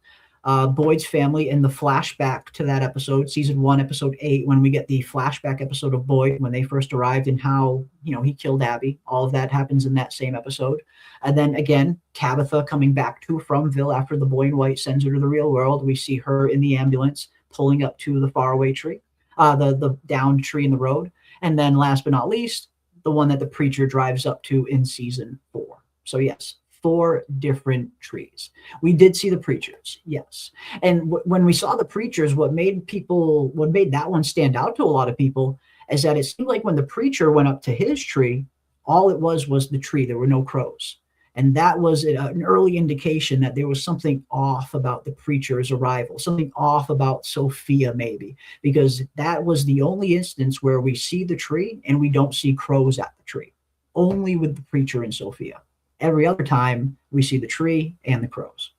Boyd's family in the flashback to that episode, season 1, episode 8, when we get the flashback episode of Boyd when they first arrived and how, he killed Abby. All of that happens in that same episode. And then again, Tabitha coming back to Fromville after the boy in white sends her to the real world. We see her in the ambulance pulling up to the faraway tree, the downed tree in the road. And then last but not least, the one that the preacher drives up to in season 4. So yes, 4 different trees. We did see the Preachers, yes. And when we saw the Preachers, what made that one stand out to a lot of people is that it seemed like when the preacher went up to his tree, all it was the tree. There were no crows. And that was an early indication that there was something off about the preacher's arrival, something off about Sophia maybe, because that was the only instance where we see the tree and we don't see crows at the tree, only with the preacher and Sophia. Every other time, we see the tree and the crows.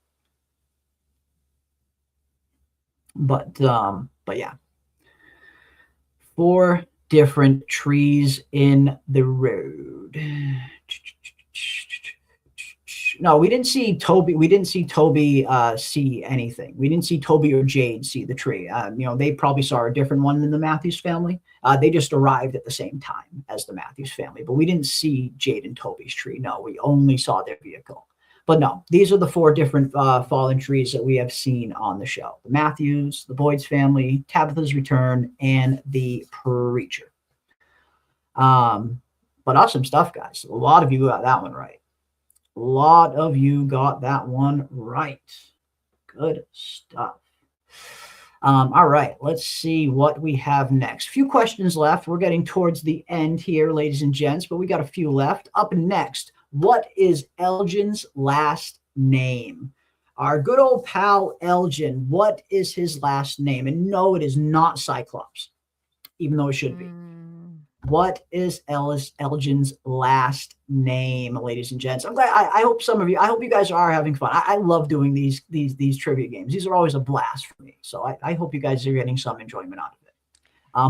But yeah. 4 different trees in the road. No, we didn't see Toby. We didn't see Toby see anything. We didn't see Toby or Jade see the tree. They probably saw a different one than the Matthews family. They just arrived at the same time as the Matthews family, but we didn't see Jade and Toby's tree. No, we only saw their vehicle. But no, these are the 4 different fallen trees that we have seen on the show: the Matthews, the Boyd's family, Tabitha's return, and the preacher. But awesome stuff, guys. A lot of you got that one right. A lot of you got that one right. Good stuff. All right, let's see what we have next. Few questions left. We're getting towards the end here, ladies and gents, but we got a few left. Up next, what is Elgin's last name? Our good old pal Elgin, what is his last name? And no, it is not Cyclops, even though it should be. What is Elgin's last name, ladies and gents? I'm glad. I hope I hope you guys are having fun. I love doing these trivia games. These are always a blast for me. So I hope you guys are getting some enjoyment out of it.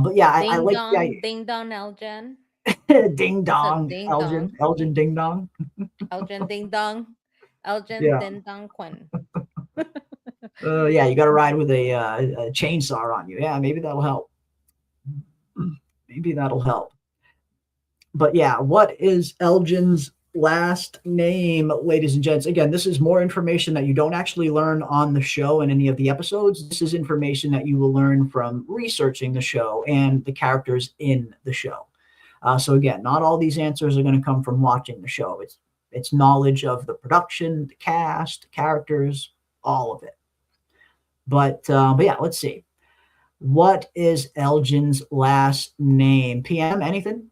But yeah, I like ding dong Elgin. Ding dong, Elgin. Elgin ding dong. Elgin ding dong. Elgin ding dong Quinn. Yeah, you got to ride with a chainsaw on you. Yeah, maybe that'll help. Maybe that'll help. But yeah, what is Elgin's last name, ladies and gents? Again, this is more information that you don't actually learn on the show in any of the episodes. This is information that you will learn from researching the show and the characters in the show. So again, not all these answers are going to come from watching the show. It's knowledge of the production, the cast, the characters, all of it. But yeah, let's see. What is Elgin's last name? PM, anything?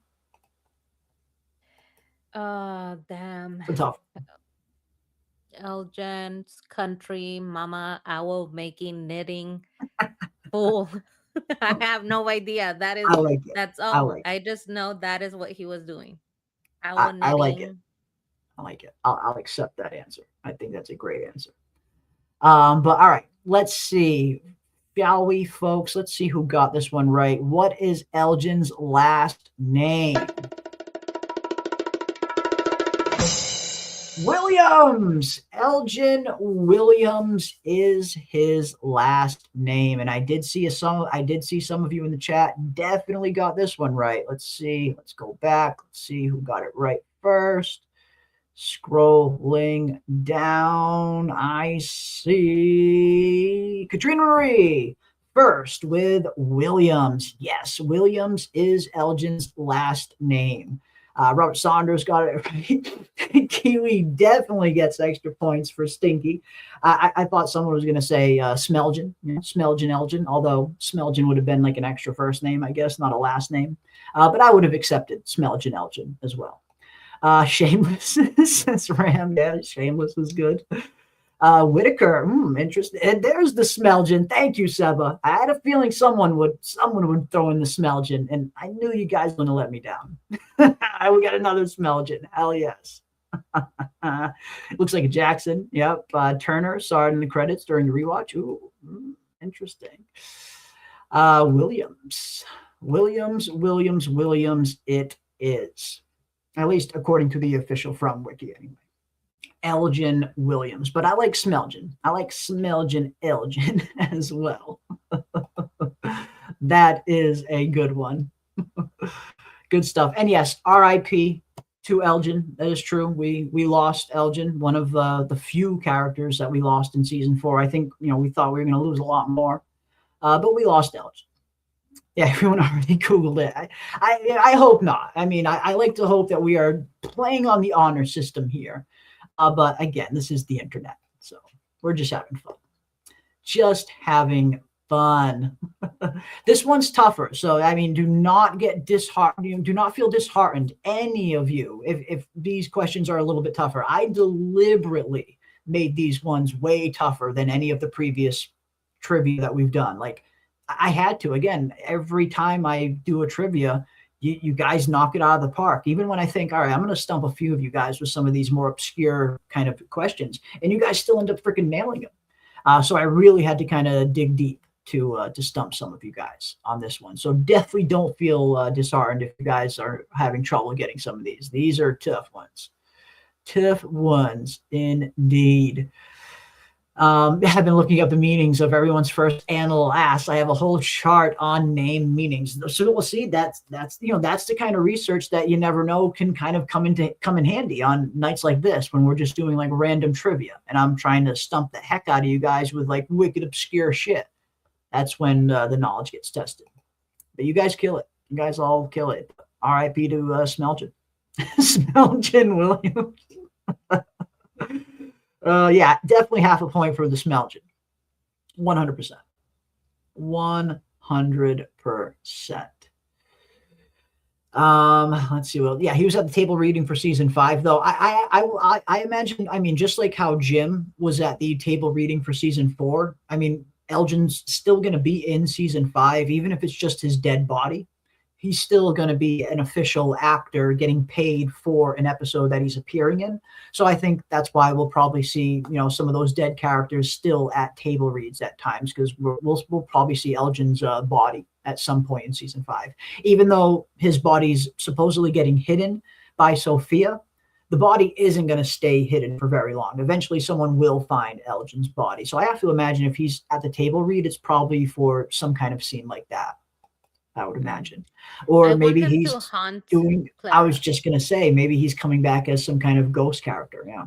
Damn. It's tough. Elgin's country, mama, owl making, knitting, fool. I have no idea. That is, that's all. I just know that is what he was doing. Owl knitting. I like it. I like it. I'll accept that answer. I think that's a great answer. But all right, let's see. Shall we, folks? Let's see who got this one right. What is Elgin's last name? Williams. Elgin Williams is his last name, and I did see some of you in the chat definitely got this one right. Let's see. Let's go back. Let's see who got it right first. Scrolling down, I see Katrina Marie first with Williams. Yes, Williams is Elgin's last name. Robert Saunders got it right. Kiwi definitely gets extra points for Stinky. I thought someone was going to say Smelgin, Smelgin Elgin, although Smelgin would have been like an extra first name, I guess, not a last name. But I would have accepted Smelgin Elgin as well. Shameless says Ram. Yeah, Shameless is good. Whitaker, interesting. And there's the Smelgin. Thank you, Seba. I had a feeling someone would throw in the Smelgin, and I knew you guys wouldn't let me down. We got another Smelgin. Hell yes. Looks like a Jackson. Yep. Turner saw it in the credits during the rewatch. Ooh, interesting. Williams. It is. At least according to the official From Wiki, anyway. Elgin Williams. But I like Smelgin. I like Smelgin Elgin as well. That is a good one. Good stuff. And yes, RIP to Elgin. That is true. We lost Elgin, one of the few characters that we lost in season 4. I think, we thought we were going to lose a lot more. But we lost Elgin. Yeah, everyone already Googled it. I hope not. I mean, I like to hope that we are playing on the honor system here. But again, this is the internet. So we're just having fun. Just having fun. This one's tougher. So, I mean, do not get disheartened. Do not feel disheartened, any of you, if these questions are a little bit tougher. I deliberately made these ones way tougher than any of the previous trivia that we've done. Like, I had to. Again, every time I do a trivia, you guys knock it out of the park. Even when I think, all right, I'm going to stump a few of you guys with some of these more obscure kind of questions, and you guys still end up freaking nailing them. So I really had to kind of dig deep to stump some of you guys on this one. So definitely don't feel disheartened if you guys are having trouble getting some of these. These are tough ones. Tough ones indeed. I've been looking up the meanings of everyone's first and last. I have a whole chart on name meanings. So we'll see. That's the kind of research that you never know can kind of come in handy on nights like this when we're just doing like random trivia and I'm trying to stump the heck out of you guys with like wicked obscure shit. That's when the knowledge gets tested. But you guys kill it. You guys all kill it. R.I.P. to Smelgin. Smelgin Williams. Yeah, definitely half a point for the Smelgin. 100%. 100%. Let's see. Well, yeah, he was at the table reading for season 5, though. I imagine, I mean, just like how Jim was at the table reading for season 4, I mean, Elgin's still going to be in season 5, even if it's just his dead body. He's still going to be an official actor getting paid for an episode that he's appearing in. So I think that's why we'll probably see, some of those dead characters still at table reads at times, because we'll probably see Elgin's body at some point in season 5. Even though his body's supposedly getting hidden by Sophia, the body isn't going to stay hidden for very long. Eventually someone will find Elgin's body. So I have to imagine if he's at the table read, it's probably for some kind of scene like that, I would imagine. Or maybe he's doing, Clara. I was just going to say, maybe he's coming back as some kind of ghost character. Yeah.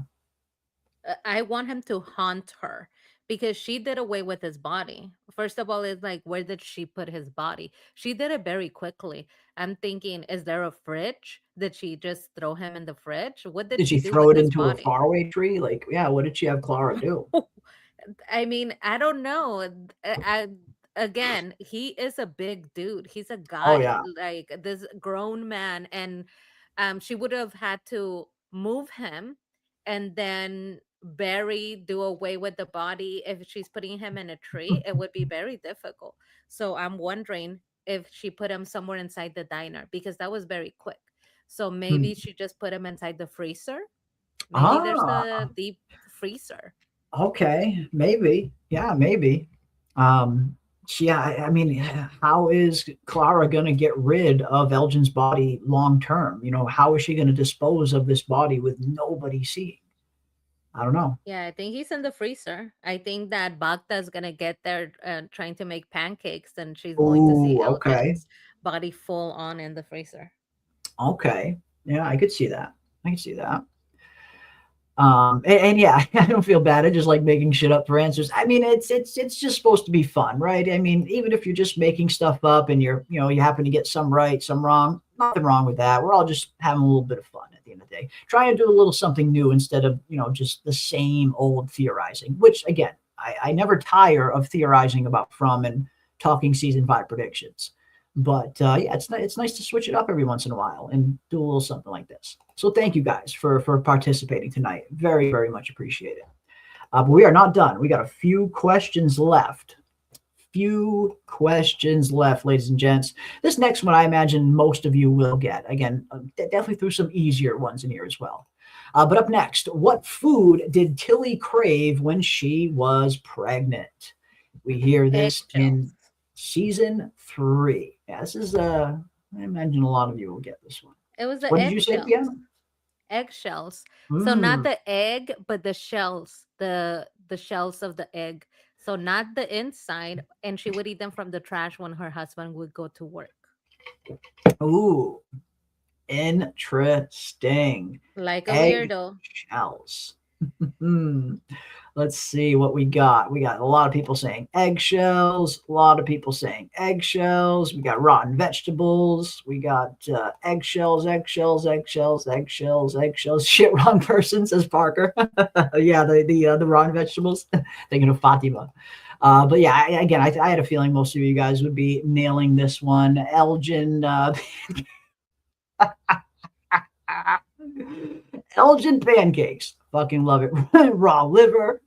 I want him to haunt her because she did away with his body. First of all, it's like, where did she put his body? She did it very quickly. I'm thinking, is there a fridge? Did she just throw him in the fridge? What did she do throw with it his into body? a faraway tree? Like, yeah, what did she have Clara do? I mean, I don't know. Again, he is a big dude. He's a guy, like this grown man, and she would have had to move him and then do away with the body. If she's putting him in a tree, it would be very difficult. So I'm wondering if she put him somewhere inside the diner, because that was very quick. So maybe she just put him inside the freezer. Maybe there's a deep freezer. Okay, maybe. Yeah, maybe. Yeah, I mean, how is Clara going to get rid of Elgin's body long term? How is she going to dispose of this body with nobody seeing? I don't know. Yeah, I think he's in the freezer. I think that Bacta's gonna get there trying to make pancakes, and she's going to see Oh, okay. Elgin's body full on in the freezer. Okay. Yeah, I could see that. I could see that. And yeah, I don't feel bad. I just like making shit up for answers. I mean, it's just supposed to be fun, right? I mean, even if you're just making stuff up and you happen to get some right, some wrong, nothing wrong with that. We're all just having a little bit of fun at the end of the day. Trying to do a little something new instead of, just the same old theorizing, which again, I never tire of theorizing about From and talking season 5 predictions. But yeah, it's nice to switch it up every once in a while and do a little something like this. So thank you guys for participating tonight. Very, very much appreciated. But we are not done. We got a few questions left. Ladies and gents. This next one, I imagine most of you will get. Again, definitely threw some easier ones in here as well. But up next, what food did Tilly crave when she was pregnant? We hear this in season 3. Yeah, this is I imagine a lot of you will get this one. It was the What did you say, Piano? eggshells. So not the egg, but the shells, the shells of the egg. So not the inside, and she would eat them from the trash when her husband would go to work. Ooh, interesting. Like a weirdo. Shells. Let's see what we got. We got a lot of people saying eggshells. A lot of people saying eggshells. We got rotten vegetables. We got eggshells. Shit, wrong person, says Parker. Yeah, the rotten vegetables. Thinking of Fatima. But yeah, again, I had a feeling most of you guys would be nailing this one. Elgin. Elgin pancakes. Fucking love it. Raw liver.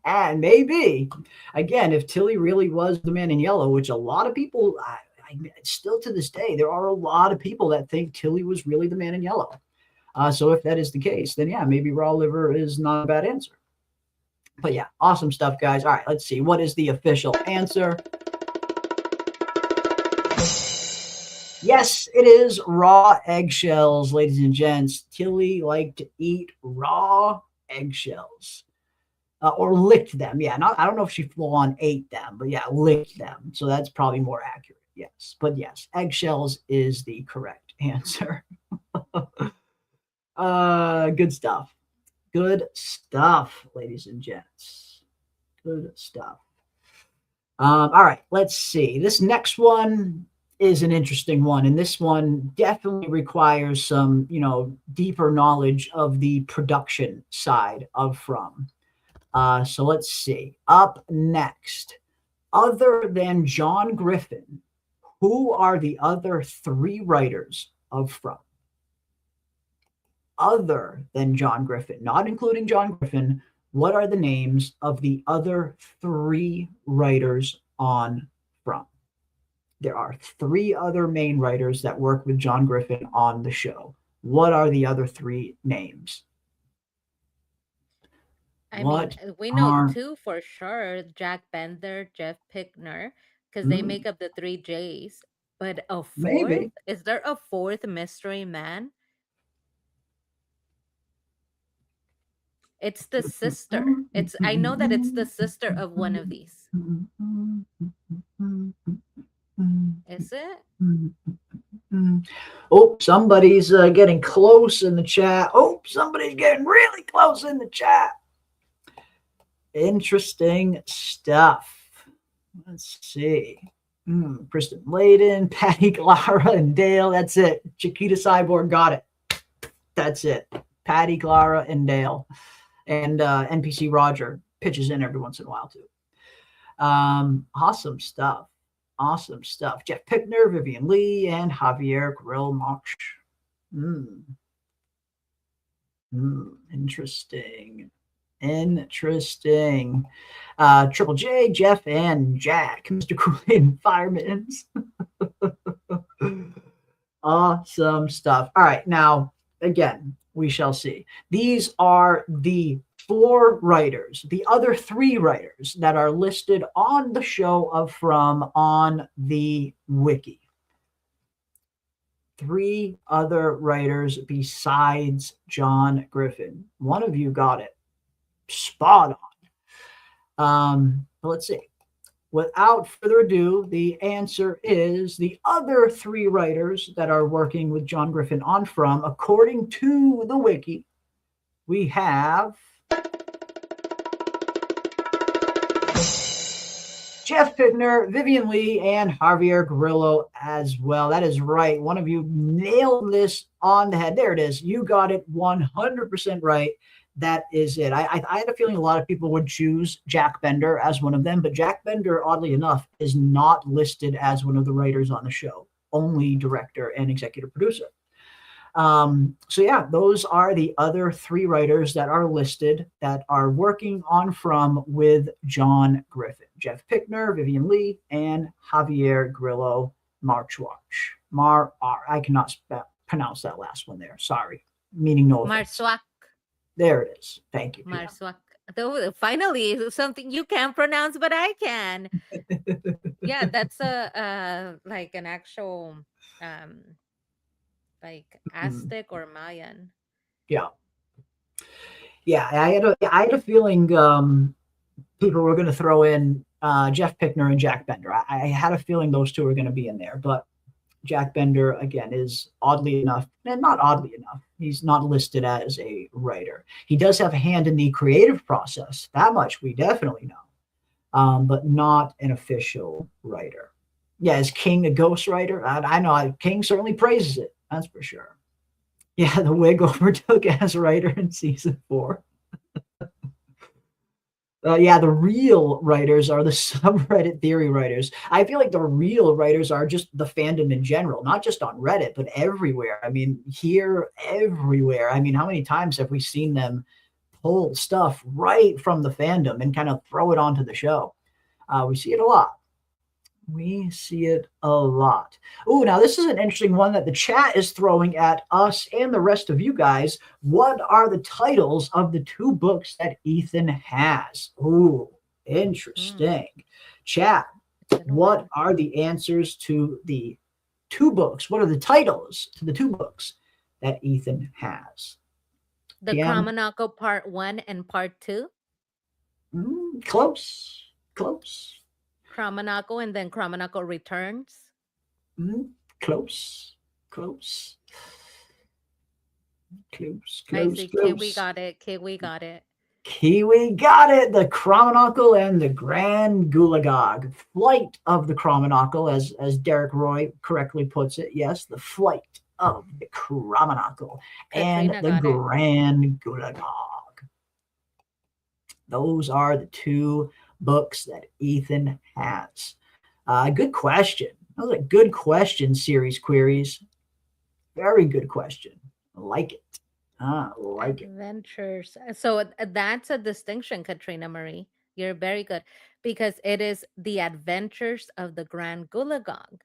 And maybe, again, if Tilly really was the man in yellow, which a lot of people, still to this day, there are a lot of people that think Tilly was really the man in yellow. So if that is the case, then yeah, maybe raw liver is not a bad answer. But yeah, awesome stuff, guys. All right, let's see. What is the official answer? Yes, it is raw eggshells, ladies and gents. Tilly liked to eat raw eggshells. Or licked them. Yeah, I don't know if she full on ate them, but yeah, licked them. So that's probably more accurate. Yes. But yes, eggshells is the correct answer. Good stuff. Good stuff, ladies and gents. Good stuff. All right, let's see. This next one is an interesting one, and this one definitely requires some, deeper knowledge of the production side of From. So let's see. Up next, other than John Griffin, who are the other 3 writers of From? Other than John Griffin, not including John Griffin, what are the names of the other 3 writers on From? There are 3 other main writers that work with John Griffin on the show. What are the other 3 names? I mean, we know 2 for sure, Jack Bender, Jeff Pickner, because they make up the 3 J's. But a 4th? Maybe. Is there a 4th mystery man? It's the sister. I know that it's the sister of one of these. Is it? Oh, somebody's getting close in the chat. Oh, somebody's getting really close in the chat. Interesting stuff. Let's see. Kristen Layden, Patty, Clara, and Dale. That's it. Chiquita Cyborg got it. That's it. Patty, Clara, and Dale. And NPC Roger pitches in every once in a while, too. Awesome stuff. Awesome stuff. Jeff Pickner, Vivian Lee, and Javier Grill-March. Interesting. Triple J, Jeff, and Jack. Mr. Kool-Aid and Fireman's. Awesome stuff. All right. Now, again, we shall see. These are the 4 writers, the other 3 writers that are listed on the show of From on the wiki. 3 other writers besides John Griffin. One of you got it. spot on. But let's see. Without further ado, the answer is the other 3 writers that are working with John Griffin on From, according to the wiki, we have Jeff Pittner, Vivian Lee, and Javier Grillo as well. That is right. One of you nailed this on the head. There it is. You got it 100% right. That is it. I had a feeling a lot of people would choose Jack Bender as one of them, but Jack Bender, oddly enough, is not listed as one of the writers on the show, only director and executive producer. So yeah, those are the other 3 writers that are listed that are working on From with John Griffin: Jeff Pickner, Vivian Lee, and Javier Grillo Marchwatch. I cannot pronounce that last one there. Sorry, meaning no offense. Marsuak. There it is. Thank you. Marsuak. Finally, something you can pronounce, but I can. Yeah, that's like an actual like Aztec or Mayan. Yeah. I had a feeling people were going to throw in Jeff Pickner and Jack Bender. I had a feeling those 2 were going to be in there, but Jack Bender, again, is oddly enough, and not oddly enough, he's not listed as a writer. He does have a hand in the creative process. That much we definitely know, but not an official writer. Yeah, is King a ghostwriter? I know King certainly praises it. That's for sure. Yeah, the wig overtook as writer in season 4. Yeah, the real writers are the subreddit theory writers. I feel like the real writers are just the fandom in general, not just on Reddit, but everywhere. I mean, here, everywhere. I mean, how many times have we seen them pull stuff right from the fandom and kind of throw it onto the show? We see it a lot. Oh, now this is an interesting one that the chat is throwing at us and the rest of you guys. What are the titles of the 2 books that Ethan has? Ooh, interesting. Chat, what are the answers to the 2 books? What are the titles to the 2 books that Ethan has? The Kramanako Part 1 and Part 2? Close. Kramanako and then Kramanako Returns? Close. I see. Kiwi got it. Kiwi got it. The Kramanakle and the Grand Gulagog. Flight of the Kramanakle, as Derek Roy correctly puts it. Yes, the flight of the Kramanakle and the Grand Gulagog. Those are the 2 books that Ethan has. Good question. That was a good question, Series Queries. Very good question. I like it. Adventures. So that's a distinction, Katrina Marie. You're very good, because it is the Adventures of the Grand Gulagog.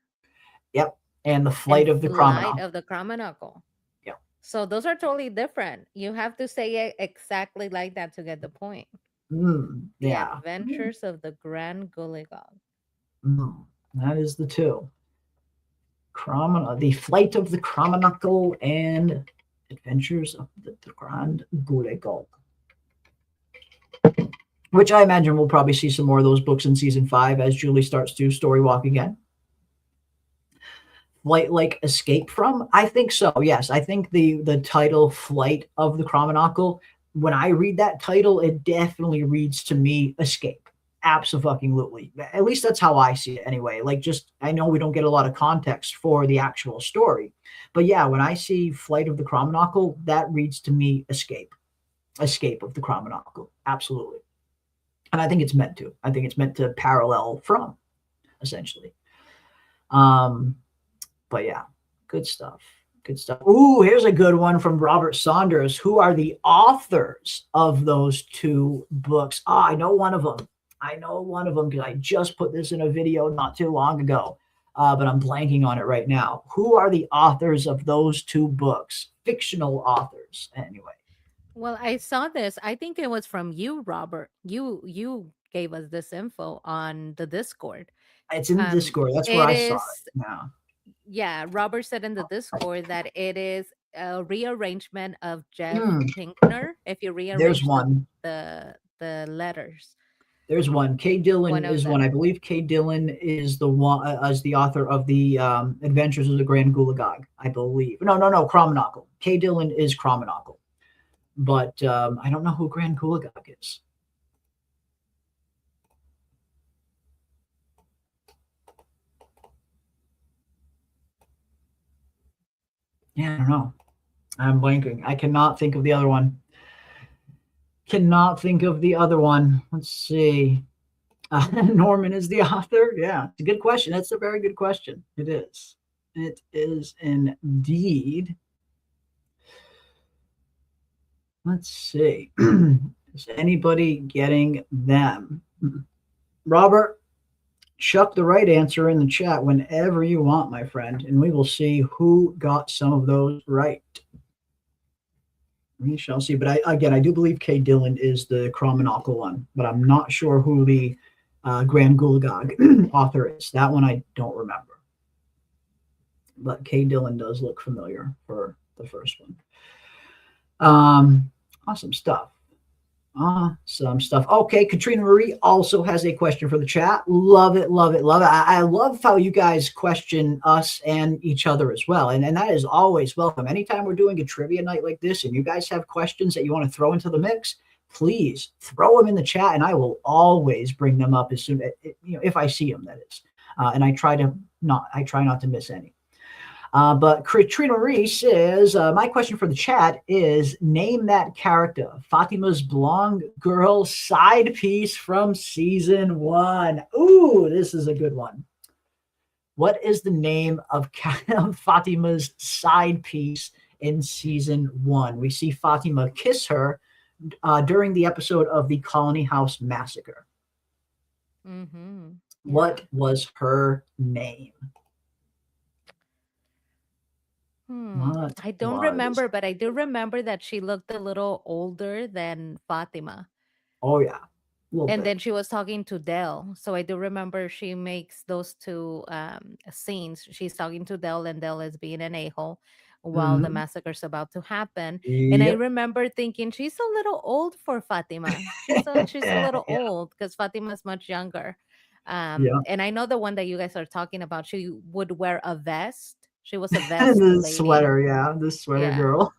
Yep. And the Flight of the Kramanakle. Yep. So those are totally different. You have to say it exactly like that to get the point. Yeah. Adventures of the Grand Gulagog. That is the 2. The Flight of the Kramanakle and Adventures of the Grand Gulagog. Which I imagine we'll probably see some more of those books in season 5 as Julie starts to story walk again. Flight like Escape From? I think so, yes. I think the title Flight of the Kramanakle, when I read that title, it definitely reads to me Escape. Absolutely. At least that's how I see it anyway. Like, just, I know we don't get a lot of context for the actual story, but yeah, when I see Flight of the Kramanakle, that reads to me Escape of the Kramanakle. Absolutely. And I think it's meant to. I think it's meant to parallel From, essentially. But yeah, good stuff. Ooh, here's a good one from Robert Saunders. Who are the authors of those 2 books? I know one of them. Because I just put this in a video not too long ago, but I'm blanking on it right now. Who are the authors of those 2 books? Fictional authors, anyway. Well, I saw this. I think it was from you, Robert. You gave us this info on the Discord. It's in the Discord. That's where I saw it now. Yeah, Robert said in the Discord that it is rearrangement of Jeff Hmm. Pinkner. If you There's rearrange one. the letters, There's one. Kay one Dillon of is one. I them. believe Kay Dillon is the one as the author of the Adventures of the Grand Gulagog. I believe. No. Cromanacle. Kay Dillon is Cromanacle, but I don't know who Grand Gulagog is. Yeah, I don't know. I'm blanking. I cannot think of the other one. Let's see. Norman is the author. Yeah, it's a good question. That's a very good question. It is. It is indeed. Let's see. Is anybody getting them? Robert, chuck the right answer in the chat whenever you want, my friend, and we will see who got some of those right. We shall see. But I do believe Kay Dillon is the Cromanacle one, but I'm not sure who the Grand Gulagog author is. That one I don't remember. But Kay Dillon does look familiar for the first one. Awesome stuff. Okay, Katrina Marie also has a question for the chat. Love it. I love how you guys question us and each other as well. And that is always welcome. Anytime we're doing a trivia night like this and you guys have questions that you want to throw into the mix, please throw them in the chat and I will always bring them up as soon as, if I see them, that is. And I try not to miss any. But Katrina Marie says, my question for the chat is, name that character, Fatima's blonde girl side piece from season 1. Ooh, this is a good one. What is the name of Fatima's side piece in season 1? We see Fatima kiss her during the episode of the Colony House Massacre. Mm-hmm. Yeah. What was her name? I don't remember, but I do remember that she looked a little older than Fatima. Oh, yeah. And then she was talking to Dell. So I do remember she makes those two scenes. She's talking to Dell, and Dell is being an a-hole while the massacre's about to happen. And I remember thinking, she's a little old for Fatima. She's a little old because Fatima's much younger. And I know the one that you guys are talking about, she would wear a vest. She was a vest the lady. sweater, the sweater girl.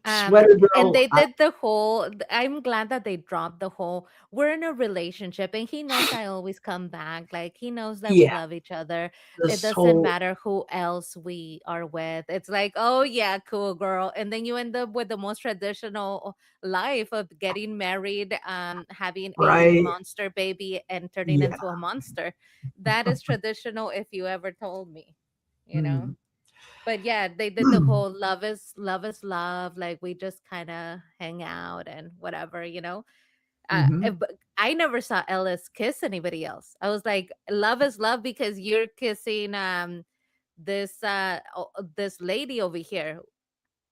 Sweater girl. And they did the whole, I'm glad that they dropped the whole, we're in a relationship and he knows I always come back. Like he knows that we love each other. It doesn't matter who else we are with. It's like, oh yeah, cool girl. And then you end up with the most traditional life of getting married, having a monster baby and turning into a monster. That is traditional if you ever told me, you know? But yeah, they did the whole love is love. Like we just kind of hang out and whatever, But I never saw Ellis kiss anybody else. I was like, love is love because you're kissing this lady over here.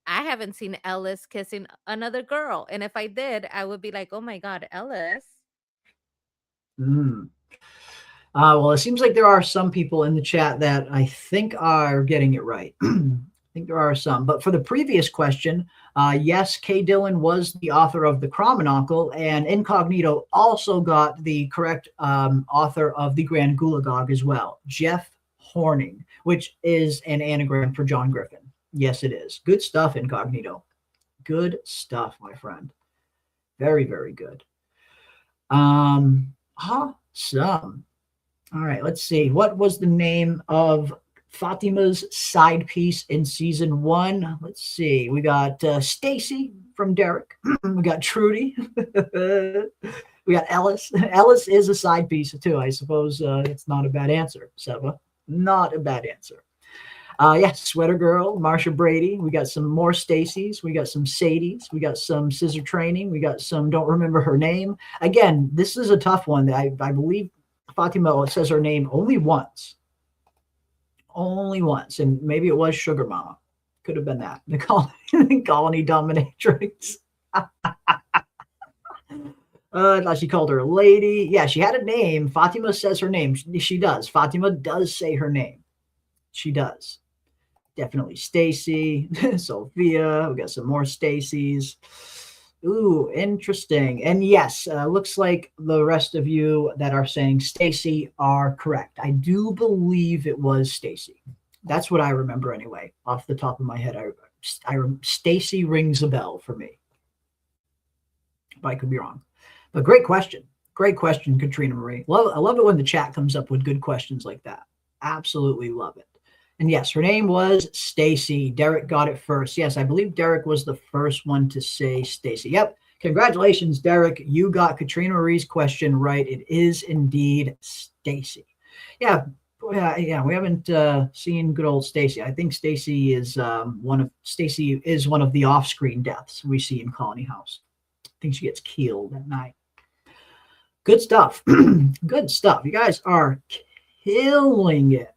I haven't seen Ellis kissing another girl, and if I did, I would be like, oh my god, Ellis. Well, it seems like there are some people in the chat that I think are getting it right. I think there are some. But for the previous question, yes, Kay Dillon was the author of the Cromanacle, and Incognito also got the correct author of the Grand Gulagog as well, Jeff Horning, which is an anagram for John Griffin. Yes, it is. Good stuff, Incognito. Good stuff, my friend. Very, very good. Awesome. All right, let's see. What was the name of Fatima's side piece in season 1? Let's see. We got Stacy from Derek. We got Trudy. We got Ellis. Ellis is a side piece too. I suppose it's not a bad answer, Seba. Not a bad answer. Sweater Girl, Marsha Brady. We got some more Stacys. We got some Sadies. We got some Scissor Training. We got some don't remember her name. Again, this is a tough one. I believe Fatima says her name only once. And maybe it was Sugar Mama. Could have been that. The colony dominatrix. I thought she called her a lady. Yeah, she had a name. Fatima says her name. She does. Fatima does say her name. She does. definitely Stacy, Sophia. We got some more Stacys. Ooh, interesting. And yes, looks like the rest of you that are saying Stacy are correct. I do believe it was Stacy. That's what I remember anyway, off the top of my head. Stacy rings a bell for me. But I could be wrong. But great question. Great question, Katrina Marie. I love it when the chat comes up with good questions like that. Absolutely love it. And yes, her name was Stacy. Derek got it first. Yes, I believe Derek was the first one to say Stacy. Yep. Congratulations, Derek. You got Katrina Marie's question right. It is indeed Stacy. Yeah. Yeah, we haven't seen good old Stacy. I think Stacy is one of the off-screen deaths we see in Colony House. I think she gets killed at night. Good stuff. Good stuff. You guys are killing it.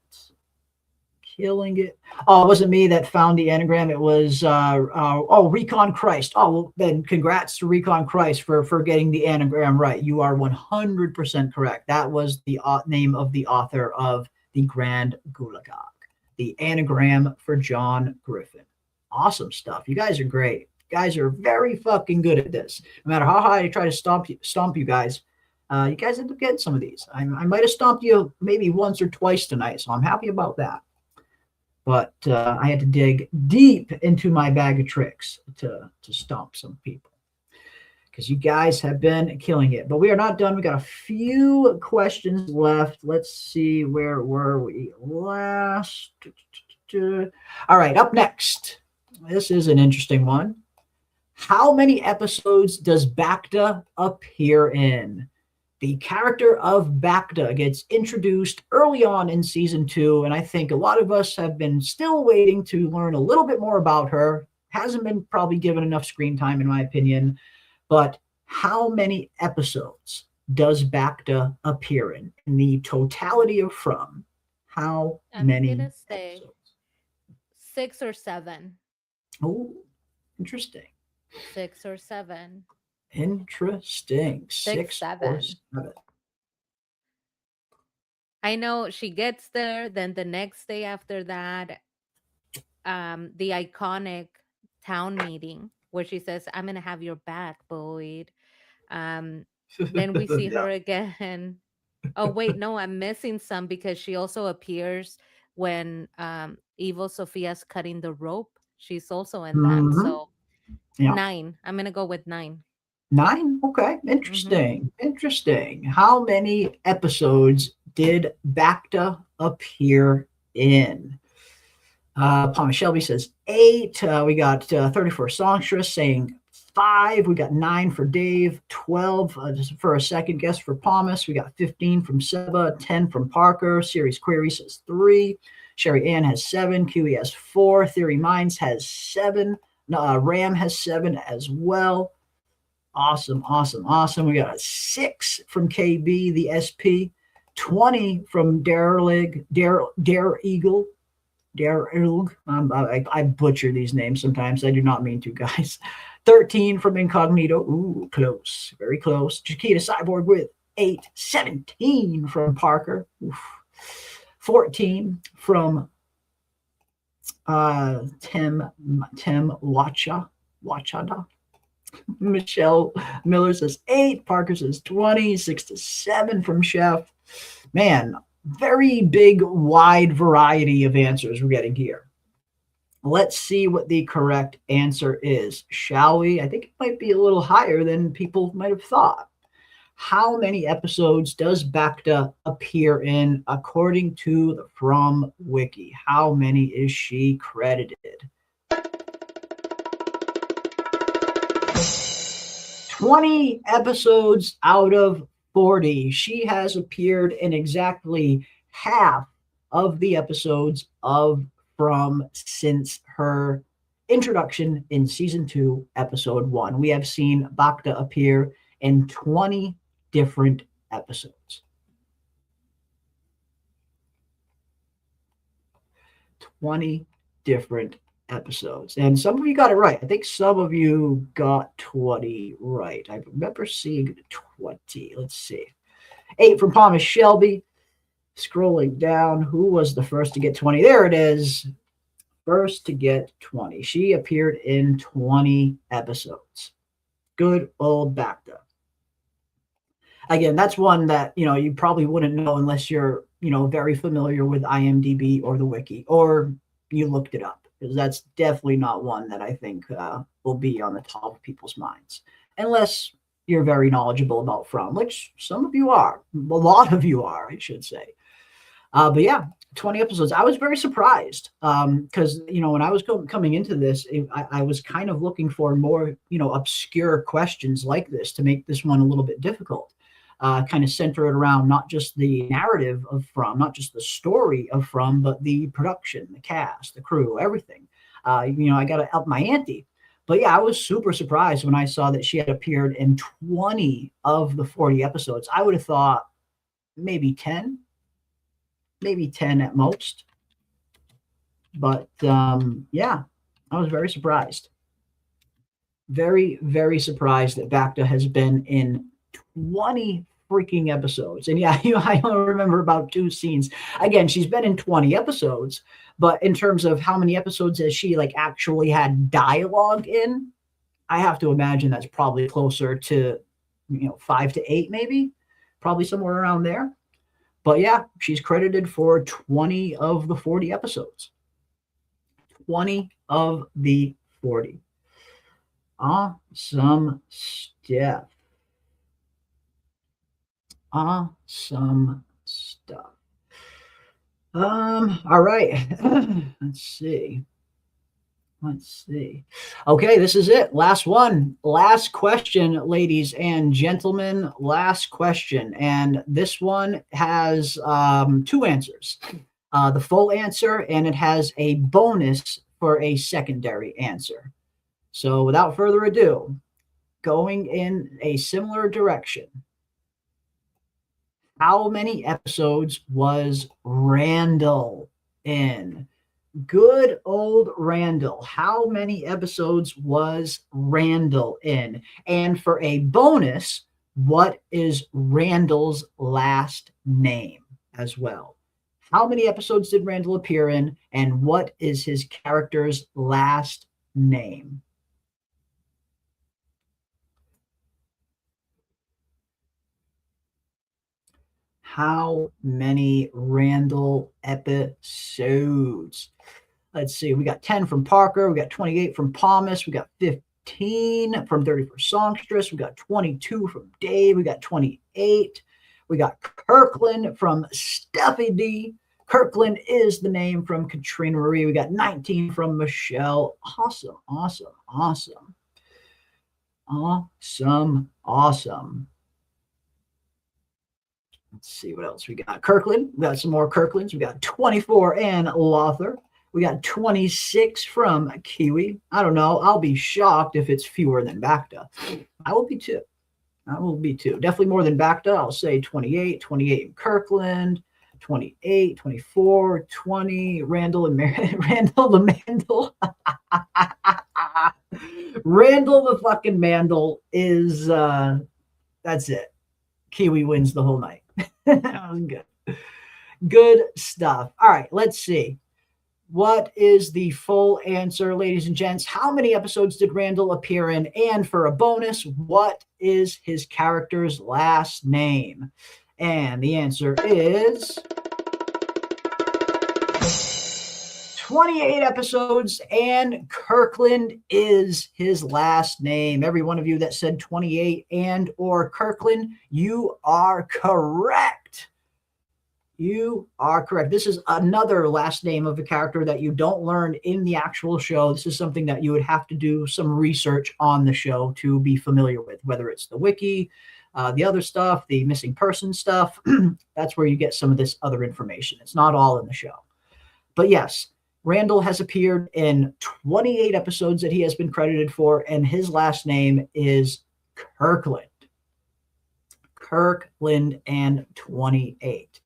Killing it. Oh, it wasn't me that found the anagram. It was Recon Christ. Oh, well, then congrats to Recon Christ for getting the anagram right. You are 100% correct. That was the name of the author of the Grand Gulagog, the anagram for John Griffin. Awesome stuff. You guys are great. You guys are very fucking good at this. No matter how high I try to stomp you guys, you guys end up getting some of these. I might have stomped you maybe once or twice tonight, so I'm happy about that. But I had to dig deep into my bag of tricks to stomp some people, because you guys have been killing it. But we are not done. We got a few questions left. Let's see, where were we last? All right, up next. This is an interesting one. How many episodes does Bacta appear in? The character of Bacta gets introduced early on in season 2, and I think a lot of us have been still waiting to learn a little bit more about her. Hasn't been probably given enough screen time, in my opinion. But how many episodes does Bacta appear in the totality of From? How many? I'm gonna say episodes? 6 or 7. Oh, interesting. 6 or 7. Interesting. 6, 7. 7. I know she gets there, then the next day after that, the iconic town meeting where she says, "I'm gonna have your back, Boyd." Then we see her again. Oh wait, no, I'm missing some, because she also appears when Evil Sophia's cutting the rope. She's also in that. Mhm. So Yeah. 9. I'm gonna go with 9. 9? Okay. Interesting. Interesting. How many episodes did Bacta appear in? Palmer Shelby says 8. We got 34 Songstress saying 5. We got 9 for Dave. 12 just for a second guess for Palmas. We got 15 from Seba. 10 from Parker. Series Query says 3. Sherry Ann has 7. Kiwi has 4. Theory Minds has 7. Ram has 7 as well. Awesome, awesome, awesome. We got a 6 from KB, the SP. 20 from Dare Eagle. I butcher these names sometimes. I do not mean to, guys. 13 from Incognito. Ooh, close. Very close. Chiquita Cyborg with 8. 17 from Parker. Oof. 14 from Tim Wachada. Michelle Miller says 8. Parker says 20. 6 to 7 from Chef. Man, very big, wide variety of answers we're getting here. Let's see what the correct answer is, shall we? I think it might be a little higher than people might have thought. How many episodes does Bacta appear in according to the From Wiki? How many is she credited? 20 episodes out of 40. She has appeared in exactly half of the episodes of From since her introduction in season 2, episode 1. We have seen Bacta appear in 20 different episodes. 20 different episodes. And some of you got it right. I think some of you got 20 right. I remember seeing 20. Let's see. 8 from Thomas Shelby. Scrolling down, who was the first to get 20? There it is. First to get 20. She appeared in 20 episodes. Good old Bacta. Again, that's one that, you probably wouldn't know unless you're, very familiar with IMDb or the wiki, or you looked it up, because that's definitely not one that I think will be on the top of people's minds, unless you're very knowledgeable about From, which some of you are. A lot of you are, I should say. But yeah, 20 episodes. I was very surprised because, when I was coming into this, I was kind of looking for more, obscure questions like this to make this one a little bit difficult. Kind of center it around not just the narrative of From, not just the story of From, but the production, the cast, the crew, everything. I got to up my ante. But yeah, I was super surprised when I saw that she had appeared in 20 of the 40 episodes. I would have thought maybe 10 at most. But yeah, I was very surprised. Very, very surprised that Bacta has been in 20 freaking episodes. And yeah, I only remember about 2 scenes. Again, she's been in 20 episodes, but in terms of how many episodes has she actually had dialogue in, I have to imagine that's probably closer to 5 to 8, maybe, probably somewhere around there. But yeah, she's credited for 20 of the 40 episodes. 20 of the 40. Awesome stuff. Awesome stuff. All right. Let's see. Okay, this is it. Last one. Last question, ladies and gentlemen. Last question. And this one has 2 answers. The full answer, and it has a bonus for a secondary answer. So without further ado, going in a similar direction. How many episodes was Randall in? Good old Randall. How many episodes was Randall in? And for a bonus, what is Randall's last name as well? How many episodes did Randall appear in? And what is his character's last name? How many Randall episodes? Let's see. We got 10 from Parker. We got 28 from Palmas. We got 15 from 31st Songstress. We got 22 from Dave. We got 28. We got Kirkland from Steffi D. Kirkland is the name from Katrina Marie. We got 19 from Michelle. Awesome. Let's see what else we got. Kirkland. We got some more Kirklands. We got 24 and Lothar. We got 26 from Kiwi. I don't know. I'll be shocked if it's fewer than Bacta. I will be too. Definitely more than Bacta. I'll say 28 in Kirkland, 28, 24, 20, Randall and Randall the Mandel. Randall the fucking Mandel is, that's it. Kiwi wins the whole night. That was good. Good stuff. All right, let's see. What is the full answer, ladies and gents? How many episodes did Randall appear in? And for a bonus, what is his character's last name? And the answer is 28 episodes, and Kirkland is his last name. Every one of you that said 28 and or Kirkland, you are correct. You are correct. This is another last name of a character that you don't learn in the actual show. This is something that you would have to do some research on the show to be familiar with, whether it's the wiki, the other stuff, the missing person stuff. That's where you get some of this other information. It's not all in the show. But yes, Randall has appeared in 28 episodes that he has been credited for, and his last name is Kirkland. Kirkland and 28.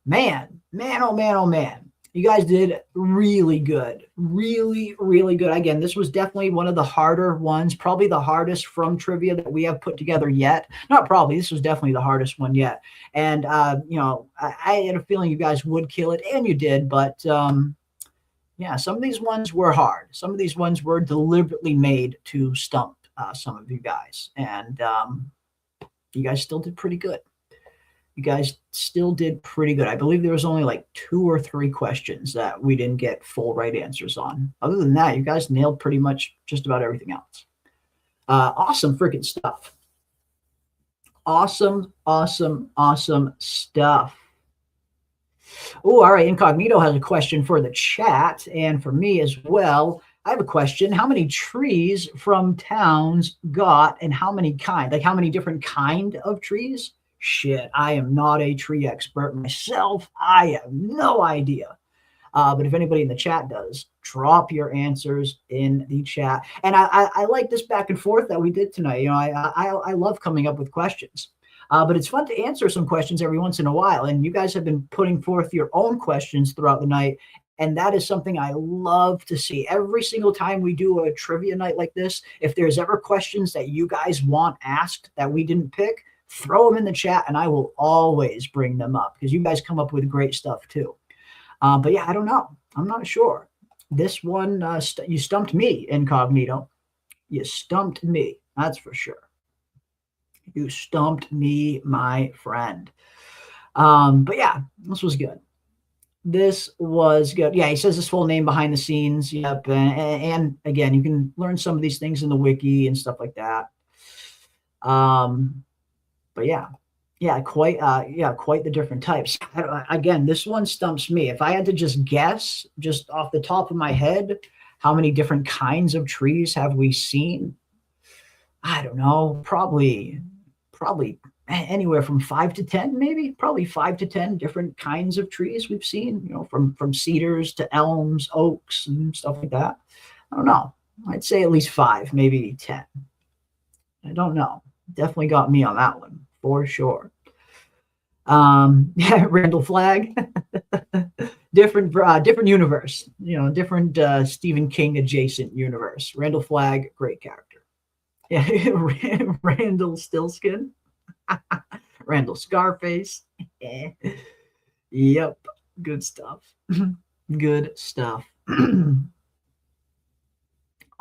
Man. You guys did really good. Really, really good. Again, this was definitely one of the harder ones, probably the hardest From trivia that we have put together yet. Not probably, this was definitely the hardest one yet. And, I had a feeling you guys would kill it, and you did, but, Yeah, some of these ones were hard. Some of these ones were deliberately made to stump some of you guys. And you guys still did pretty good. You guys still did pretty good. I believe there was only like 2 or 3 questions that we didn't get full right answers on. Other than that, you guys nailed pretty much just about everything else. Awesome freaking stuff. Awesome stuff. Oh, all right. Incognito has a question for the chat and for me as well. I have a question. How many trees from towns got and how many kind? Like how many different kind of trees? Shit, I am not a tree expert myself. I have no idea. But if anybody in the chat does, drop your answers in the chat. And I like this back and forth that we did tonight. You know, I love coming up with questions. But it's fun to answer some questions every once in a while. And you guys have been putting forth your own questions throughout the night. And that is something I love to see. Every single time we do a trivia night like this, if there's ever questions that you guys want asked that we didn't pick, throw them in the chat and I will always bring them up because you guys come up with great stuff too. But yeah, I don't know. I'm not sure. This one, you stumped me, Incognito. You stumped me. That's for sure. You stumped me, my friend. But yeah, this was good. This was good. Yeah, he says his full name behind the scenes. Yep. And again, you can learn some of these things in the wiki and stuff like that. But yeah, quite the different types. Again, this one stumps me. If I had to just guess, just off the top of my head, how many different kinds of trees have we seen? I don't know. Probably anywhere from 5 to 10, maybe. Probably 5 to 10 different kinds of trees we've seen. You know, from cedars to elms, oaks, and stuff like that. I don't know. I'd say at least 5, maybe 10. I don't know. Definitely got me on that one for sure. Yeah, Randall Flagg, different universe, you know, different Stephen King adjacent universe. Randall Flagg, great character. Yeah, Randall Stillskin, Randall Scarface. Yep, good stuff. Good stuff.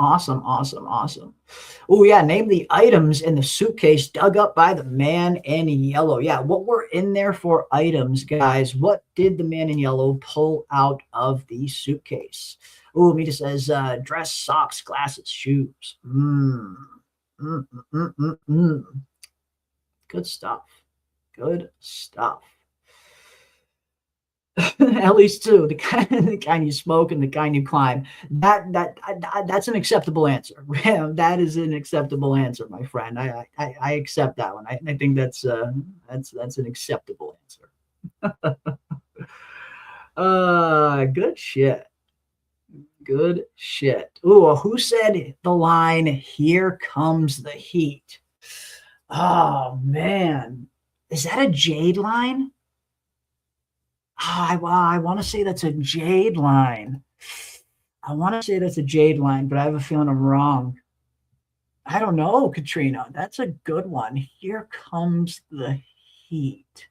Awesome. Oh, yeah. Name the items in the suitcase dug up by the man in yellow. Yeah. What were in there for items, guys? What did the man in yellow pull out of the suitcase? Oh, Mita says dress, socks, glasses, shoes. Good stuff. Good stuff. At least 2, the kind you smoke and the kind you climb. That's an acceptable answer. That is an acceptable answer, my friend. I accept that one. I think that's an acceptable answer. Good shit. Good shit. Ooh, who said the line, "Here comes the heat"? Oh man, is that a Jade line? I want to say that's a Jade line. But I have a feeling I'm wrong. I don't know, Katrina. That's a good one. Here comes the heat.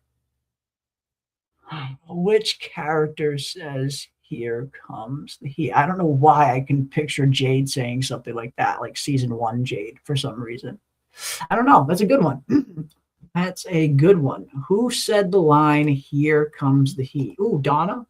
Which character says, "Here comes the heat"? I don't know why I can picture Jade saying something like that, like season 1 Jade for some reason. I don't know. That's a good one. That's a good one. Who said the line, "Here comes the heat"? Ooh, Donna.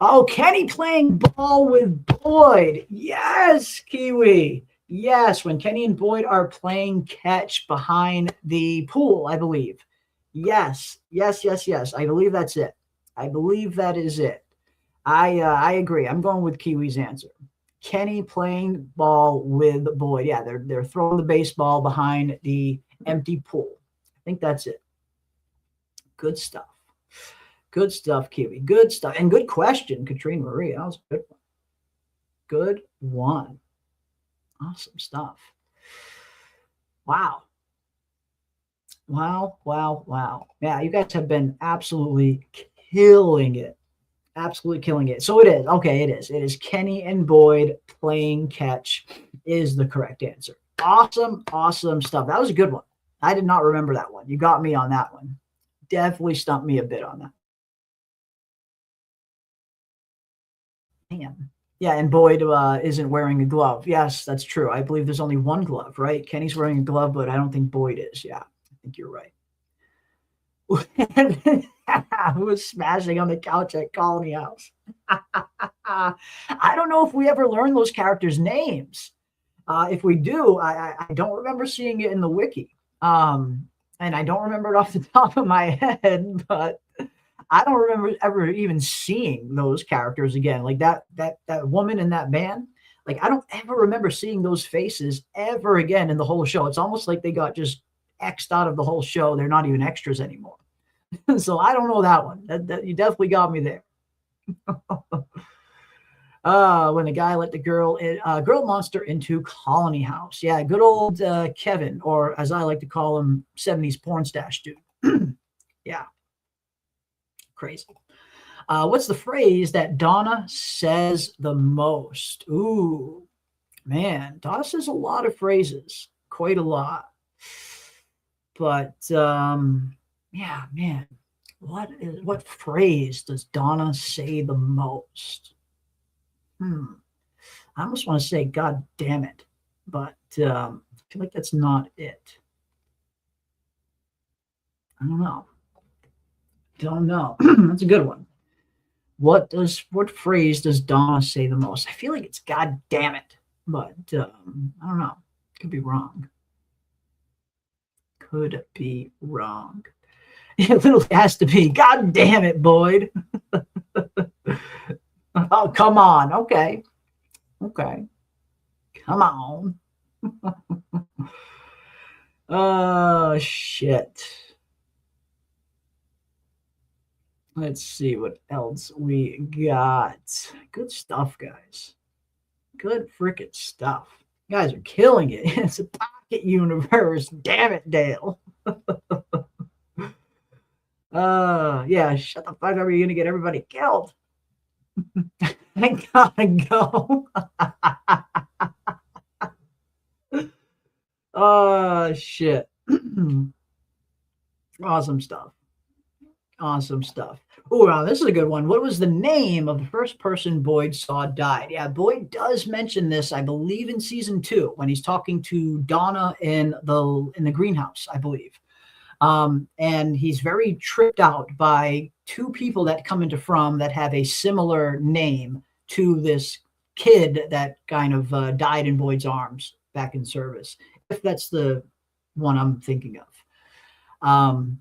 Oh, Kenny playing ball with Boyd. Yes, Kiwi. Yes, when Kenny and Boyd are playing catch behind the pool, I believe. Yes. I believe that's it. I believe that is it. I agree. I'm going with Kiwi's answer. Kenny playing ball with Boyd. Yeah, they're throwing the baseball behind the empty pool. I think that's it. Good stuff. Good stuff, Kiwi. Good stuff. And good question, Katrina Marie. That was a good one. Good one. Awesome stuff. Wow. Yeah, you guys have been absolutely killing it. Absolutely killing it. So it is. Okay, it is. It is Kenny and Boyd playing catch is the correct answer. Awesome stuff. That was a good one. I did not remember that one. You got me on that one. Definitely stumped me a bit on that. Man. Yeah, and Boyd isn't wearing a glove. Yes, that's true. I believe there's only one glove, right? Kenny's wearing a glove, but I don't think Boyd is. Yeah, I think you're right. Who was smashing on the couch at Colony House? I don't know if we ever learned those characters' names. If we do, I don't remember seeing it in the wiki. And I don't remember it off the top of my head, but I don't remember ever even seeing those characters again. Like that woman in that band. Like I don't ever remember seeing those faces ever again in the whole show. It's almost like they got just X'd out of the whole show. They're not even extras anymore. So I don't know that one. That you definitely got me there. When the guy let the girl monster into Colony House. Yeah, good old Kevin, or as I like to call him, 70s porn stash dude. Yeah. Crazy. What's the phrase that Donna says the most? Ooh, man, Donna says a lot of phrases, quite a lot. But yeah, man, what phrase does Donna say the most? I almost want to say "God damn it," but I feel like that's not it. I don't know. That's a good one. What phrase does Donna say the most? I feel like it's "God damn it," but I don't know. Could be wrong. It literally has to be "God damn it, Boyd." Oh, come on. Okay. Come on. Oh, shit. Let's see what else we got. Good stuff, guys. Good freaking stuff. You guys are killing it. It's a pocket universe. Damn it, Dale. Yeah, shut the fuck up. You're going to get everybody killed. I gotta go. Oh, shit. Awesome stuff. Oh, wow, this is a good one. What was the name of the first person Boyd saw died? Yeah, Boyd does mention this, I believe, in season 2 when he's talking to Donna in the greenhouse, I believe. And he's very tripped out by 2 people that come into From that have a similar name to this kid that kind of died in Boyd's arms back in service, if that's the one I'm thinking of.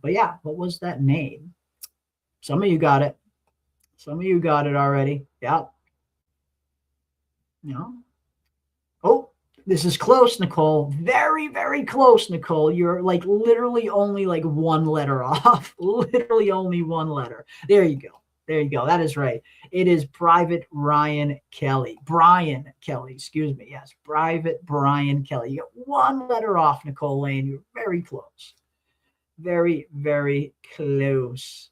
But yeah, what was that name? Some of you got it. Some of you got it already. Yeah. No. Oh, this is close, Nicole. Very, very close, Nicole. You're like literally only like 1 letter off. Literally only 1 letter. There you go. That is right. It is Private Ryan Kelly. Brian Kelly, excuse me. Yes, Private Brian Kelly. You got 1 letter off, Nicole Lane. You're very close. Very, very close.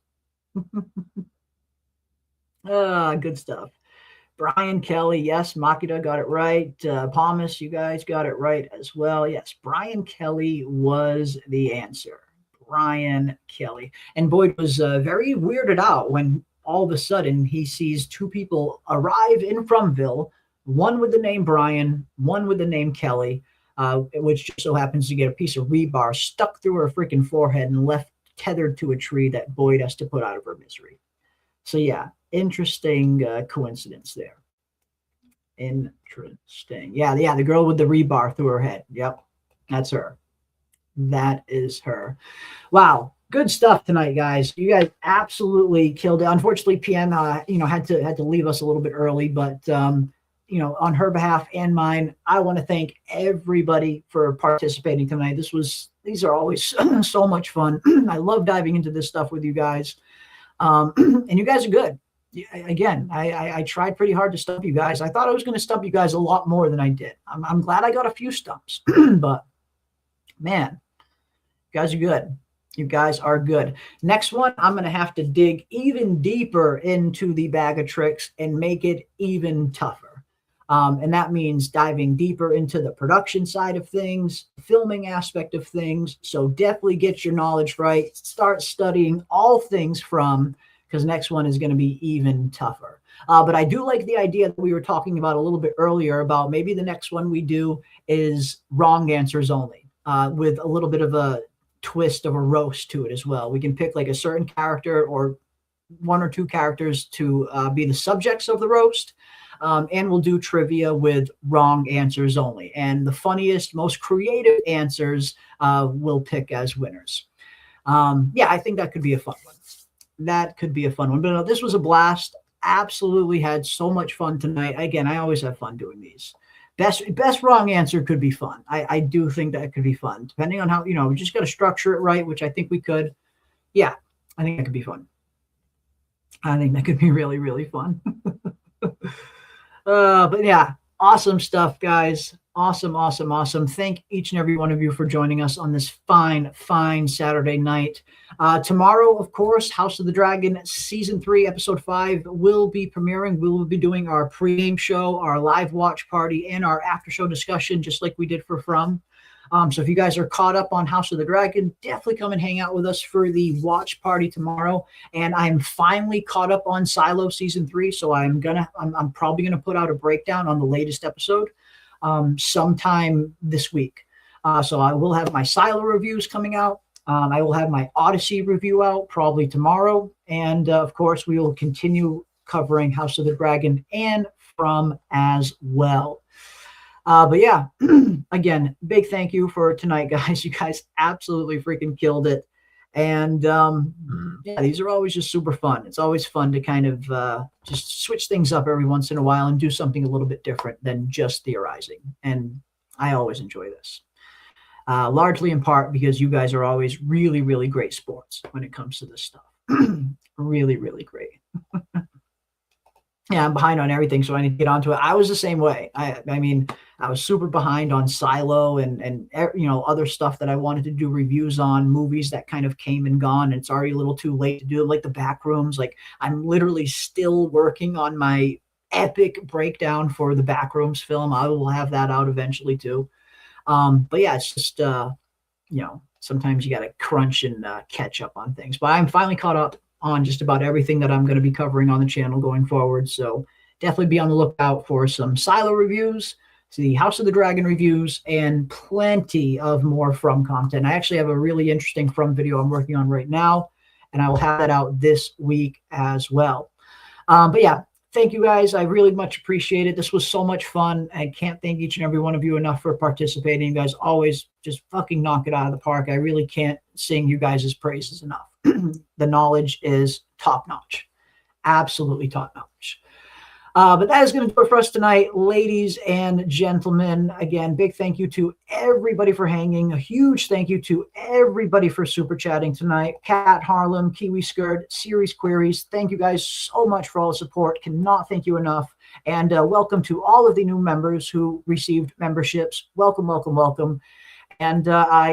Good stuff. Brian Kelly, yes. Makita got it right. Palmas, you guys got it right as well. Yes, Brian Kelly was the answer. Brian Kelly. And Boyd was very weirded out when all of a sudden he sees 2 people arrive in Fromville, one with the name Brian, one with the name Kelly, which just so happens to get a piece of rebar stuck through her freaking forehead and left tethered to a tree that Boyd has to put out of her misery. So yeah, interesting coincidence there. Interesting. Yeah, the girl with the rebar through her head. Yep, that's her. That is her. Wow. Good stuff tonight, guys. You guys absolutely killed it. Unfortunately, PM, had to leave us a little bit early, but on her behalf and mine, I want to thank everybody for participating tonight. These are always so much fun. I love diving into this stuff with you guys, and you guys are good. Again, I tried pretty hard to stump you guys. I thought I was going to stump you guys a lot more than I did. I'm glad I got a few stumps, but man, you guys are good. You guys are good. Next one, I'm going to have to dig even deeper into the bag of tricks and make it even tougher. And that means diving deeper into the production side of things, filming aspect of things. So definitely get your knowledge right. Start studying all things from, because next one is going to be even tougher. But I do like the idea that we were talking about a little bit earlier about maybe the next one we do is wrong answers only, with a little bit of a twist of a roast to it as well. We can pick like a certain character or one or two characters to be the subjects of the roast. And we'll do trivia with wrong answers only. And the funniest, most creative answers we'll pick as winners. Yeah, I think that could be a fun one. That could be a fun one. But no, this was a blast. Absolutely had so much fun tonight. Again, I always have fun doing these. Best wrong answer could be fun. I do think that could be fun, depending on how, we just got to structure it right, which I think we could. Yeah, I think that could be fun. I think that could be really, really fun. But yeah, awesome stuff, guys. Awesome. Thank each and every one of you for joining us on this fine Saturday night. Tomorrow, of course, House of the Dragon Season 3, Episode 5 will be premiering. We will be doing our pregame show, our live watch party, and our after-show discussion, just like we did for From. So if you guys are caught up on House of the Dragon, definitely come and hang out with us for the watch party tomorrow. And I'm finally caught up on Silo Season 3, so I'm probably gonna put out a breakdown on the latest episode sometime this week. So I will have my Silo reviews coming out. I will have my Odyssey review out probably tomorrow. And of course, we will continue covering House of the Dragon and From as well. But yeah, again, big thank you for tonight, guys. You guys absolutely freaking killed it. And yeah, these are always just super fun. It's always fun to kind of just switch things up every once in a while and do something a little bit different than just theorizing. And I always enjoy this. Largely in part because you guys are always really, really great sports when it comes to this stuff. Really, really great. Yeah, I'm behind on everything, so I need to get onto it. I was the same way. I mean, I was super behind on Silo and other stuff that I wanted to do reviews on, movies that kind of came and gone. And it's already a little too late to do it, like the Backrooms. Like I'm literally still working on my epic breakdown for the Backrooms film. I will have that out eventually too. But yeah, it's just sometimes you got to crunch and catch up on things. But I'm finally caught up on just about everything that I'm going to be covering on the channel going forward. So definitely be on the lookout for some Silo reviews, the House of the Dragon reviews, and plenty of more From content. I actually have a really interesting From video I'm working on right now, and I will have that out this week as well. But yeah, thank you guys. I really much appreciate it. This was so much fun. I can't thank each and every one of you enough for participating. You guys always just fucking knock it out of the park. I really can't sing you guys' praises enough. The knowledge is top notch. Absolutely top notch. But that is going to do it for us tonight, ladies and gentlemen. Again, big thank you to everybody for hanging. A huge thank you to everybody for super chatting tonight. Kat Harlem, Kiwi Skirt, Series Queries. Thank you guys so much for all the support. Cannot thank you enough. And welcome to all of the new members who received memberships. Welcome, welcome, welcome. And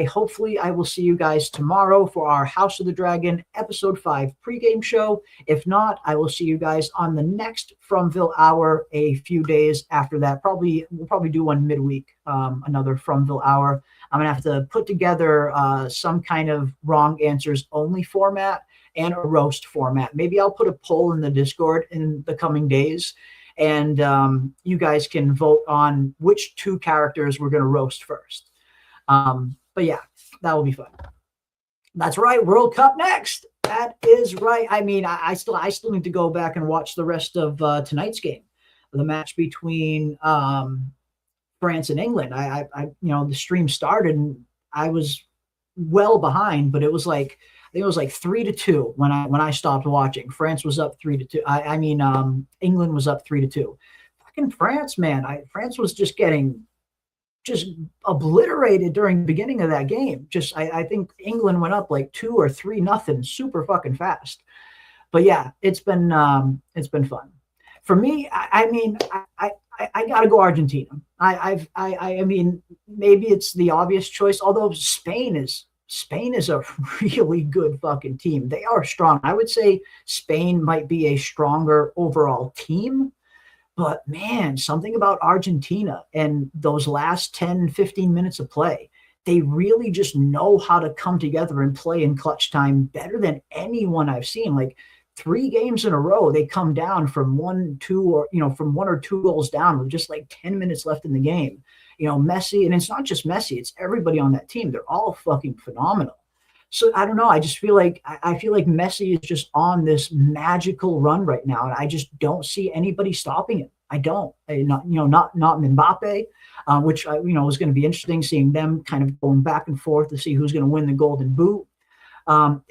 hopefully I will see you guys tomorrow for our House of the Dragon Episode 5 pregame show. If not, I will see you guys on the next Fromville hour a few days after that. We'll probably do one midweek, another Fromville hour. I'm going to have to put together some kind of wrong answers only format and a roast format. Maybe I'll put a poll in the Discord in the coming days, and you guys can vote on which two characters we're going to roast first. But yeah, that will be fun. That's right. World Cup next. That is right. I mean, I still need to go back and watch the rest of tonight's game, the match between France and England. I the stream started and I was well behind, but it was like, I think it was like 3-2 when I stopped watching. France was up 3-2. England was up 3-2. Fucking France, man. France was just getting obliterated during the beginning of that game. I think England went up like 2 or 3-0 super fucking fast. But yeah, it's been fun for me. I gotta go Argentina. I mean, maybe it's the obvious choice, although Spain is a really good fucking team. They are strong. I would say Spain might be a stronger overall team. But man, something about Argentina and those last 10, 15 minutes of play, they really just know how to come together and play in clutch time better than anyone I've seen. Like 3 games in a row, they come down from 1-2 or, from 1 or 2 goals down with just like 10 minutes left in the game. Messi, and it's not just Messi, it's everybody on that team. They're all fucking phenomenal. So I don't know. I just feel like Messi is just on this magical run right now, and I just don't see anybody stopping it. I don't. Not Mbappe, which was going to be interesting seeing them kind of going back and forth to see who's going to win the Golden Boot.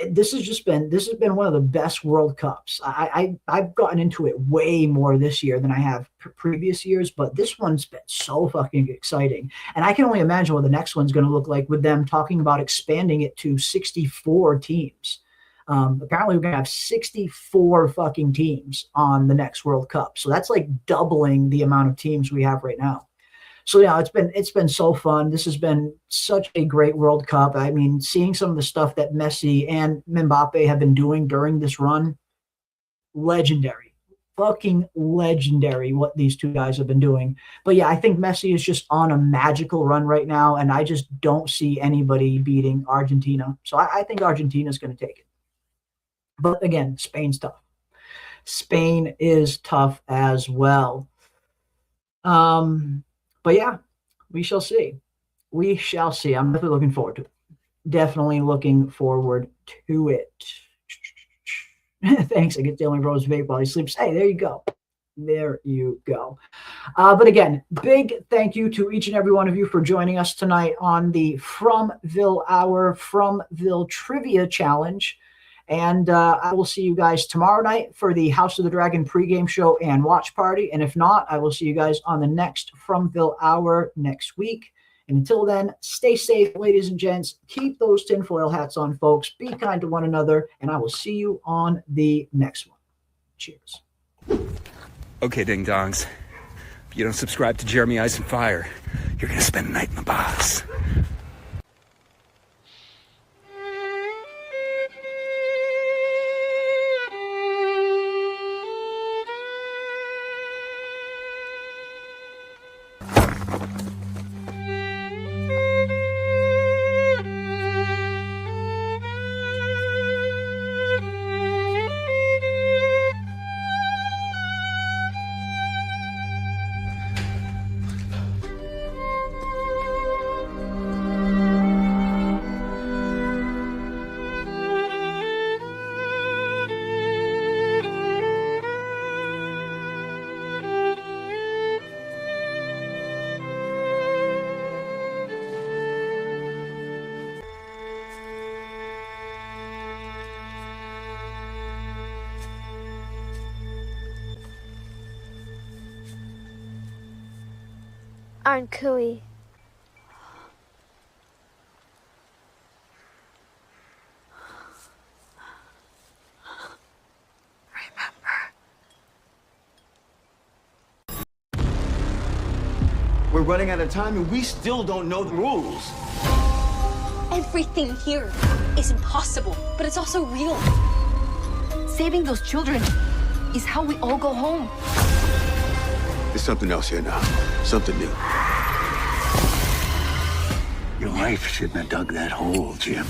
This has been one of the best World Cups. I've gotten into it way more this year than I have previous years, but this one's been so fucking exciting. And I can only imagine what the next one's going to look like with them talking about expanding it to 64 teams. Apparently we're going to have 64 fucking teams on the next World Cup. So that's like doubling the amount of teams we have right now. So yeah, it's been so fun. This has been such a great World Cup. I mean, seeing some of the stuff that Messi and Mbappe have been doing during this run, legendary, fucking legendary what these two guys have been doing. But yeah, I think Messi is just on a magical run right now, and I just don't see anybody beating Argentina. So I think Argentina's going to take it. But again, Spain's tough. Spain is tough as well. But yeah, we shall see. We shall see. I'm definitely looking forward to it. Definitely looking forward to it. Thanks. I get Dylan Rose vape while he sleeps. Hey, there you go. There you go. But again, big thank you to each and every one of you for joining us tonight on the Fromville Hour Fromville Trivia Challenge. And I will see you guys tomorrow night for the House of the Dragon pregame show and watch party. And if not, I will see you guys on the next Fromville Hour next week. And until then, stay safe, ladies and gents. Keep those tinfoil hats on, folks. Be kind to one another. And I will see you on the next one. Cheers. Okay, ding-dongs. If you don't subscribe to Jeremy Ice and Fire, you're going to spend the night in the box. Anghkooey. We're running out of time and we still don't know the rules. Everything here is impossible, but it's also real. Saving those children is how we all go home. There's something else here now. Something new. Your wife shouldn't have dug that hole, Jim.